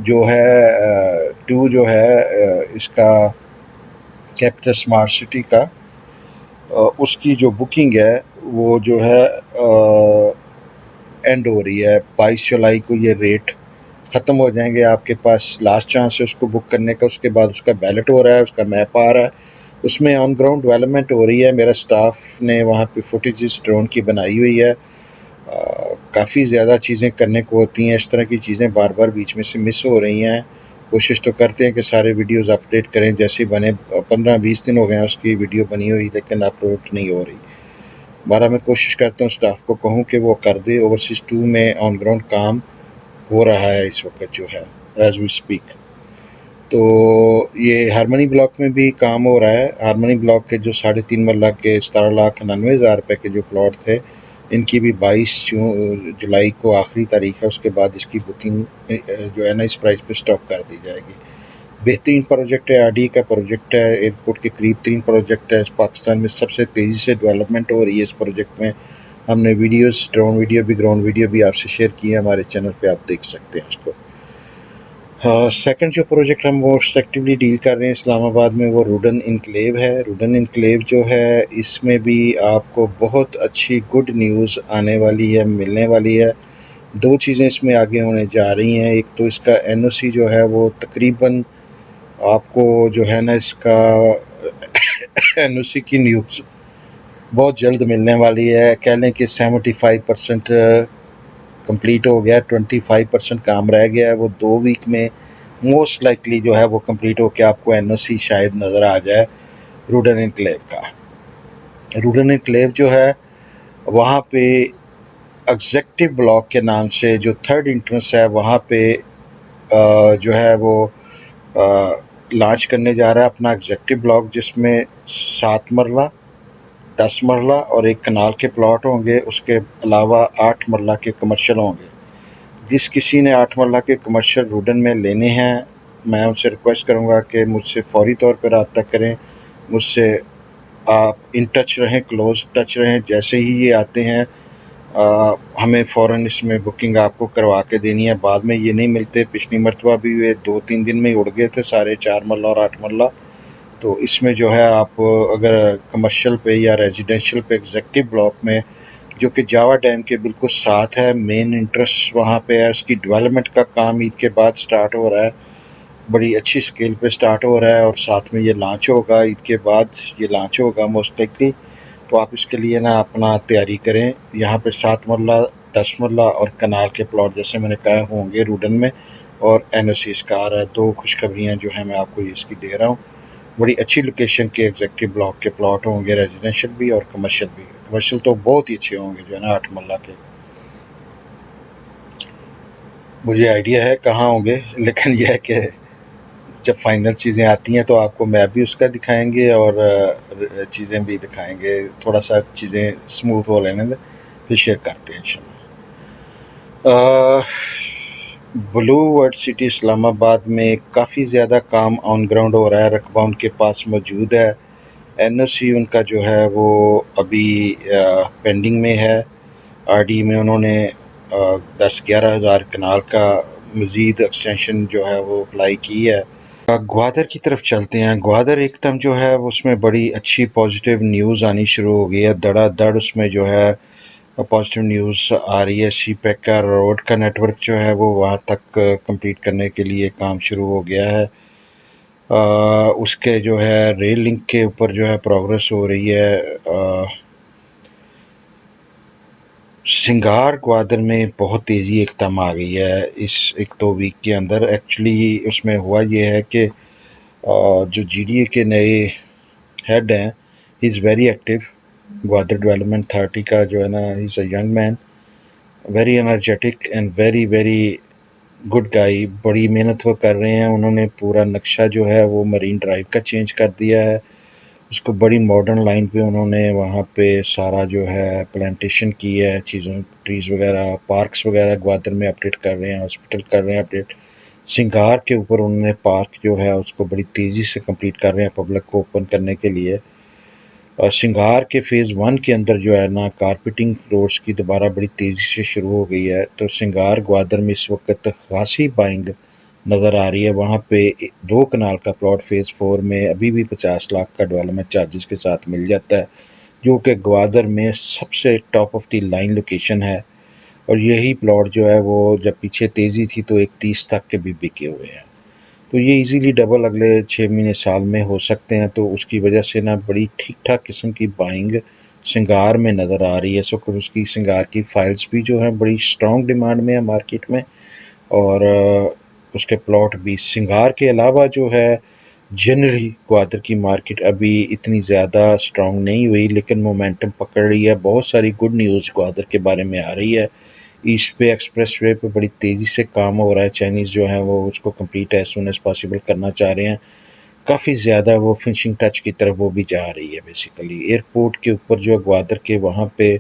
جو ہے 2 جو ہے اس کا کیپٹل اسمارٹ سٹی کا اس کی جو بکنگ ہے وہ جو ہے اینڈ ہو رہی ہے 22 جولائی کو. یہ ریٹ ختم ہو جائیں گے. آپ کے پاس لاسٹ چانس ہے اس کو بک کرنے کا. اس کے بعد اس کا بیلٹ ہو رہا ہے اس کا میپ آ رہا ہے. اس میں آن گراؤنڈ ڈیولپمنٹ ہو رہی ہے. میرا سٹاف نے وہاں پہ فوٹیجز ڈرون کی بنائی ہوئی ہے. کافی زیادہ چیزیں کرنے کو ہوتی ہیں. اس طرح کی چیزیں بار بار بیچ میں سے مس ہو رہی ہیں. کوشش تو کرتے ہیں کہ سارے ویڈیوز اپڈیٹ کریں جیسے بنے. 15-20 دن ہو گئے ہیں اس کی ویڈیو بنی ہوئی لیکن اپلوڈ نہیں ہو رہی. بارہ میں کوشش کرتا ہوں سٹاف کو کہوں کہ وہ کر دے. اوورسیز 2 میں آن گراؤنڈ کام ہو رہا ہے اس وقت جو ہے ایز وی اسپیک. تو یہ ہارمنی بلاک میں بھی کام ہو رہا ہے. ہارمنی بلاک کے جو 3.5 مرلہ کے 17,99,000 روپے کے جو پلاٹ تھے ان کی بھی 22 جولائی کو آخری تاریخ ہے. اس کے بعد اس کی بکنگ جو ہے نا اس پرائز پہ سٹاپ کر دی جائے گی. بہترین پروجیکٹ ہے. RDA کا پروجیکٹ ہے. ایئرپورٹ کے قریب 3 پروجیکٹ ہے. پاکستان میں سب سے تیزی سے ڈیولپمنٹ ہو رہی ہے اس پروجیکٹ میں. ہم نے ویڈیوز ڈرون ویڈیو بھی گراؤنڈ ویڈیو بھی آپ سے شیئر کی ہے. ہمارے چینل پہ آپ دیکھ سکتے ہیں اس کو. سیکنڈ جو پروجیکٹ ہم موسٹ ایکٹیولی ڈیل کر رہے ہیں اسلام آباد میں وہ روڈن انکلیو ہے. روڈن انکلیو جو ہے اس میں بھی آپ کو بہت اچھی گڈ نیوز آنے والی ہے ملنے والی ہے. 2 چیزیں اس میں آگے ہونے جا رہی ہیں. ایک تو اس کا NOC جو ہے وہ تقریباً آپ کو جو ہے نا اس کا NOC کی نیوز بہت جلد ملنے والی ہے. کہہ لیں کہ 75% کمپلیٹ ہو گیا. 25% کام رہ گیا ہے. وہ 2 ویک میں موسٹ لائکلی جو ہے وہ کمپلیٹ ہو کے آپ کو NOC شاید نظر آ جائے روڈن انکلیو کا. روڈن انکلیو جو ہے وہاں پہ ایگزیکٹو بلاک کے نام سے جو 3rd انٹرنس ہے وہاں پہ جو ہے وہ لانچ کرنے جا رہا ہے اپنا ایگزیکٹو بلاک جس میں 7 مرلہ 10 مرلہ اور 1 کنال کے پلاٹ ہوں گے. اس کے علاوہ 8 مرلہ کے کمرشل ہوں گے. جس کسی نے 8 مرلہ کے کمرشل روڈن میں لینے ہیں میں ان سے ریکویسٹ کروں گا کہ مجھ سے فوری طور پر رابطہ کریں. مجھ سے آپ ان ٹچ رہیں کلوز ٹچ رہیں. جیسے ہی یہ آتے ہیں ہمیں فوراً اس میں بکنگ آپ کو کروا کے دینی ہے. بعد میں یہ نہیں ملتے. پچھلی مرتبہ بھی ہوئے 2-3 دن میں ہی اڑ گئے تھے سارے 4 مرلہ اور 8 مرلہ. تو اس میں جو ہے آپ اگر کمرشل پہ یا ریزیڈینشل پہ ایگزیکٹو بلاک میں جو کہ جاوا ڈیم کے بالکل ساتھ ہے مین انٹرسٹ وہاں پہ ہے. اس کی ڈیولپمنٹ کا کام عید کے بعد سٹارٹ ہو رہا ہے. بڑی اچھی سکیل پہ سٹارٹ ہو رہا ہے، اور ساتھ میں یہ لانچ ہوگا، عید کے بعد یہ لانچ ہوگا موسٹ لائکلی. تو آپ اس کے لیے نا اپنا تیاری کریں. یہاں پہ 7 مرلہ، 10 مرلہ اور کنال کے پلاٹ جیسے میں نے کہا ہوں گے روڈن میں، اور این او سی اس کا آ رہا ہے. 2 خوشخبریاں جو ہیں میں آپ کو اس کی دے رہا ہوں. بڑی اچھی لوکیشن کے ایگزیکٹو بلاک کے پلاٹ ہوں گے، ریزیڈینشیل بھی اور کمرشل بھی. کمرشل تو بہت ہی اچھے ہوں گے جو ہے نا 8 مرلہ کے. مجھے آئیڈیا ہے کہاں ہوں گے، لیکن یہ ہے کہ جب فائنل چیزیں آتی ہیں تو آپ کو میپ بھی اس کا دکھائیں گے اور چیزیں بھی دکھائیں گے. تھوڑا سا چیزیں سموتھ ہو لینے دیں، پھر شیئر کرتے ہیں انشاءاللہ. بلو ورڈ سٹی اسلام آباد میں کافی زیادہ کام آن گراؤنڈ ہو رہا ہے. رقبہ ان کے پاس موجود ہے. این او سی ان کا جو ہے وہ ابھی پینڈنگ میں ہے. آر ڈی میں انہوں نے 10-11 ہزار کنال کا مزید ایکسٹینشن جو ہے وہ اپلائی کی ہے. گوادر کی طرف چلتے ہیں. گوادر ایک دم جو ہے اس میں بڑی اچھی پازیٹیو نیوز آنی شروع ہو گئی ہے. دڑا دڑ اس میں جو ہے پازیٹیو نیوز آ رہی ہے. سی پیک کا روڈ کا نیٹ ورک جو ہے وہ وہاں تک کمپلیٹ کرنے کے لیے کام شروع ہو گیا ہے. اس کے جو ہے ریل لنک کے اوپر جو ہے پروگرس ہو رہی ہے. سنگار گوادر میں بہت تیزی ایک دم آ گئی ہے اس 1-2 ویک کے اندر. ایکچولی اس میں ہوا یہ ہے کہ جو جی ڈی اے کے نئے ہیڈ ہیں، he is very active. Gwadar development authority کا جو ہے نا، he is a young man, very energetic and very very good guy. بڑی محنت وہ کر رہے ہیں. انہوں نے پورا نقشہ جو ہے وہ مرین ڈرائیو کا چینج کر دیا ہے. اس کو بڑی ماڈرن لائن پہ انہوں نے وہاں پہ سارا جو ہے پلانٹیشن کی ہے، چیزوں ٹریز وغیرہ، پارکس وغیرہ گوادر میں اپڈیٹ کر رہے ہیں، ہاسپٹل کر رہے ہیں اپڈیٹ. سنگار کے اوپر انہوں نے پارک جو ہے اس کو بڑی تیزی سے کمپلیٹ کر رہے ہیں پبلک کو اوپن کرنے کے لیے. اور سنگار کے فیز 1 کے اندر جو ہے نا کارپیٹنگ روڈز کی دوبارہ بڑی تیزی سے شروع ہو گئی ہے. تو سنگار گوادر میں اس وقت خاصی بائنگ نظر آ رہی ہے. وہاں پہ 2 کنال کا پلاٹ فیز 4 میں ابھی بھی 50 لاکھ کا ڈیولپمنٹ چارجز کے ساتھ مل جاتا ہے، جو کہ گوادر میں سب سے top of the line location ہے. اور یہی پلاٹ جو ہے وہ جب پیچھے تیزی تھی تو 31 تک کے بھی بکے ہوئے ہیں. تو یہ ایزیلی ڈبل اگلے 6 مہینے سال میں ہو سکتے ہیں. تو اس کی وجہ سے نا بڑی ٹھیک ٹھاک قسم کی بائنگ سنگار میں نظر آ رہی ہے. سو اس کی سنگار کی فائلز بھی جو ہیں بڑی سٹرونگ ڈیمانڈ میں ہے مارکیٹ میں، اور اس کے پلاٹ بھی. سنگار کے علاوہ جو ہے جنرلی گوادر کی مارکیٹ ابھی اتنی زیادہ سٹرونگ نہیں ہوئی، لیکن مومنٹم پکڑ رہی ہے. بہت ساری گڈ نیوز گوادر کے بارے میں آ رہی ہے. ایسٹ پہ ایکسپریس وے پہ بڑی تیزی سے کام ہو رہا ہے. چائنیز جو ہیں وہ اس کو complete as soon as possible کرنا چاہ رہے ہیں. کافی زیادہ وہ فنشنگ ٹچ کی طرف وہ بھی جا رہی ہے. بیسیکلی ایئرپورٹ کے اوپر جو گوادر کے وہاں پہ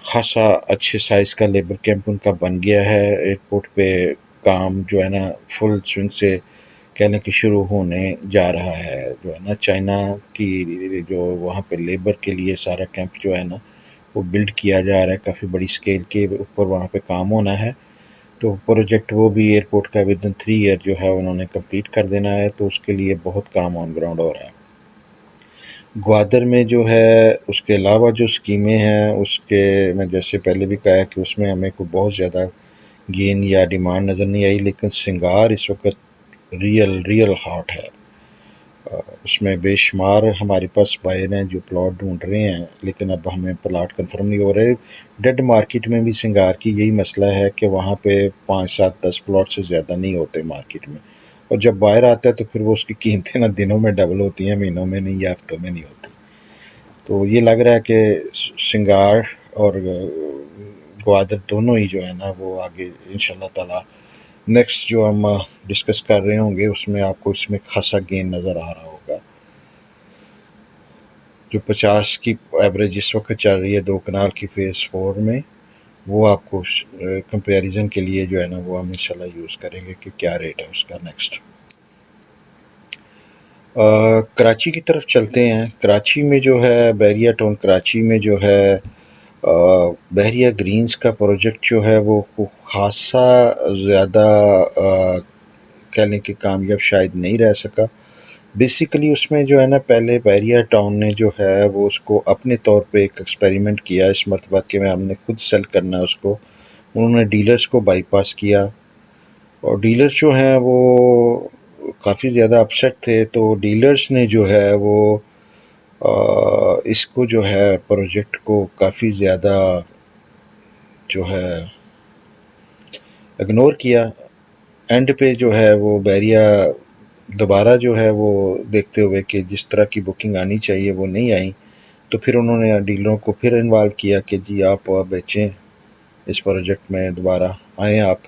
خاصا اچھے سائز کا لیبر کیمپ ان کا بن گیا ہے. ایئرپورٹ پہ کام جو ہے نا فل سوئنگ سے کہنے کی شروع ہونے جا رہا ہے. جو ہے نا چائنا کی جو وہاں پہ لیبر کے لیے سارا کیمپ جو ہے نا وہ بلڈ کیا جا رہا ہے. کافی بڑی سکیل کے اوپر وہاں پہ کام ہونا ہے. تو پروجیکٹ وہ بھی ایئرپورٹ کا ودن 3 ایئر جو ہے انہوں نے کمپلیٹ کر دینا ہے. تو اس کے لیے بہت کام آن گراؤنڈ ہو رہا ہے. گوادر میں جو ہے اس کے علاوہ جو اسکیمیں ہیں اس کے میں جیسے پہلے بھی کہا کہ اس میں ہمیں کوئی بہت زیادہ گین یا ڈیمانڈ نظر نہیں آئی، لیکن سنگار اس وقت ریئل ہاٹ ہے. اس میں بے شمار ہمارے پاس بائر ہیں جو پلاٹ ڈھونڈ رہے ہیں، لیکن اب ہمیں پلاٹ کنفرم نہیں ہو رہے. ڈیڈ مارکیٹ میں بھی سنگار کی یہی مسئلہ ہے کہ وہاں پہ 5-7-10 پلاٹ سے زیادہ نہیں ہوتے مارکیٹ میں. اور جب بائر آتا ہے تو پھر وہ اس کی قیمتیں نا دنوں میں ڈبل ہوتی ہیں، مہینوں میں نہیں یا ہفتوں میں نہیں ہوتی. تو یہ لگ رہا ہے کہ سنگار اور گوادر دونوں ہی جو ہے نا وہ آگے انشاءاللہ تعالی نیکسٹ جو ہم ڈسکس کر رہے ہوں گے اس میں آپ کو اس میں خاصا گین نظر آ رہا ہوگا. جو 50 کی ایوریج اس وقت چل رہی ہے 2 کنال کی فیز 4 میں، وہ آپ کو کمپیریزن کے لیے جو ہے نا وہ ہم انشاءاللہ یوز کریں گے کہ کیا ریٹ ہے اس کا. نیکسٹ کراچی کی طرف چلتے ہیں. کراچی میں جو ہے بحریہ ٹاؤن کراچی میں جو ہے بحریہ گرینز کا پروجیکٹ جو ہے وہ خاصا زیادہ کہنے کہ کامیاب شاید نہیں رہ سکا. بیسیکلی اس میں جو ہے نا پہلے بحریہ ٹاؤن نے جو ہے وہ اس کو اپنے طور پہ ایک ایکسپیریمنٹ کیا اس مرتبہ کہ میں ہم نے خود سیل کرنا ہے اس کو. انہوں نے ڈیلرز کو بائی پاس کیا. اور ڈیلرز جو ہیں وہ کافی زیادہ اپسیٹ تھے، تو ڈیلرز نے جو ہے وہ اس کو جو ہے پروجیکٹ کو کافی زیادہ جو ہے اگنور کیا. اینڈ پہ جو ہے وہ بحریہ دوبارہ جو ہے وہ دیکھتے ہوئے کہ جس طرح کی بکنگ آنی چاہیے وہ نہیں آئی، تو پھر انہوں نے ڈیلروں کو پھر انوالو کیا کہ جی آپ بیچیں اس پروجیکٹ میں، دوبارہ آئیں آپ.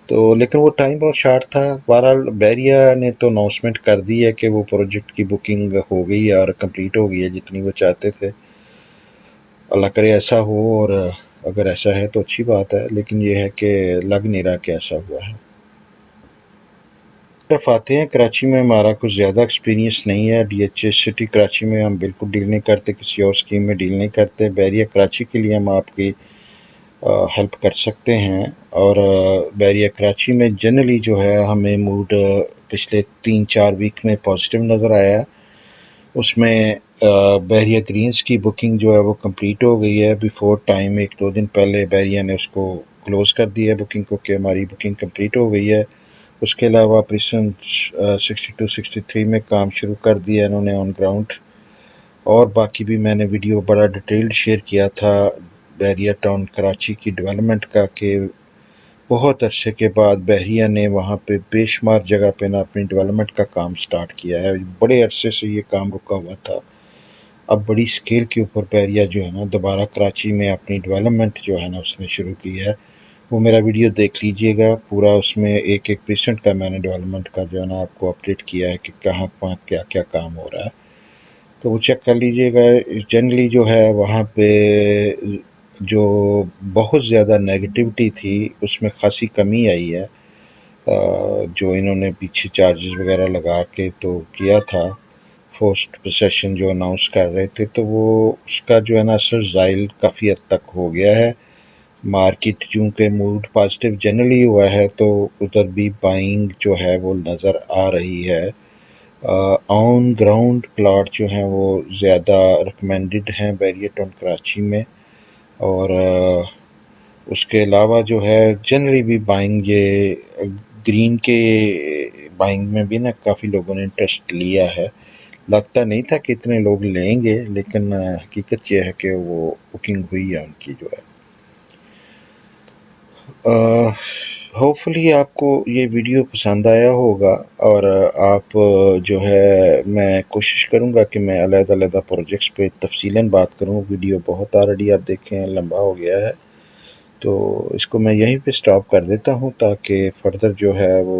تو لیکن وہ ٹائم بہت شارٹ تھا. بہرحال بحریہ نے تو اناؤنسمنٹ کر دی ہے کہ وہ پروجیکٹ کی بکنگ ہو گئی ہے اور کمپلیٹ ہو گئی ہے جتنی وہ چاہتے تھے. اللہ کرے ایسا ہو، اور اگر ایسا ہے تو اچھی بات ہے، لیکن یہ ہے کہ لگ نہیں رہا کہ ایسا ہوا ہے. طرف آتے ہیں، کراچی میں ہمارا کچھ زیادہ ایکسپیرینس نہیں ہے. ڈی ایچ ایس سٹی کراچی میں ہم بالکل ڈیل نہیں کرتے، کسی اور اسکیم میں ڈیل نہیں کرتے. بحریہ کراچی کے لیے ہم آپ کی ہیلپ کر سکتے ہیں. اور بحریہ کراچی میں جنرلی جو ہے ہمیں موڈ پچھلے 3-4 ویک میں پازیٹیو نظر آیا. اس میں بحریہ گرینز کی بکنگ جو ہے وہ کمپلیٹ ہو گئی ہے بیفور ٹائم. 1-2 دن پہلے بحریہ نے اس کو کلوز کر دیا ہے بکنگ کو، کہ ہماری بکنگ کمپلیٹ ہو گئی ہے. اس کے علاوہ پریسن 62-63 میں کام شروع کر دیا انہوں نے آن گراؤنڈ. اور باقی بھی میں نے ویڈیو بڑا ڈیٹیلڈ شیئر کیا تھا بحریہ ٹاؤن کراچی کی ڈیولپمنٹ کا، کہ بہت عرصے کے بعد بحریہ نے وہاں پہ بے شمار جگہ پہ نا اپنی ڈیولپمنٹ کا کام سٹارٹ کیا ہے. بڑے عرصے سے یہ کام رکا ہوا تھا. اب بڑی سکیل کے اوپر بحریہ جو ہے نا دوبارہ کراچی میں اپنی ڈیولپمنٹ جو ہے نا اس نے شروع کی ہے. وہ میرا ویڈیو دیکھ لیجئے گا پورا، اس میں ایک پیسنٹ کا میں نے ڈیولپمنٹ کا جو ہے نا آپ کو اپڈیٹ کیا ہے کہ کہاں کیا کیا کام ہو رہا ہے، تو وہ چیک کر لیجئے گا. جنرلی جو ہے وہاں پہ جو بہت زیادہ نیگیٹیوٹی تھی اس میں خاصی کمی آئی ہے. جو انہوں نے پیچھے چارجز وغیرہ لگا کے تو کیا تھا، فورسڈ پوسیشن جو اناؤنس کر رہے تھے، تو وہ اس کا جو ہے نا اثر زائل کافی حد تک ہو گیا ہے. مارکیٹ چونکہ موڈ پازیٹیو جنرلی ہوا ہے، تو ادھر بھی بائنگ جو ہے وہ نظر آ رہی ہے. آن گراؤنڈ پلاٹ جو ہیں وہ زیادہ ریکمینڈڈ ہیں بحریہ ٹاؤن کراچی میں. اور اس کے علاوہ جو ہے جنرلی بھی بائنگ یہ گرین کے بائنگ میں بھی نا کافی لوگوں نے انٹرسٹ لیا ہے. لگتا نہیں تھا کہ اتنے لوگ لیں گے، لیکن حقیقت یہ ہے کہ وہ بکنگ ہوئی ہے ان کی جو ہے. ہوپ فلی آپ کو یہ ویڈیو پسند آیا ہوگا، اور آپ جو ہے میں کوشش کروں گا کہ میں علیحدہ علیحدہ پروجیکٹس پہ تفصیلاً بات کروں. ویڈیو بہت آلریڈی آپ دیکھیں لمبا ہو گیا ہے، تو اس کو میں یہیں پہ سٹاپ کر دیتا ہوں تاکہ فردر جو ہے وہ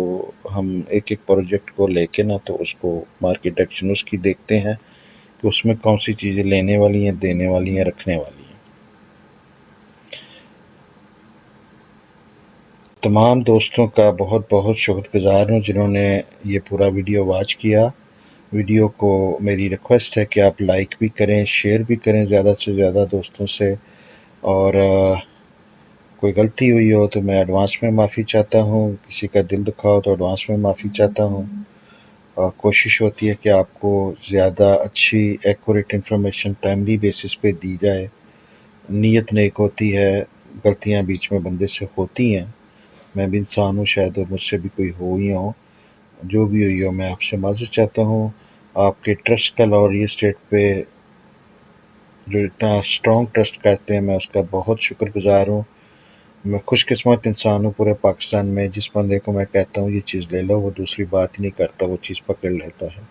ہم ایک ایک پروجیکٹ کو لے کے نا تو اس کو مارکیٹ ایکشن اس کی دیکھتے ہیں کہ اس میں کون سی چیزیں لینے والی ہیں، دینے والی ہیں، رکھنے والی ہیں. تمام دوستوں کا بہت بہت شکر گزار ہوں جنہوں نے یہ پورا ویڈیو واچ کیا. ویڈیو کو میری ریکویسٹ ہے کہ آپ لائک بھی کریں، شیئر بھی کریں زیادہ سے زیادہ دوستوں سے. اور کوئی غلطی ہوئی ہو تو میں ایڈوانس میں معافی چاہتا ہوں، کسی کا دل دکھا ہو تو ایڈوانس میں معافی چاہتا ہوں. کوشش ہوتی ہے کہ آپ کو زیادہ اچھی ایکوریٹ انفارمیشن ٹائملی بیسس پہ دی جائے. نیت نیک ہوتی ہے، غلطیاں بیچ میں بندے سے ہوتی ہیں، میں بھی انسان ہوں، شاید مجھ سے بھی کوئی ہو ہی ہو. جو بھی ہوئی ہو میں آپ سے معذرت چاہتا ہوں. آپ کے ٹرسٹ کا لا ریل اسٹیٹ پہ جو اتنا اسٹرانگ ٹرسٹ کرتے ہیں، میں اس کا بہت شکر گزار ہوں. میں خوش قسمت انسان ہوں پورے پاکستان میں، جس بندے کو میں کہتا ہوں یہ چیز لے لو وہ دوسری بات ہی نہیں کرتا، وہ چیز پکڑ لیتا ہے.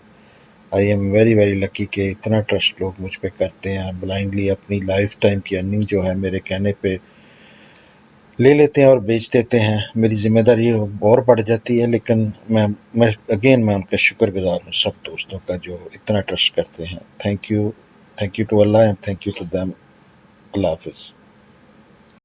I am very very lucky کہ اتنا ٹرسٹ لوگ مجھ پہ کرتے ہیں. بلائنڈلی اپنی لائف ٹائم کی ارننگ جو ہے میرے کہنے پہ لے لیتے ہیں اور بیچ دیتے ہیں. میری ذمہ داری اور بڑھ جاتی ہے، لیکن میں ان کا شکر گزار ہوں سب دوستوں کا جو اتنا ٹرسٹ کرتے ہیں. تھینک یو ٹو اللہ and thank you to them. اللہ حافظ.